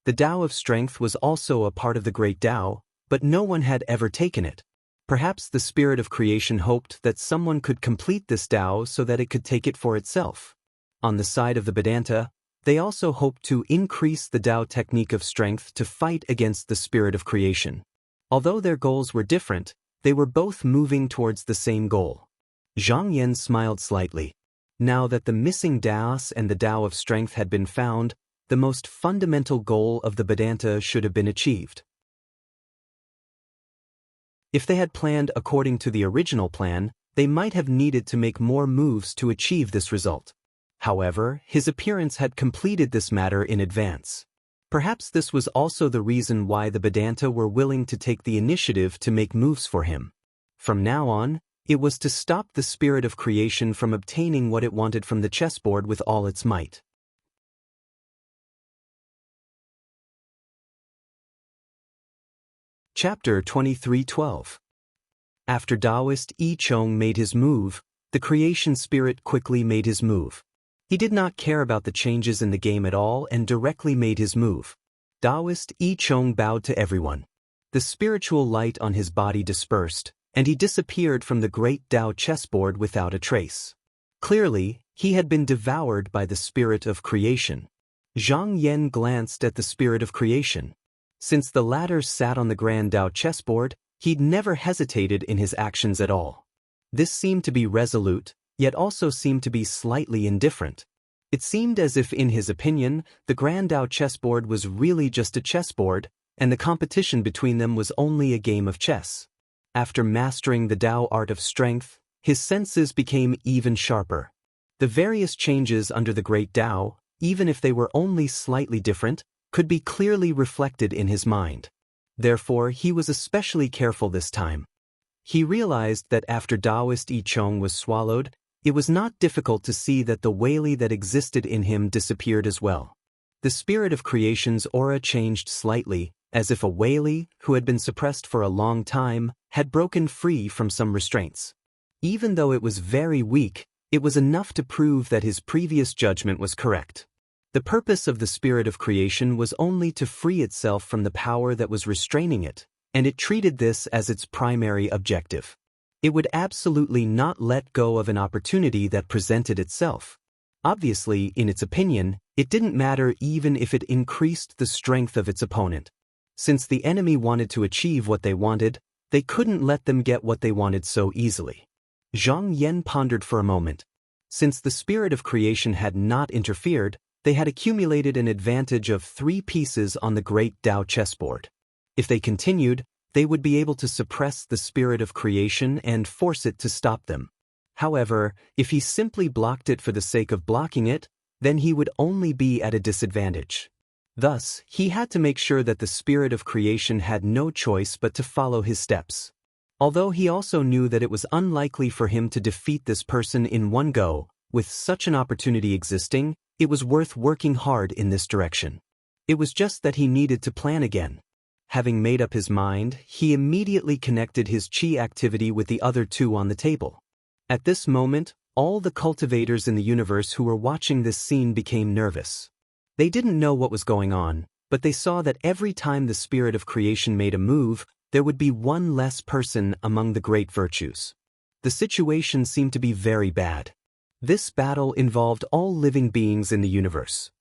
The Tao of strength was also a part of the great Tao, but no one had ever taken it. Perhaps the spirit of creation hoped that someone could complete this Tao so that it could take it for itself. On the side of the Vedanta, they also hoped to increase the Tao technique of strength to fight against the spirit of creation. Although their goals were different, they were both moving towards the same goal. Zhang Yan smiled slightly. Now that the missing Taos and the Tao of strength had been found, the most fundamental goal of the Vedanta should have been achieved. If they had planned according to the original plan, they might have needed to make more moves to achieve this result. However, his appearance had completed this matter in advance. Perhaps this was also the reason why the Vedanta were willing to take the initiative to make moves for him. From now on, it was to stop the spirit of creation from obtaining what it wanted from the chessboard with all its might. Chapter 23:12. After Taoist I Chong made his move, the creation spirit quickly made his move. He did not care about the changes in the game at all and directly made his move. Taoist I Chong bowed to everyone. The spiritual light on his body dispersed, and he disappeared from the great Tao chessboard without a trace. Clearly, he had been devoured by the spirit of creation. Zhang Yan glanced at the spirit of creation. Since the latter sat on the grand Tao chessboard, he'd never hesitated in his actions at all. This seemed to be resolute, yet also seemed to be slightly indifferent. It seemed as if in his opinion, the grand Tao chessboard was really just a chessboard, and the competition between them was only a game of chess. After mastering the Tao art of strength, his senses became even sharper. The various changes under the great Tao, even if they were only slightly different, could be clearly reflected in his mind. Therefore, he was especially careful this time. He realized that after Taoist I Chong was swallowed, it was not difficult to see that the Weili that existed in him disappeared as well. The spirit of creation's aura changed slightly, as if a Weili, who had been suppressed for a long time, had broken free from some restraints. Even though it was very weak, it was enough to prove that his previous judgment was correct. The purpose of the spirit of creation was only to free itself from the power that was restraining it, and it treated this as its primary objective. It would absolutely not let go of an opportunity that presented itself. Obviously, in its opinion, it didn't matter even if it increased the strength of its opponent. Since the enemy wanted to achieve what they wanted, they couldn't let them get what they wanted so easily. Zhang Yan pondered for a moment. Since the spirit of creation had not interfered, they had accumulated an advantage of 3 pieces on the great Tao chessboard. If they continued, they would be able to suppress the spirit of creation and force it to stop them. However, if he simply blocked it for the sake of blocking it, then he would only be at a disadvantage. Thus, he had to make sure that the spirit of creation had no choice but to follow his steps. Although he also knew that it was unlikely for him to defeat this person in one go, with such an opportunity existing, it was worth working hard in this direction. It was just that he needed to plan again. Having made up his mind, he immediately connected his qi activity with the other 2 on the table. At this moment, all the cultivators in the universe who were watching this scene became nervous. They didn't know what was going on, but they saw that every time the spirit of creation made a move, there would be one less person among the great virtues. The situation seemed to be very bad. This battle involved all living beings in the universe.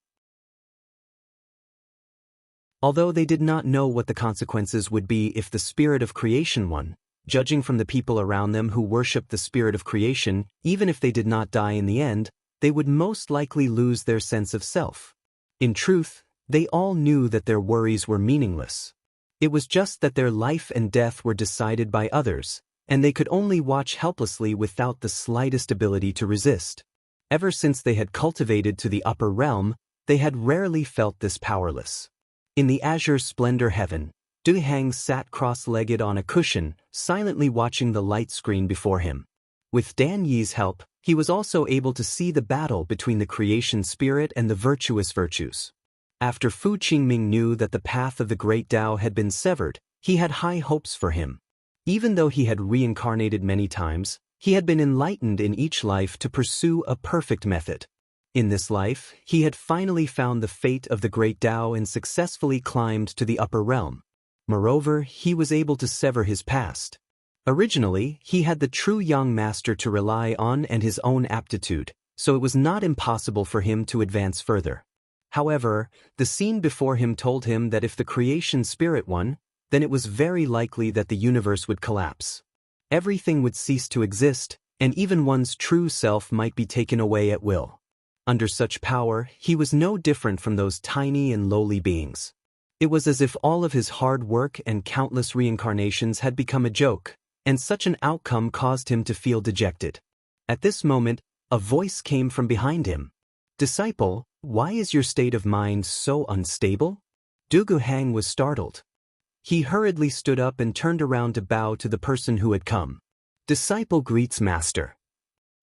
Although they did not know what the consequences would be if the spirit of creation won, judging from the people around them who worshipped the spirit of creation, even if they did not die in the end, they would most likely lose their sense of self. In truth, they all knew that their worries were meaningless. It was just that their life and death were decided by others, and they could only watch helplessly without the slightest ability to resist. Ever since they had cultivated to the upper realm, they had rarely felt this powerless. In the azure splendor heaven, Du Hang sat cross-legged on a cushion, silently watching the light screen before him. With Dan Yi's help, he was also able to see the battle between the creation spirit and the virtuous virtues. After Fu Qingming knew that the path of the great Tao had been severed, he had high hopes for him. Even though he had reincarnated many times, he had been enlightened in each life to pursue a perfect method. In this life, he had finally found the fate of the great Tao and successfully climbed to the upper realm. Moreover, he was able to sever his past. Originally, he had the true young master to rely on and his own aptitude, so it was not impossible for him to advance further. However, the scene before him told him that if the creation spirit won, then it was very likely that the universe would collapse. Everything would cease to exist, and even one's true self might be taken away at will. Under such power, he was no different from those tiny and lowly beings. It was as if all of his hard work and countless reincarnations had become a joke, and such an outcome caused him to feel dejected. At this moment, a voice came from behind him. Disciple, why is your state of mind so unstable? Dugu Hang was startled. He hurriedly stood up and turned around to bow to the person who had come. Disciple greets Master.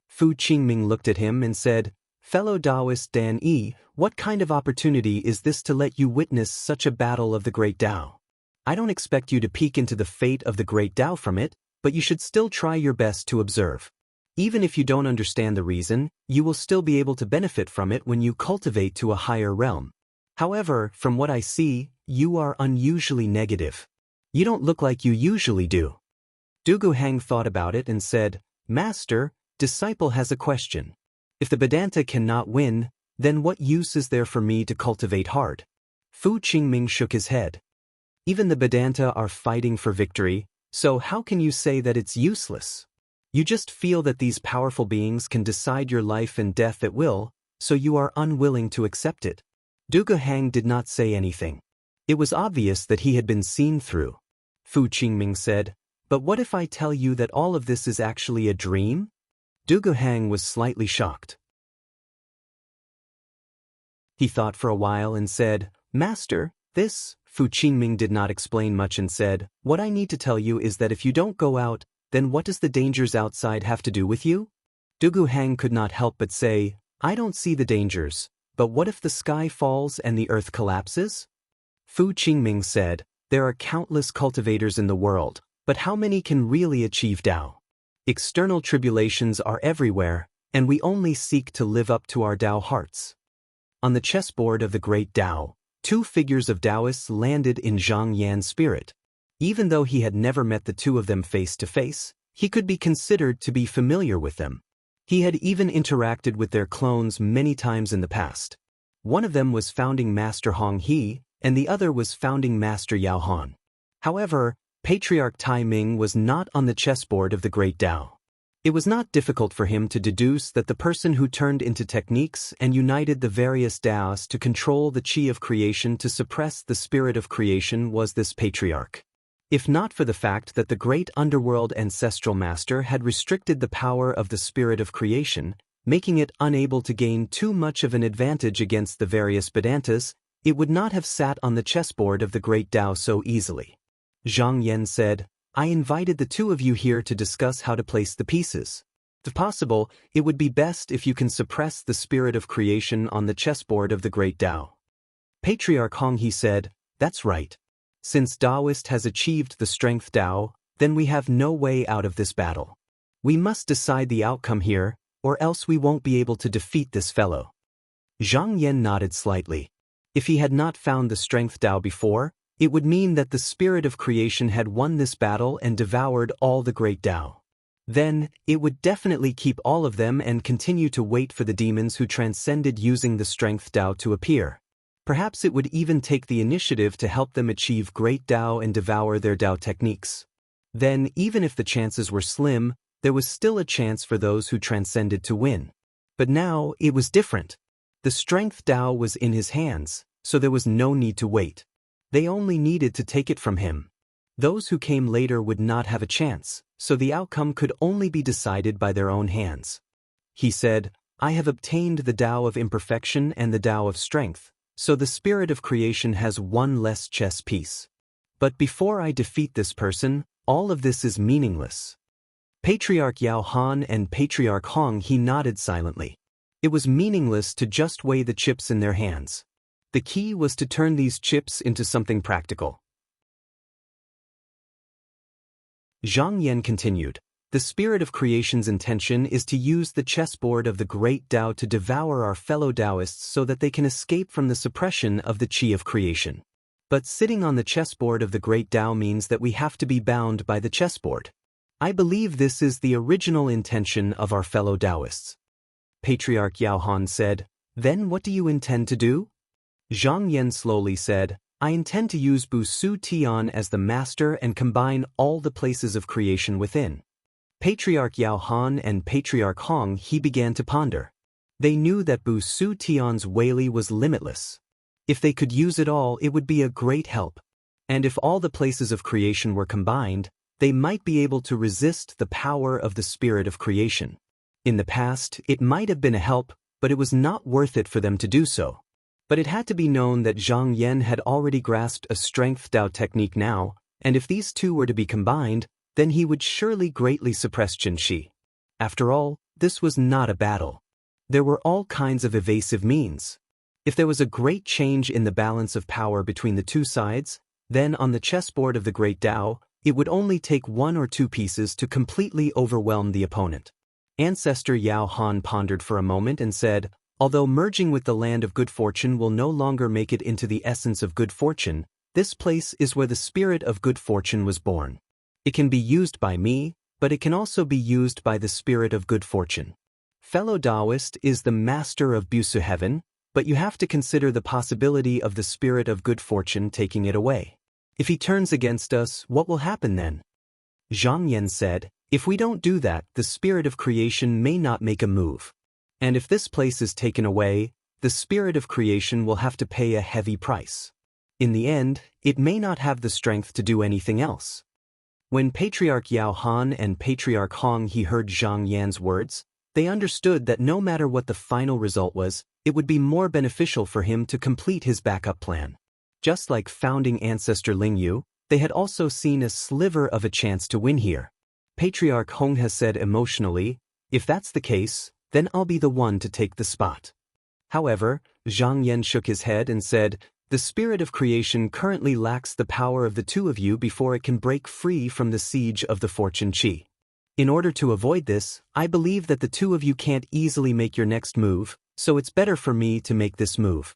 Fu Qingming looked at him and said, Fellow Taoist Dan Yi, what kind of opportunity is this to let you witness such a battle of the great Tao? I don't expect you to peek into the fate of the great Tao from it, but you should still try your best to observe. Even if you don't understand the reason, you will still be able to benefit from it when you cultivate to a higher realm. However, from what I see, you are unusually negative. You don't look like you usually do. Dugu Hang thought about it and said, Master, disciple has a question. If the Vedanta cannot win, then what use is there for me to cultivate hard? Fu Qingming shook his head. Even the Vedanta are fighting for victory, so how can you say that it's useless? You just feel that these powerful beings can decide your life and death at will, so you are unwilling to accept it. Dugu Hang did not say anything. It was obvious that he had been seen through. Fu Qingming said, But what if I tell you that all of this is actually a dream? Dugu Hang was slightly shocked. He thought for a while and said, Master, this. Fu Qingming did not explain much and said, What I need to tell you is that if you don't go out, then what does the dangers outside have to do with you? Dugu Hang could not help but say, I don't see the dangers, but what if the sky falls and the earth collapses? Fu Qingming said, There are countless cultivators in the world, but how many can really achieve Tao? External tribulations are everywhere, and we only seek to live up to our Tao hearts. On the chessboard of the great Tao, two figures of Taoists landed in Zhang Yan's spirit. Even though he had never met the two of them face to face, he could be considered to be familiar with them. He had even interacted with their clones many times in the past. One of them was founding Master Hong He, and the other was founding Master Yao Han. However, Patriarch Tai Ming was not on the chessboard of the great Tao. It was not difficult for him to deduce that the person who turned into techniques and united the various Taos to control the Qi of creation to suppress the spirit of creation was this Patriarch. If not for the fact that the great underworld ancestral master had restricted the power of the spirit of creation, making it unable to gain too much of an advantage against the various Vedantas, it would not have sat on the chessboard of the great Tao so easily. Zhang Yan said, I invited the two of you here to discuss how to place the pieces. If possible, it would be best if you can suppress the spirit of creation on the chessboard of the great Tao. Patriarch Hong He said, That's right. Since Taoist has achieved the strength Tao, then we have no way out of this battle. We must decide the outcome here, or else we won't be able to defeat this fellow. Zhang Yan nodded slightly. If he had not found the strength Tao before, it would mean that the spirit of creation had won this battle and devoured all the great Tao. Then, it would definitely keep all of them and continue to wait for the demons who transcended using the strength Tao to appear. Perhaps it would even take the initiative to help them achieve great Tao and devour their Tao techniques. Then, even if the chances were slim, there was still a chance for those who transcended to win. But now, it was different. The strength Tao was in his hands, so there was no need to wait. They only needed to take it from him. Those who came later would not have a chance, so the outcome could only be decided by their own hands. He said, I have obtained the Tao of imperfection and the Tao of strength, so the spirit of creation has one less chess piece. But before I defeat this person, all of this is meaningless. Patriarch Yao Han and Patriarch Hong He nodded silently. It was meaningless to just weigh the chips in their hands. The key was to turn these chips into something practical. Zhang Yan continued, The spirit of creation's intention is to use the chessboard of the great Tao to devour our fellow Taoists so that they can escape from the suppression of the Qi of creation. But sitting on the chessboard of the great Tao means that we have to be bound by the chessboard. I believe this is the original intention of our fellow Taoists. Patriarch Yao Han said, Then what do you intend to do? Zhang Yan slowly said, I intend to use Bu Su Tian as the master and combine all the places of creation within. Patriarch Yao Han and Patriarch Hong He began to ponder. They knew that Bu Su Tian's Weili was limitless. If they could use it all, it would be a great help. And if all the places of creation were combined, they might be able to resist the power of the spirit of creation. In the past, it might have been a help, but it was not worth it for them to do so. But it had to be known that Zhang Yan had already grasped a strength Dao technique now, and if these two were to be combined, then he would surely greatly suppress Qin Shi. After all, this was not a battle. There were all kinds of evasive means. If there was a great change in the balance of power between the two sides, then on the chessboard of the Great Dao, it would only take one or two pieces to completely overwhelm the opponent. Ancestor Yao Han pondered for a moment and said, although merging with the land of good fortune will no longer make it into the essence of good fortune, this place is where the spirit of good fortune was born. It can be used by me, but it can also be used by the spirit of good fortune. Fellow Taoist is the master of Busu heaven, but you have to consider the possibility of the spirit of good fortune taking it away. If he turns against us, what will happen then? Zhang Yan said, if we don't do that, the spirit of creation may not make a move. And if this place is taken away, the spirit of creation will have to pay a heavy price. In the end, it may not have the strength to do anything else. When Patriarch Yao Han and Patriarch Hong He heard Zhang Yan's words, they understood that no matter what the final result was, it would be more beneficial for him to complete his backup plan. Just like founding ancestor Ling Yu, they had also seen a sliver of a chance to win here. Patriarch Hong has said emotionally, if that's the case, then I'll be the one to take the spot. However, Zhang Yan shook his head and said, the spirit of creation currently lacks the power of the two of you before it can break free from the siege of the fortune chi. In order to avoid this, I believe that the two of you can't easily make your next move, so it's better for me to make this move.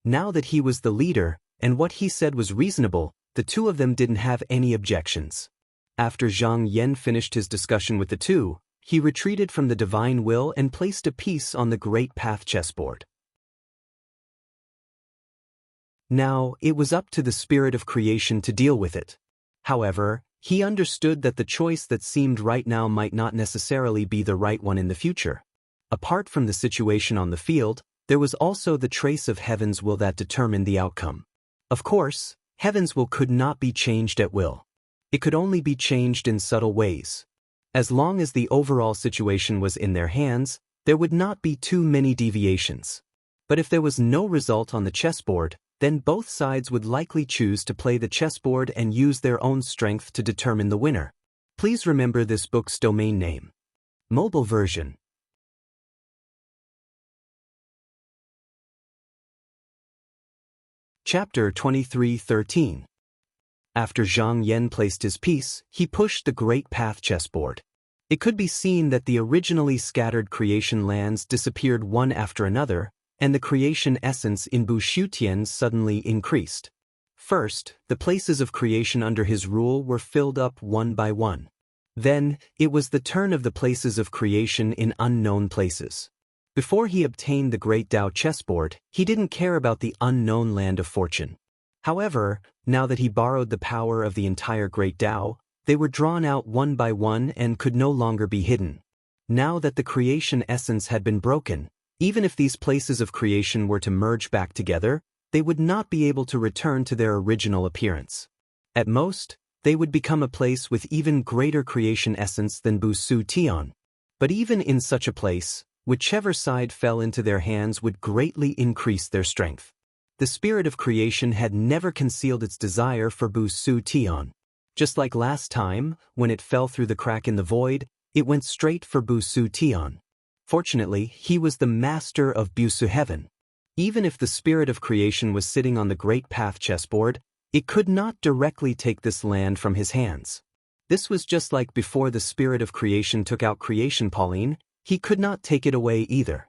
Now that he was the leader, and what he said was reasonable, the two of them didn't have any objections. After Zhang Yan finished his discussion with the two, he retreated from the divine will and placed a piece on the great path chessboard. Now, it was up to the spirit of creation to deal with it. However, he understood that the choice that seemed right now might not necessarily be the right one in the future. Apart from the situation on the field, there was also the trace of heaven's will that determined the outcome. Of course, heaven's will could not be changed at will. It could only be changed in subtle ways. As long as the overall situation was in their hands, there would not be too many deviations. But if there was no result on the chessboard, then both sides would likely choose to play the chessboard and use their own strength to determine the winner. Please remember this book's domain name. Mobile version. Chapter 23:13. After Zhang Yan placed his piece, he pushed the great path chessboard. It could be seen that the originally scattered creation lands disappeared one after another, and the creation essence in Bu Shutian suddenly increased. First, the places of creation under his rule were filled up one by one. Then, it was the turn of the places of creation in unknown places. Before he obtained the Great Dao chessboard, he didn't care about the unknown land of fortune. However, now that he borrowed the power of the entire Great Dao, they were drawn out one by one and could no longer be hidden. Now that the creation essence had been broken, even if these places of creation were to merge back together, they would not be able to return to their original appearance. At most, they would become a place with even greater creation essence than Bu Su Tian. But even in such a place, whichever side fell into their hands would greatly increase their strength. The spirit of creation had never concealed its desire for Bu Su Tian. Just like last time, when it fell through the crack in the void, it went straight for Bu Su Tian. Fortunately, he was the master of Busu heaven. Even if the spirit of creation was sitting on the great path chessboard, it could not directly take this land from his hands. This was just like before the spirit of creation took out creation Pauline, he could not take it away either.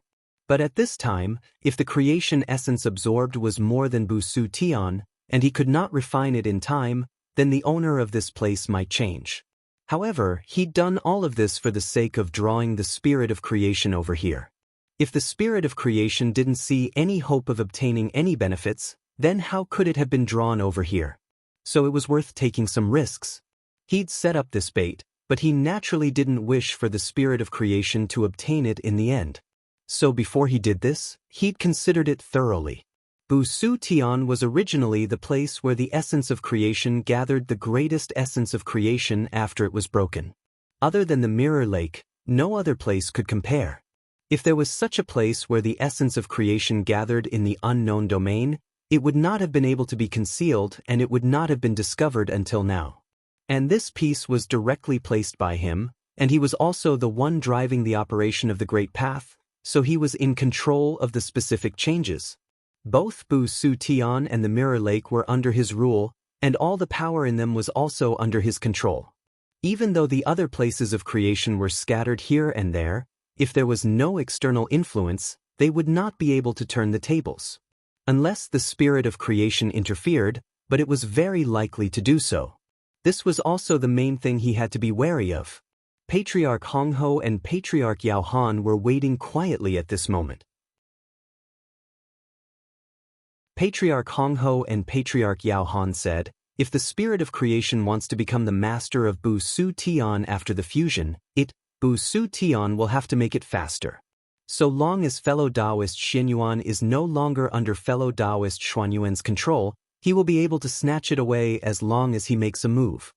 But at this time, if the creation essence absorbed was more than Bu Su Tian, and he could not refine it in time, then the owner of this place might change. However, he'd done all of this for the sake of drawing the spirit of creation over here. If the spirit of creation didn't see any hope of obtaining any benefits, then how could it have been drawn over here? So it was worth taking some risks. He'd set up this bait, but he naturally didn't wish for the spirit of creation to obtain it in the end. So before he did this, he'd considered it thoroughly. Bu Su Tian was originally the place where the essence of creation gathered the greatest essence of creation after it was broken. Other than the Mirror Lake, no other place could compare. If there was such a place where the essence of creation gathered in the unknown domain, it would not have been able to be concealed and it would not have been discovered until now. And this piece was directly placed by him, and he was also the one driving the operation of the Great Path, so he was in control of the specific changes. Both Bu Su Tian and the Mirror Lake were under his rule, and all the power in them was also under his control. Even though the other places of creation were scattered here and there, if there was no external influence, they would not be able to turn the tables. Unless the spirit of creation interfered, but it was very likely to do so. This was also the main thing he had to be wary of. Patriarch Hong Ho and Patriarch Yao Han were waiting quietly at this moment. Patriarch Hong Ho and Patriarch Yao Han said, if the spirit of creation wants to become the master of Bu Su Tian after the fusion, Bu Su Tian will have to make it faster. So long as fellow Taoist Xianyuan is no longer under fellow Taoist Xuanyuan's control, he will be able to snatch it away as long as he makes a move.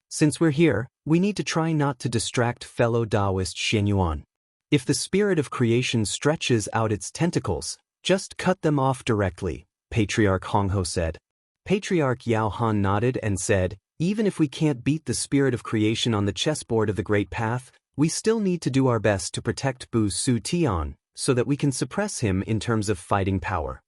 Since we're here, we need to try not to distract fellow Taoist Xianyuan. If the spirit of creation stretches out its tentacles, just cut them off directly, Patriarch Hong Ho said. Patriarch Yao Han nodded and said, even if we can't beat the spirit of creation on the chessboard of the Great Path, we still need to do our best to protect Bu Su Tian, so that we can suppress him in terms of fighting power.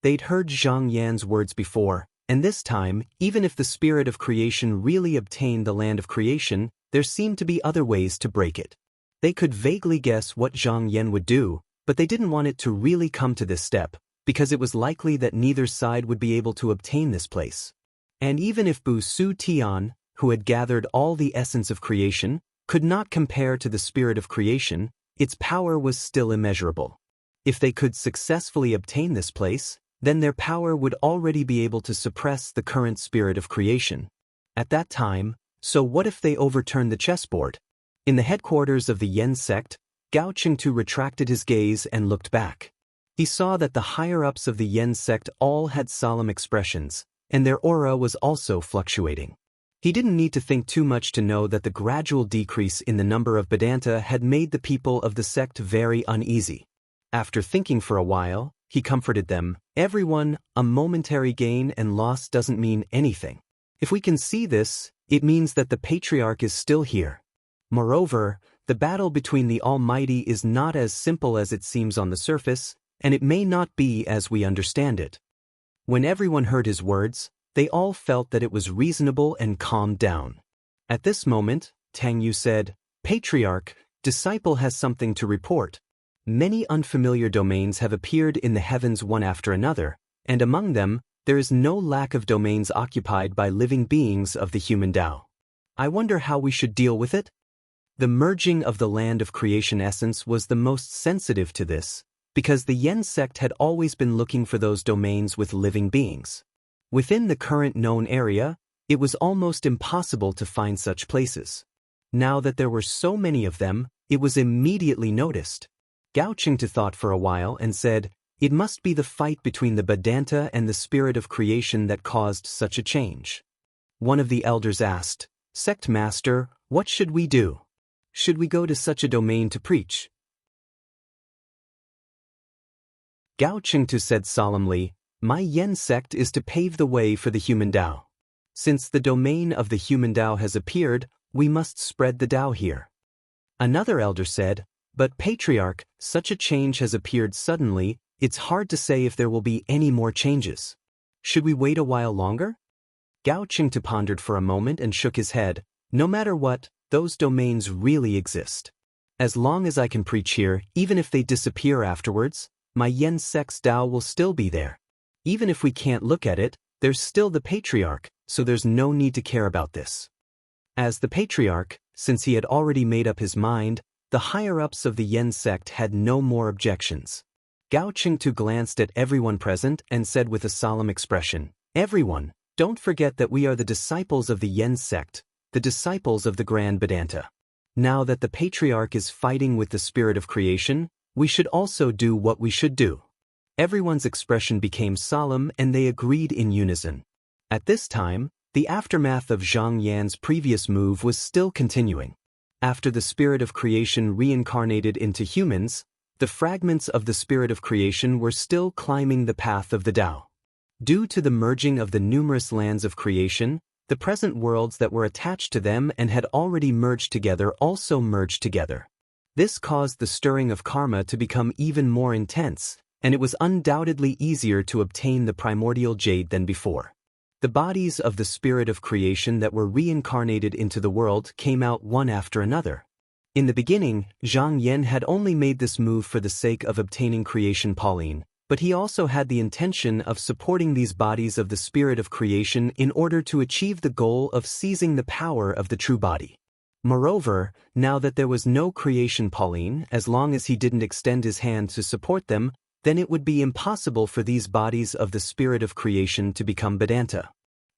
They'd heard Zhang Yan's words before, and this time, even if the spirit of creation really obtained the land of creation, there seemed to be other ways to break it. They could vaguely guess what Zhang Yan would do, but they didn't want it to really come to this step, because it was likely that neither side would be able to obtain this place. And even if Bu Su Tian, who had gathered all the essence of creation, could not compare to the spirit of creation, its power was still immeasurable. If they could successfully obtain this place, then their power would already be able to suppress the current spirit of creation. At that time, so what if they overturned the chessboard? In the headquarters of the Yen sect, Gao Qingtu retracted his gaze and looked back. He saw that the higher-ups of the Yen sect all had solemn expressions, and their aura was also fluctuating. He didn't need to think too much to know that the gradual decrease in the number of Vedanta had made the people of the sect very uneasy. After thinking for a while, he comforted them, everyone, a momentary gain and loss doesn't mean anything. If we can see this, it means that the Patriarch is still here. Moreover, the battle between the Almighty is not as simple as it seems on the surface, and it may not be as we understand it. When everyone heard his words, they all felt that it was reasonable and calmed down. At this moment, Tang Yu said, Patriarch, disciple has something to report. Many unfamiliar domains have appeared in the heavens one after another, and among them, there is no lack of domains occupied by living beings of the human Tao. I wonder how we should deal with it? The merging of the land of creation essence was the most sensitive to this, because the Yen sect had always been looking for those domains with living beings. Within the current known area, it was almost impossible to find such places. Now that there were so many of them, it was immediately noticed. Gao Qingtu thought for a while and said, it must be the fight between the Vedanta and the spirit of creation that caused such a change. One of the elders asked, Sect Master, what should we do? Should we go to such a domain to preach? Gao Qingtu said solemnly, my Yen sect is to pave the way for the human Tao. Since the domain of the human Tao has appeared, we must spread the Tao here. Another elder said, but Patriarch, such a change has appeared suddenly, it's hard to say if there will be any more changes. Should we wait a while longer? Gao Qingtu pondered for a moment and shook his head. No matter what, those domains really exist. As long as I can preach here, even if they disappear afterwards, my Yen sect's Tao will still be there. Even if we can't look at it, there's still the Patriarch, so there's no need to care about this. As the Patriarch, since he had already made up his mind, the higher-ups of the Yen sect had no more objections. Gao Qingtu glanced at everyone present and said with a solemn expression, everyone, don't forget that we are the disciples of the Yen sect, the disciples of the Grand Vedanta. Now that the Patriarch is fighting with the spirit of creation, we should also do what we should do. Everyone's expression became solemn and they agreed in unison. At this time, the aftermath of Zhang Yan's previous move was still continuing. After the spirit of creation reincarnated into humans, the fragments of the spirit of creation were still climbing the path of the Tao. Due to the merging of the numerous lands of creation, the present worlds that were attached to them and had already merged together also merged together. This caused the stirring of karma to become even more intense, and it was undoubtedly easier to obtain the primordial jade than before. The bodies of the spirit of creation that were reincarnated into the world came out one after another. In the beginning, Zhang Yan had only made this move for the sake of obtaining creation Pauline, but he also had the intention of supporting these bodies of the spirit of creation in order to achieve the goal of seizing the power of the true body. Moreover, now that there was no creation Pauline, as long as he didn't extend his hand to support them, then it would be impossible for these bodies of the spirit of creation to become Vedanta.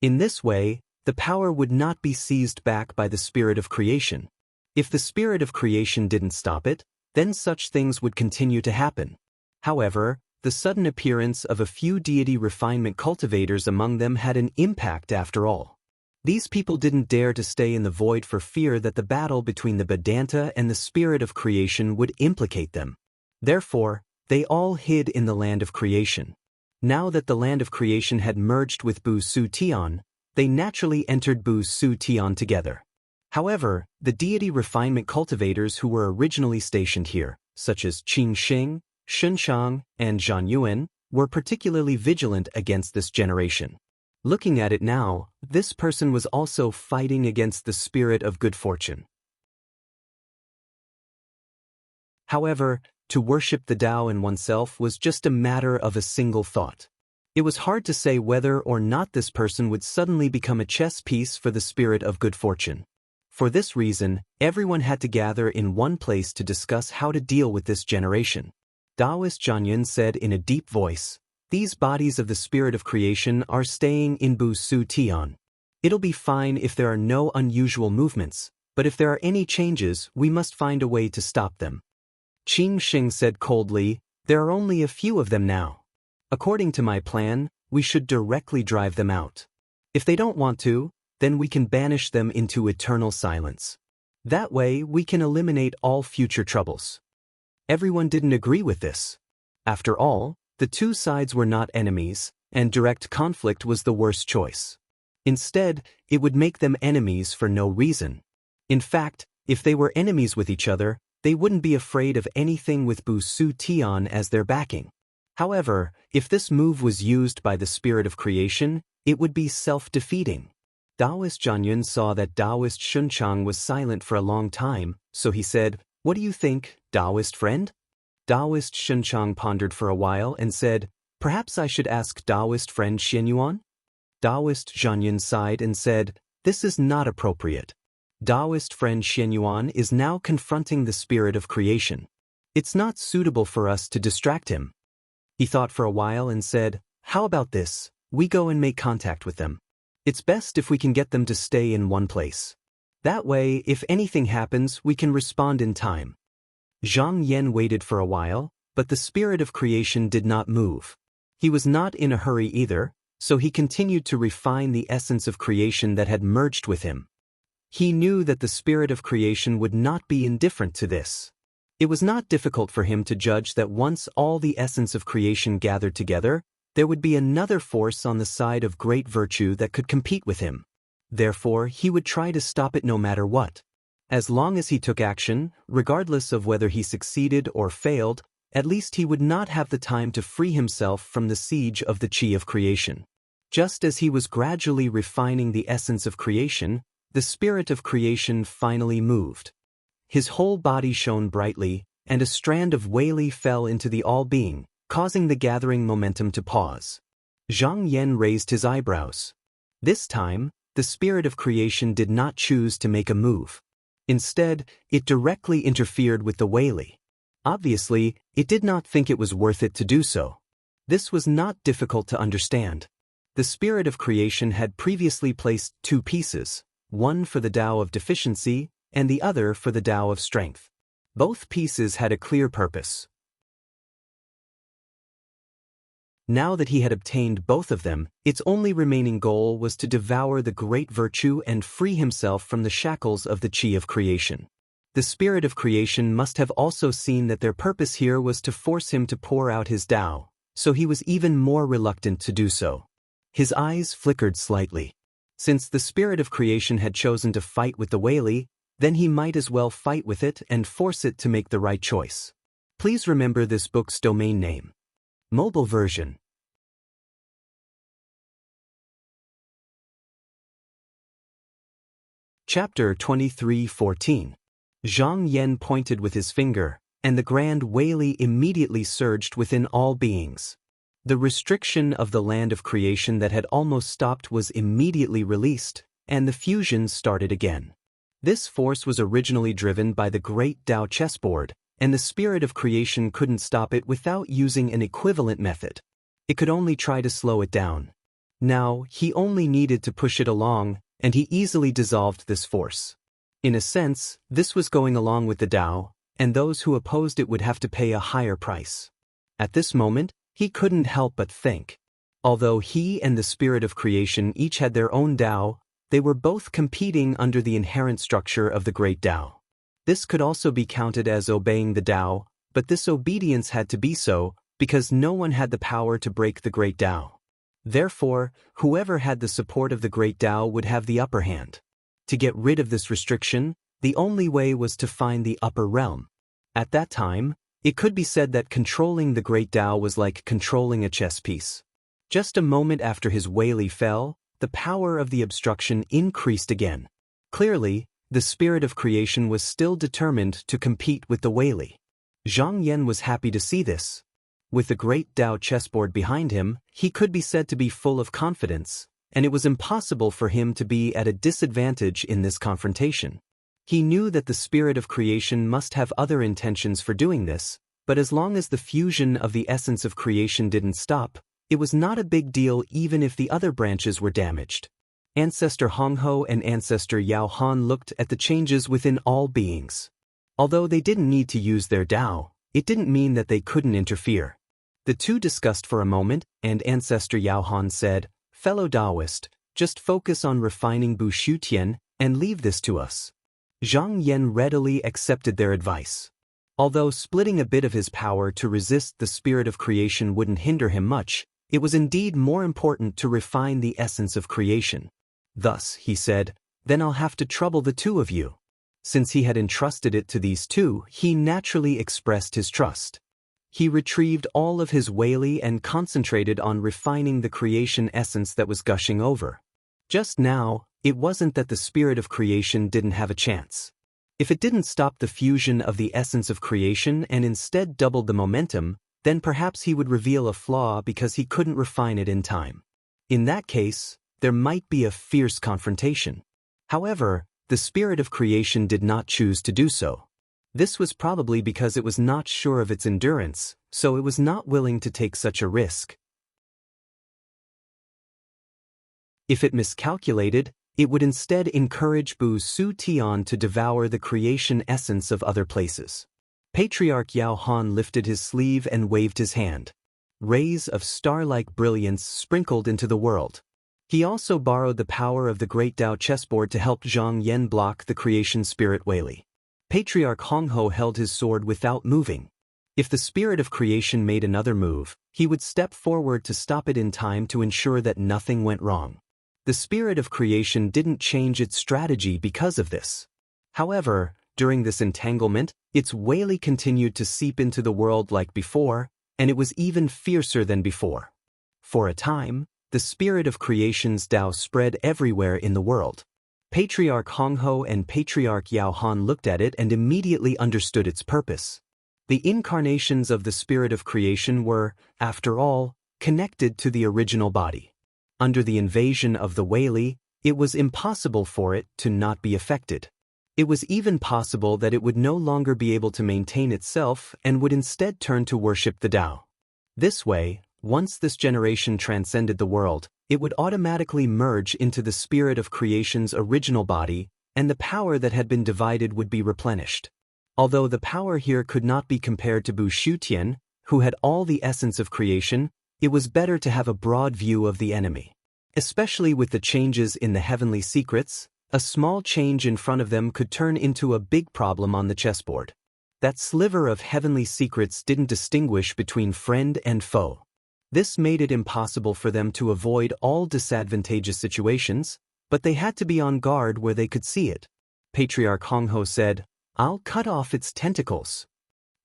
In this way, the power would not be seized back by the spirit of creation. If the spirit of creation didn't stop it, then such things would continue to happen. However, the sudden appearance of a few deity refinement cultivators among them had an impact after all. These people didn't dare to stay in the void for fear that the battle between the Vedanta and the spirit of creation would implicate them. Therefore, they all hid in the land of creation. Now that the land of creation had merged with Bu Su Tian, they naturally entered Bu Su Tian together. However, the deity refinement cultivators who were originally stationed here, such as Qing Xing, Shunchang, and Zhan Yuan, were particularly vigilant against this generation. Looking at it now, this person was also fighting against the spirit of good fortune. However, to worship the Tao in oneself was just a matter of a single thought. It was hard to say whether or not this person would suddenly become a chess piece for the spirit of good fortune. For this reason, everyone had to gather in one place to discuss how to deal with this generation. Taoist Zhanyun said in a deep voice, "These bodies of the spirit of creation are staying in Bu Su Tian. It'll be fine if there are no unusual movements, but if there are any changes, we must find a way to stop them." Qing Xing said coldly, "There are only a few of them now. According to my plan, we should directly drive them out. If they don't want to, then we can banish them into eternal silence. That way we can eliminate all future troubles." Everyone didn't agree with this. After all, the two sides were not enemies, and direct conflict was the worst choice. Instead, it would make them enemies for no reason. In fact, if they were enemies with each other, they wouldn't be afraid of anything with Bu Su Tian as their backing. However, if this move was used by the spirit of creation, it would be self-defeating. Taoist Zhanyun saw that Taoist Shunchang was silent for a long time, so he said, "What do you think, Taoist friend?" Taoist Shunchang pondered for a while and said, "Perhaps I should ask Taoist friend Xianyuan?" Taoist Zhanyun sighed and said, "This is not appropriate. Taoist friend Xianyuan is now confronting the spirit of creation. It's not suitable for us to distract him." He thought for a while and said, "How about this? We go and make contact with them. It's best if we can get them to stay in one place. That way, if anything happens, we can respond in time." Zhang Yan waited for a while, but the spirit of creation did not move. He was not in a hurry either, so he continued to refine the essence of creation that had merged with him. He knew that the spirit of creation would not be indifferent to this. It was not difficult for him to judge that once all the essence of creation gathered together, there would be another force on the side of great virtue that could compete with him. Therefore, he would try to stop it no matter what. As long as he took action, regardless of whether he succeeded or failed, at least he would not have the time to free himself from the siege of the chi of creation. Just as he was gradually refining the essence of creation, the spirit of creation finally moved. His whole body shone brightly, and a strand of Wei Li fell into the all-being, causing the gathering momentum to pause. Zhang Yan raised his eyebrows. This time, the spirit of creation did not choose to make a move. Instead, it directly interfered with the Wei Li. Obviously, it did not think it was worth it to do so. This was not difficult to understand. The spirit of creation had previously placed two pieces, one for the Tao of deficiency and the other for the Tao of strength. Both pieces had a clear purpose. Now that he had obtained both of them, its only remaining goal was to devour the great virtue and free himself from the shackles of the chi of creation. The spirit of creation must have also seen that their purpose here was to force him to pour out his Tao, so he was even more reluctant to do so. His eyes flickered slightly. Since the spirit of creation had chosen to fight with the Whaley, then he might as well fight with it and force it to make the right choice. Please remember this book's domain name. Mobile version. Chapter 23:14. Zhang Yan pointed with his finger, and the grand Whaley immediately surged within all beings. The restriction of the land of creation that had almost stopped was immediately released, and the fusion started again. This force was originally driven by the great Tao chessboard, and the spirit of creation couldn't stop it without using an equivalent method. It could only try to slow it down. Now, he only needed to push it along, and he easily dissolved this force. In a sense, this was going along with the Tao, and those who opposed it would have to pay a higher price. At this moment, he couldn't help but think. Although he and the spirit of creation each had their own Tao, they were both competing under the inherent structure of the great Tao. This could also be counted as obeying the Tao, but this obedience had to be so because no one had the power to break the great Tao. Therefore, whoever had the support of the great Tao would have the upper hand. To get rid of this restriction, the only way was to find the upper realm. At that time, it could be said that controlling the great Tao was like controlling a chess piece. Just a moment after his Whaley fell, the power of the obstruction increased again. Clearly, the spirit of creation was still determined to compete with the Whaley. Zhang Yan was happy to see this. With the great Tao chessboard behind him, he could be said to be full of confidence, and it was impossible for him to be at a disadvantage in this confrontation. He knew that the spirit of creation must have other intentions for doing this, but as long as the fusion of the essence of creation didn't stop, it was not a big deal even if the other branches were damaged. Ancestor Hongho and Ancestor Yao Han looked at the changes within all beings. Although they didn't need to use their Tao, it didn't mean that they couldn't interfere. The two discussed for a moment, and Ancestor Yao Han said, "Fellow Taoist, just focus on refining Bu Shu Tian and leave this to us." Zhang Yan readily accepted their advice. Although splitting a bit of his power to resist the spirit of creation wouldn't hinder him much, it was indeed more important to refine the essence of creation. Thus, he said, "Then I'll have to trouble the two of you." Since he had entrusted it to these two, he naturally expressed his trust. He retrieved all of his Whaley and concentrated on refining the creation essence that was gushing over. Just now, it wasn't that the spirit of creation didn't have a chance. If it didn't stop the fusion of the essence of creation and instead doubled the momentum, then perhaps he would reveal a flaw because he couldn't refine it in time. In that case, there might be a fierce confrontation. However, the spirit of creation did not choose to do so. This was probably because it was not sure of its endurance, so it was not willing to take such a risk. If it miscalculated, it would instead encourage Bu Su Tian to devour the creation essence of other places. Patriarch Yao Han lifted his sleeve and waved his hand. Rays of star-like brilliance sprinkled into the world. He also borrowed the power of the great Tao chessboard to help Zhang Yan block the creation spirit Whaley. Patriarch Hongho held his sword without moving. If the spirit of creation made another move, he would step forward to stop it in time to ensure that nothing went wrong. The spirit of creation didn't change its strategy because of this. However, during this entanglement, its Whaley continued to seep into the world like before, and it was even fiercer than before. For a time, the spirit of creation's Tao spread everywhere in the world. Patriarch Hongho and Patriarch Yao Han looked at it and immediately understood its purpose. The incarnations of the spirit of creation were, after all, connected to the original body. Under the invasion of the Whaley, it was impossible for it to not be affected. It was even possible that it would no longer be able to maintain itself and would instead turn to worship the Tao. This way, once this generation transcended the world, it would automatically merge into the spirit of creation's original body, and the power that had been divided would be replenished. Although the power here could not be compared to Bu Shu Tian, who had all the essence of creation, it was better to have a broad view of the enemy. Especially with the changes in the heavenly secrets, A small change in front of them could turn into a big problem on the chessboard. That sliver of heavenly secrets didn't distinguish between friend and foe. This made it impossible for them to avoid all disadvantageous situations, but they had to be on guard where they could see it. Patriarch Hongho said, "I'll cut off its tentacles."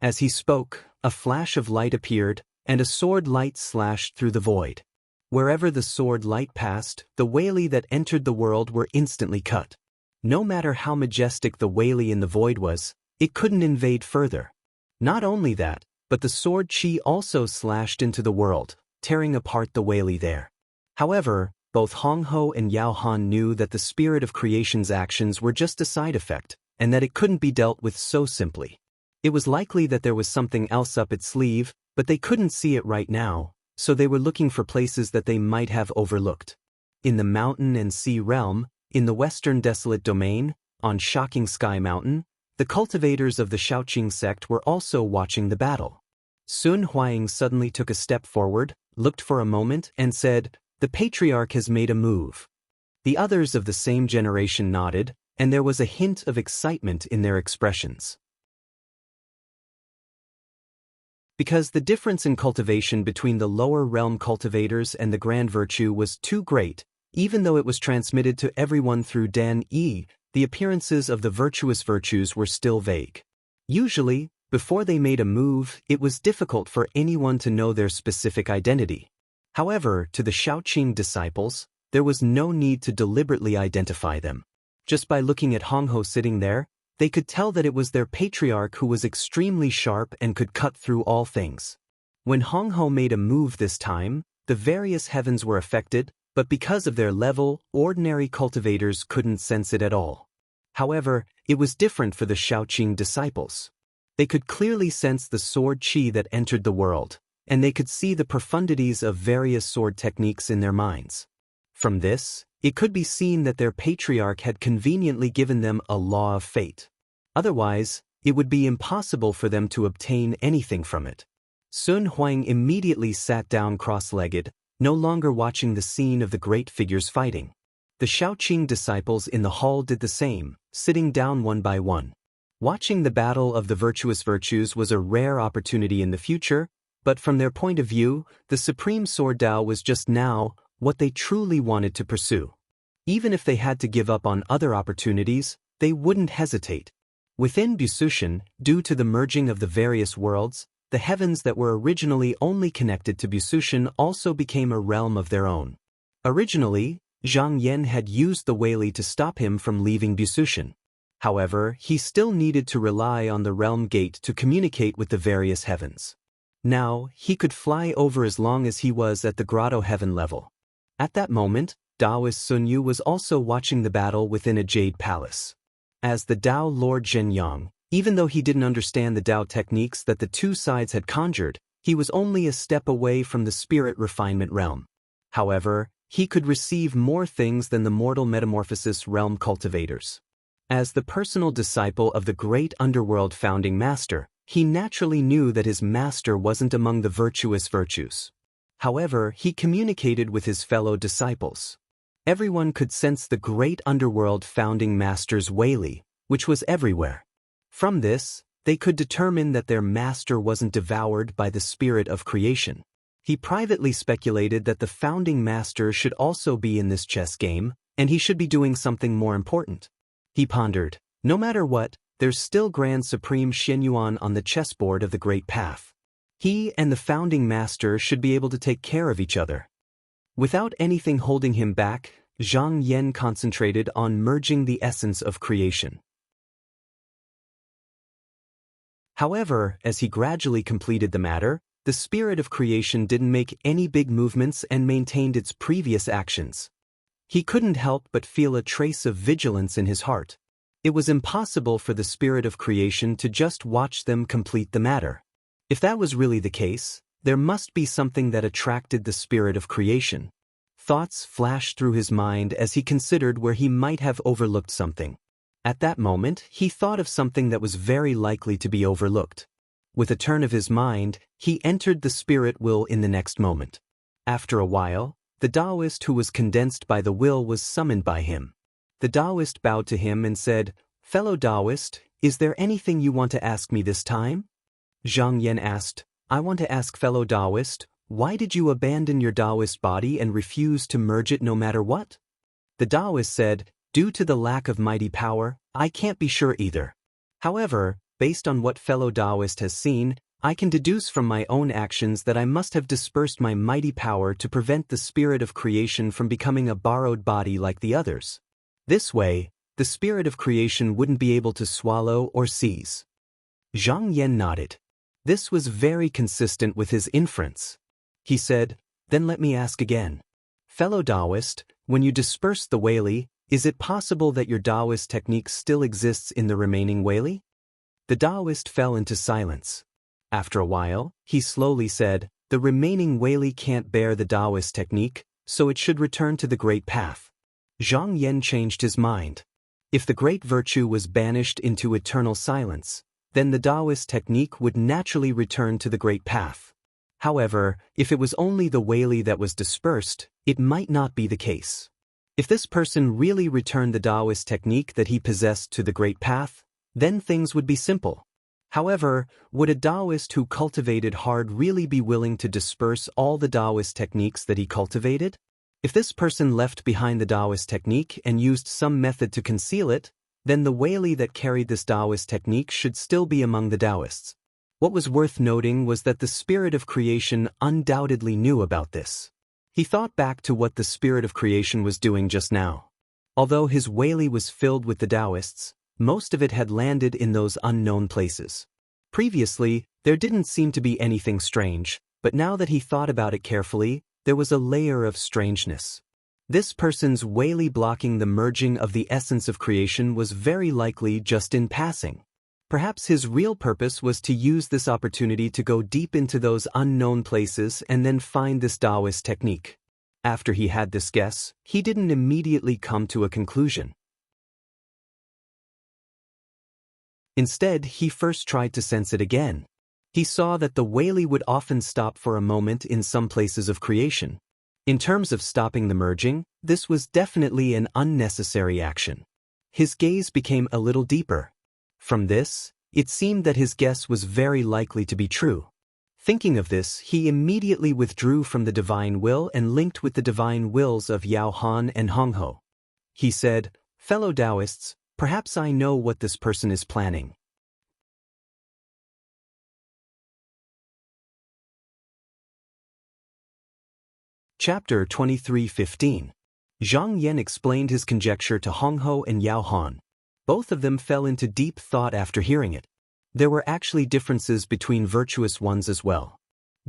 As he spoke, a flash of light appeared, and a sword light slashed through the void. Wherever the sword light passed, the whaley that entered the world were instantly cut. No matter how majestic the whaley in the void was, it couldn't invade further. Not only that, but the sword chi also slashed into the world, tearing apart the whaley there. However, both Hongho and Yao Han knew that the spirit of creation's actions were just a side effect, and that it couldn't be dealt with so simply. It was likely that there was something else up its sleeve, but they couldn't see it right now, so they were looking for places that they might have overlooked. In the mountain and sea realm, in the western desolate domain, on Shocking Sky Mountain, the cultivators of the Shaoqing sect were also watching the battle. Sun Huang suddenly took a step forward, looked for a moment, and said, "The patriarch has made a move." The others of the same generation nodded, and there was a hint of excitement in their expressions. Because the difference in cultivation between the lower realm cultivators and the grand virtue was too great, even though it was transmitted to everyone through Dan Yi, the appearances of the virtuous virtues were still vague. Usually, before they made a move, it was difficult for anyone to know their specific identity. However, to the Shaoqing disciples, there was no need to deliberately identify them. Just by looking at Hongho sitting there, they could tell that it was their patriarch who was extremely sharp and could cut through all things. When Hongho made a move this time, the various heavens were affected, but because of their level, ordinary cultivators couldn't sense it at all. However, it was different for the Shaoqing disciples. They could clearly sense the sword chi that entered the world, and they could see the profundities of various sword techniques in their minds. From this, it could be seen that their patriarch had conveniently given them a law of fate. Otherwise, it would be impossible for them to obtain anything from it. Sun Huang immediately sat down cross-legged, no longer watching the scene of the great figures fighting. The Shaoqing disciples in the hall did the same, sitting down one by one. Watching the battle of the virtuous virtues was a rare opportunity in the future, but from their point of view, the Supreme Sword Tao was just now what they truly wanted to pursue. Even if they had to give up on other opportunities, they wouldn't hesitate. Within Busushan, due to the merging of the various worlds, the heavens that were originally only connected to Busushan also became a realm of their own. Originally, Zhang Yan had used the whaley to stop him from leaving Busushan. However, he still needed to rely on the realm gate to communicate with the various heavens. Now, he could fly over as long as he was at the grotto heaven level. At that moment, Taoist Sun Yu was also watching the battle within a jade palace. As the Tao Lord Zhenyang, even though he didn't understand the Tao techniques that the two sides had conjured, he was only a step away from the spirit refinement realm. However, he could receive more things than the mortal metamorphosis realm cultivators. As the personal disciple of the great underworld founding master, he naturally knew that his master wasn't among the virtuous virtues. However, he communicated with his fellow disciples. Everyone could sense the great underworld founding master's whaley, which was everywhere. From this, they could determine that their master wasn't devoured by the spirit of creation. He privately speculated that the founding master should also be in this chess game, and he should be doing something more important. He pondered, no matter what, there's still Grand Supreme Shenyuan on the chessboard of the Great Path. He and the founding master should be able to take care of each other. Without anything holding him back, Zhang Yan concentrated on merging the essence of creation. However, as he gradually completed the matter, the spirit of creation didn't make any big movements and maintained its previous actions. He couldn't help but feel a trace of vigilance in his heart. It was impossible for the spirit of creation to just watch them complete the matter. If that was really the case, there must be something that attracted the spirit of creation. Thoughts flashed through his mind as he considered where he might have overlooked something. At that moment, he thought of something that was very likely to be overlooked. With a turn of his mind, he entered the spirit will in the next moment. After a while, the Taoist who was condensed by the will was summoned by him. The Taoist bowed to him and said, "Fellow Taoist, is there anything you want to ask me this time?" Zhang Yan asked, "I want to ask fellow Taoist, why did you abandon your Taoist body and refuse to merge it no matter what?" The Taoist said, "Due to the lack of mighty power, I can't be sure either. However, based on what fellow Taoist has seen, I can deduce from my own actions that I must have dispersed my mighty power to prevent the spirit of creation from becoming a borrowed body like the others. This way, the spirit of creation wouldn't be able to swallow or seize." Zhang Yan nodded. This was very consistent with his inference. He said, "Then let me ask again. Fellow Taoist, when you disperse the Weili, is it possible that your Taoist technique still exists in the remaining Weili?" The Taoist fell into silence. After a while, he slowly said, "The remaining Weili can't bear the Taoist technique, so it should return to the Great Path." Zhang Yan changed his mind. If the great virtue was banished into eternal silence, then the Taoist technique would naturally return to the Great Path. However, if it was only the Weili that was dispersed, it might not be the case. If this person really returned the Taoist technique that he possessed to the Great Path, then things would be simple. However, would a Taoist who cultivated hard really be willing to disperse all the Taoist techniques that he cultivated? If this person left behind the Taoist technique and used some method to conceal it, then the Weili that carried this Taoist technique should still be among the Taoists. What was worth noting was that the spirit of creation undoubtedly knew about this. He thought back to what the spirit of creation was doing just now. Although his Weili was filled with the Taoists, most of it had landed in those unknown places. Previously, there didn't seem to be anything strange, but now that he thought about it carefully, there was a layer of strangeness. This person's Weili blocking the merging of the essence of creation was very likely just in passing. Perhaps his real purpose was to use this opportunity to go deep into those unknown places and then find this Taoist technique. After he had this guess, he didn't immediately come to a conclusion. Instead, he first tried to sense it again. He saw that the Weili would often stop for a moment in some places of creation. In terms of stopping the merging, this was definitely an unnecessary action. His gaze became a little deeper. From this, it seemed that his guess was very likely to be true. Thinking of this, he immediately withdrew from the divine will and linked with the divine wills of Yao Han and Hong Ho. He said, "Fellow Taoists, perhaps I know what this person is planning." Chapter 23:15. Zhang Yan explained his conjecture to Hong Ho and Yao Han. Both of them fell into deep thought after hearing it. There were actually differences between virtuous ones as well.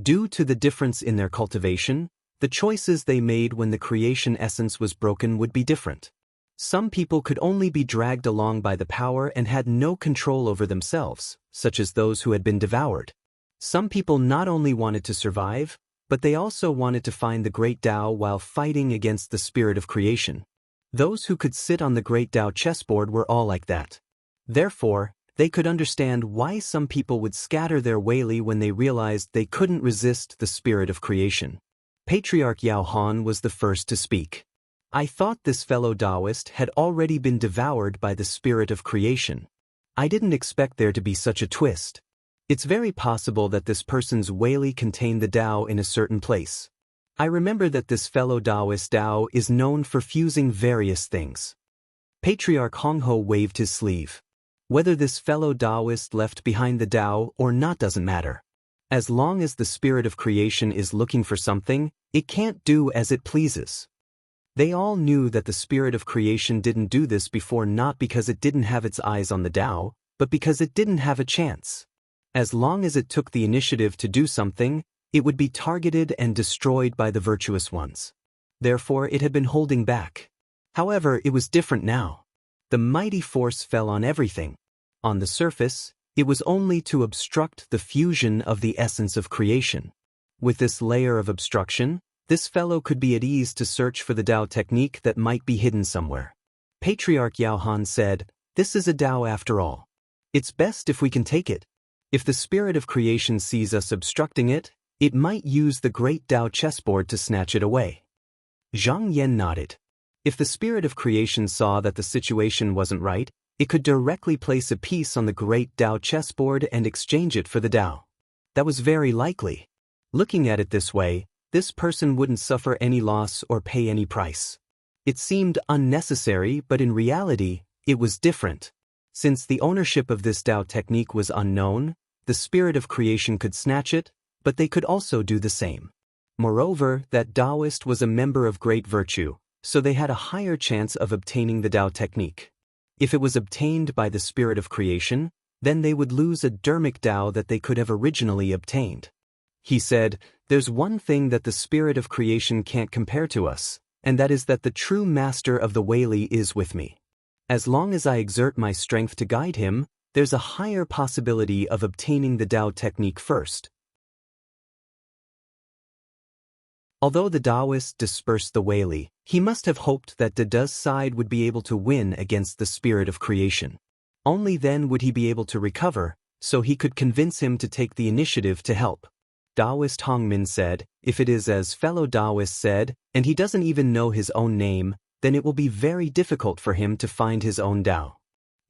Due to the difference in their cultivation, the choices they made when the creation essence was broken would be different. Some people could only be dragged along by the power and had no control over themselves, such as those who had been devoured. Some people not only wanted to survive, but they also wanted to find the Great Tao while fighting against the spirit of creation. Those who could sit on the Great Tao chessboard were all like that. Therefore, they could understand why some people would scatter their Weili when they realized they couldn't resist the spirit of creation. Patriarch Yao Han was the first to speak. "I thought this fellow Taoist had already been devoured by the spirit of creation. I didn't expect there to be such a twist. It's very possible that this person's Weili contained the Tao in a certain place. I remember that this fellow Taoist Tao is known for fusing various things." Patriarch Hong Ho waved his sleeve. Whether this fellow Taoist left behind the Tao or not doesn't matter. As long as the spirit of creation is looking for something, it can't do as it pleases. They all knew that the spirit of creation didn't do this before, not because it didn't have its eyes on the Tao, but because it didn't have a chance. As long as it took the initiative to do something, it would be targeted and destroyed by the virtuous ones. Therefore, it had been holding back. However, it was different now. The mighty force fell on everything. On the surface, it was only to obstruct the fusion of the essence of creation. With this layer of obstruction, this fellow could be at ease to search for the Tao technique that might be hidden somewhere. Patriarch Yao Han said, "This is a Tao after all. It's best if we can take it. If the spirit of creation sees us obstructing it, it might use the great Tao chessboard to snatch it away." Zhang Yan nodded. If the spirit of creation saw that the situation wasn't right, it could directly place a piece on the great Tao chessboard and exchange it for the Tao. That was very likely. Looking at it this way, this person wouldn't suffer any loss or pay any price. It seemed unnecessary, but in reality, it was different. Since the ownership of this Tao technique was unknown, the spirit of creation could snatch it, but they could also do the same. Moreover, that Taoist was a member of great virtue, so they had a higher chance of obtaining the Tao technique. If it was obtained by the spirit of creation, then they would lose a dharmic Tao that they could have originally obtained. He said, "There's one thing that the spirit of creation can't compare to us, and that is that the true master of the Weili is with me. As long as I exert my strength to guide him, there's a higher possibility of obtaining the Tao technique first." Although the Taoist dispersed the Weili, he must have hoped that Dada's side would be able to win against the spirit of creation. Only then would he be able to recover, so he could convince him to take the initiative to help. Taoist Hongmin said, "If it is as fellow Taoist said, and he doesn't even know his own name, then it will be very difficult for him to find his own Tao."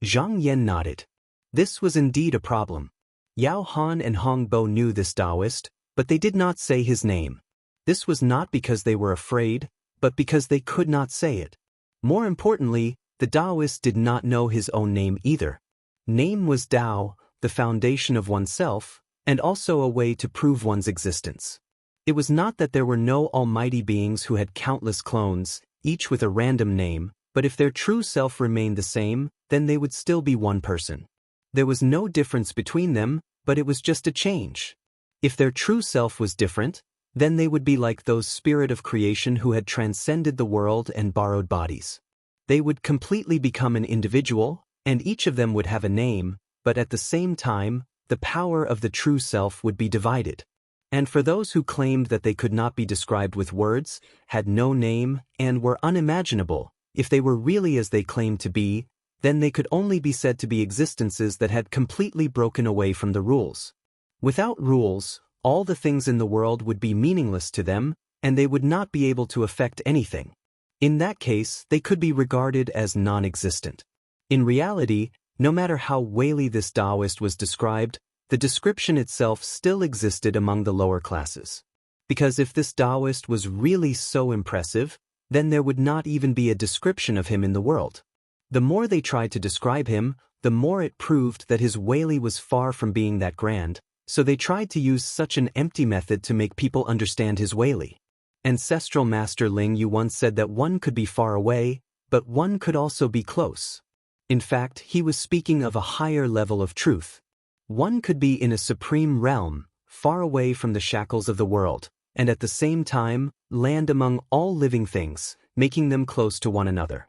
Zhang Yan nodded. This was indeed a problem. Yao Han and Hong Bo knew this Taoist, but they did not say his name. This was not because they were afraid, but because they could not say it. More importantly, the Taoist did not know his own name either. Name was Tao, the foundation of oneself, and also a way to prove one's existence. It was not that there were no almighty beings who had countless clones, each with a random name, but if their true self remained the same, then they would still be one person. There was no difference between them, but it was just a change. If their true self was different, then they would be like those spirit of creation who had transcended the world and borrowed bodies. They would completely become an individual, and each of them would have a name, but at the same time, the power of the true self would be divided. And for those who claimed that they could not be described with words, had no name, and were unimaginable, if they were really as they claimed to be, then they could only be said to be existences that had completely broken away from the rules. Without rules, all the things in the world would be meaningless to them, and they would not be able to affect anything. In that case, they could be regarded as non-existent. In reality, no matter how Weili this Taoist was described, the description itself still existed among the lower classes. Because if this Taoist was really so impressive, then there would not even be a description of him in the world. The more they tried to describe him, the more it proved that his Weili was far from being that grand, so they tried to use such an empty method to make people understand his Weili. Ancestral Master Ling Yu once said that one could be far away, but one could also be close. In fact, he was speaking of a higher level of truth. One could be in a supreme realm, far away from the shackles of the world, and at the same time, land among all living things, making them close to one another.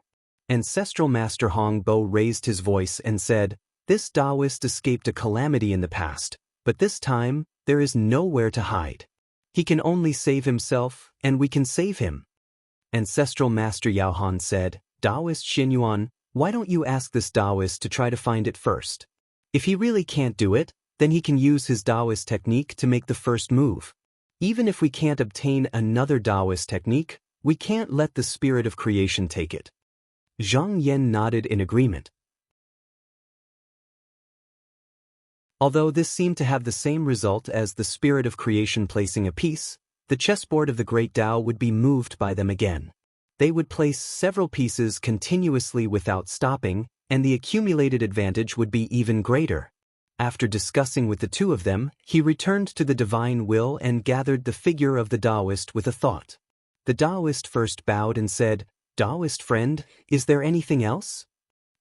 Ancestral Master Hong Bo raised his voice and said, "This Taoist escaped a calamity in the past, but this time, there is nowhere to hide. He can only save himself, and we can save him." Ancestral Master Yao Han said, "Taoist Xinyuan, why don't you ask this Taoist to try to find it first? If he really can't do it, then he can use his Taoist technique to make the first move. Even if we can't obtain another Taoist technique, we can't let the spirit of creation take it." Zhang Yan nodded in agreement. Although this seemed to have the same result as the spirit of creation placing a piece, the chessboard of the great Tao would be moved by them again. They would place several pieces continuously without stopping, and the accumulated advantage would be even greater. After discussing with the two of them, he returned to the divine will and gathered the figure of the Taoist with a thought. The Taoist first bowed and said, "Taoist friend, is there anything else?"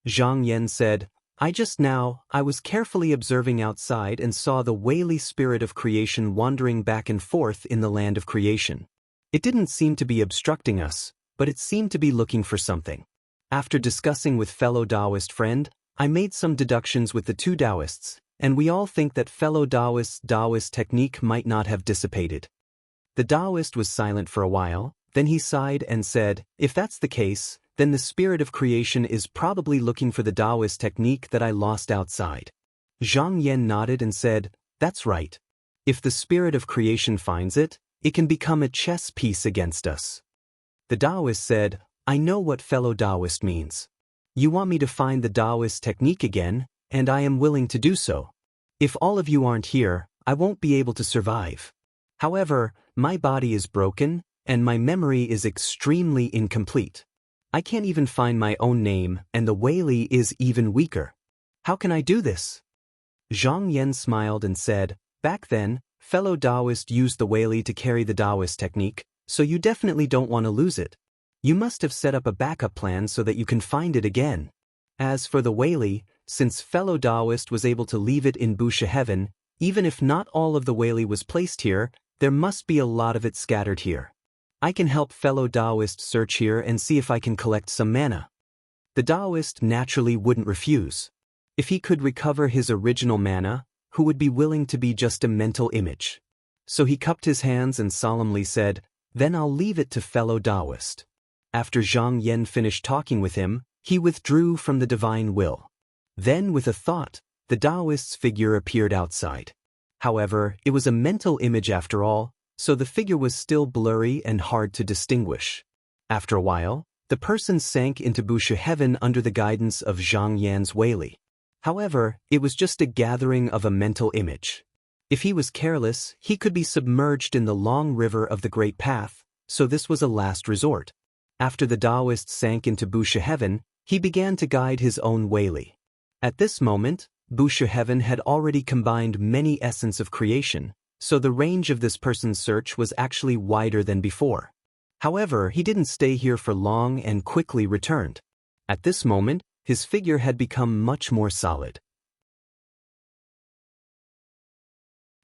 Zhang Yan said, I was carefully observing outside and saw the Weili spirit of creation wandering back and forth in the land of creation. It didn't seem to be obstructing us, but it seemed to be looking for something. After discussing with fellow Taoist friend, I made some deductions with the two Taoists, and we all think that fellow Taoist's Taoist technique might not have dissipated." The Taoist was silent for a while, then he sighed and said, "If that's the case, then the spirit of creation is probably looking for the Taoist technique that I lost outside." Zhang Yan nodded and said, "That's right. If the spirit of creation finds it, it can become a chess piece against us." The Taoist said, I know what fellow Taoist means. You want me to find the Taoist technique again, and I am willing to do so. If all of you aren't here, I won't be able to survive. However, my body is broken, and my memory is extremely incomplete. I can't even find my own name, and the Weili is even weaker. How can I do this? Zhang Yan smiled and said, back then, fellow Taoist used the Weili to carry the Taoist technique, so you definitely don't want to lose it. You must have set up a backup plan so that you can find it again. As for the Weili, since fellow Taoist was able to leave it in Busha Heaven, even if not all of the Weili was placed here, there must be a lot of it scattered here. I can help fellow Taoist search here and see if I can collect some mana. The Taoist naturally wouldn't refuse. If he could recover his original mana, who would be willing to be just a mental image? So he cupped his hands and solemnly said, then I'll leave it to fellow Taoist. After Zhang Yan finished talking with him, he withdrew from the divine will. Then with a thought, the Taoist's figure appeared outside. However, it was a mental image after all, so the figure was still blurry and hard to distinguish. After a while, the person sank into Busha Heaven under the guidance of Zhang Yan's Weili. However, it was just a gathering of a mental image. If he was careless, he could be submerged in the long river of the Great Path, so this was a last resort. After the Taoist sank into Busha Heaven, he began to guide his own Weili. At this moment, Busha Heaven had already combined many essence of creation, so the range of this person's search was actually wider than before. However, he didn't stay here for long and quickly returned. At this moment, his figure had become much more solid.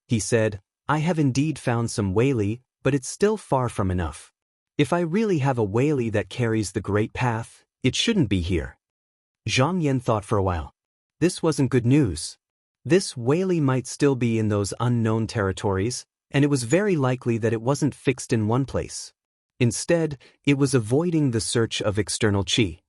He said, I have indeed found some Weili, but it's still far from enough. If I really have a Weili that carries the Great Path, it shouldn't be here. Zhang Yan thought for a while. This wasn't good news. This Weili might still be in those unknown territories, and it was very likely that it wasn't fixed in one place. Instead, it was avoiding the search of external qi.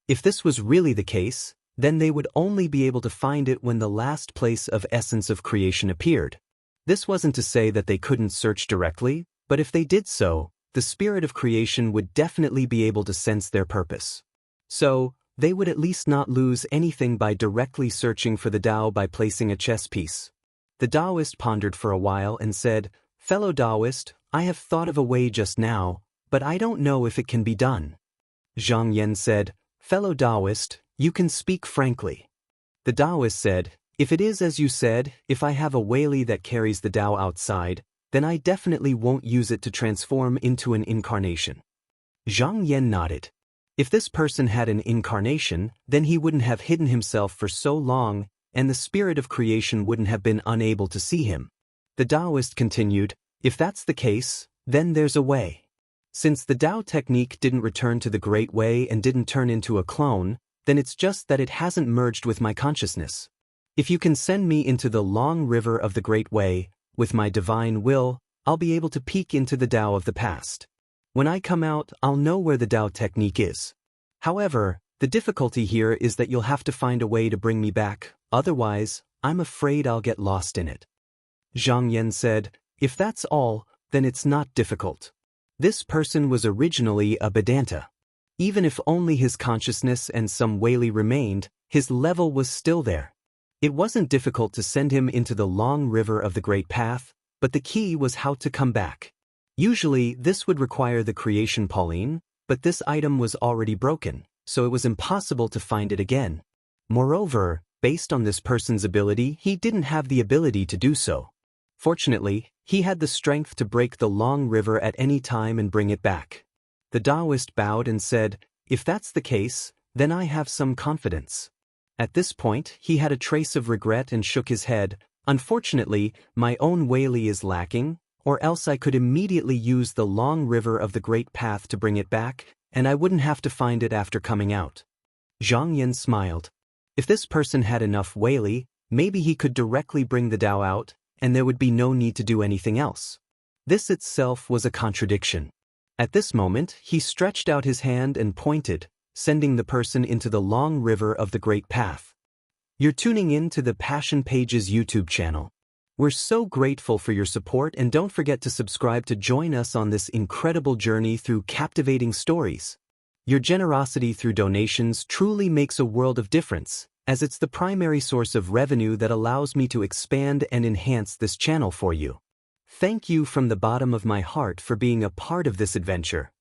If this was really the case, then they would only be able to find it when the last place of essence of creation appeared. This wasn't to say that they couldn't search directly, but if they did so, the spirit of creation would definitely be able to sense their purpose. So, they would at least not lose anything by directly searching for the Tao by placing a chess piece. The Taoist pondered for a while and said, fellow Taoist, I have thought of a way just now, but I don't know if it can be done. Zhang Yan said, fellow Taoist, you can speak frankly. The Taoist said, if it is as you said, if I have a Weili that carries the Tao outside, then I definitely won't use it to transform into an incarnation. Zhang Yan nodded. If this person had an incarnation, then he wouldn't have hidden himself for so long, and the spirit of creation wouldn't have been unable to see him. The Taoist continued, if that's the case, then there's a way. Since the Tao technique didn't return to the Great Way and didn't turn into a clone, then it's just that it hasn't merged with my consciousness. If you can send me into the long river of the Great Way, with my divine will, I'll be able to peek into the Tao of the past. When I come out, I'll know where the Tao technique is. However, the difficulty here is that you'll have to find a way to bring me back, otherwise, I'm afraid I'll get lost in it. Zhang Yan said, if that's all, then it's not difficult. This person was originally a Vedanta. Even if only his consciousness and some Weili remained, his level was still there. It wasn't difficult to send him into the long river of the Great Path, but the key was how to come back. Usually, this would require the creation Pauline, but this item was already broken, so it was impossible to find it again. Moreover, based on this person's ability, he didn't have the ability to do so. Fortunately, he had the strength to break the long river at any time and bring it back. The Taoist bowed and said, if that's the case, then I have some confidence. At this point, he had a trace of regret and shook his head. Unfortunately, my own Weili is lacking, or else I could immediately use the long river of the Great Path to bring it back, and I wouldn't have to find it after coming out. Zhang Yan smiled. If this person had enough Weili, maybe he could directly bring the Tao out, and there would be no need to do anything else. This itself was a contradiction. At this moment, he stretched out his hand and pointed, sending the person into the long river of the Great Path. You're tuning in to the Passion Pages YouTube channel. We're so grateful for your support, and don't forget to subscribe to join us on this incredible journey through captivating stories. Your generosity through donations truly makes a world of difference, as it's the primary source of revenue that allows me to expand and enhance this channel for you. Thank you from the bottom of my heart for being a part of this adventure.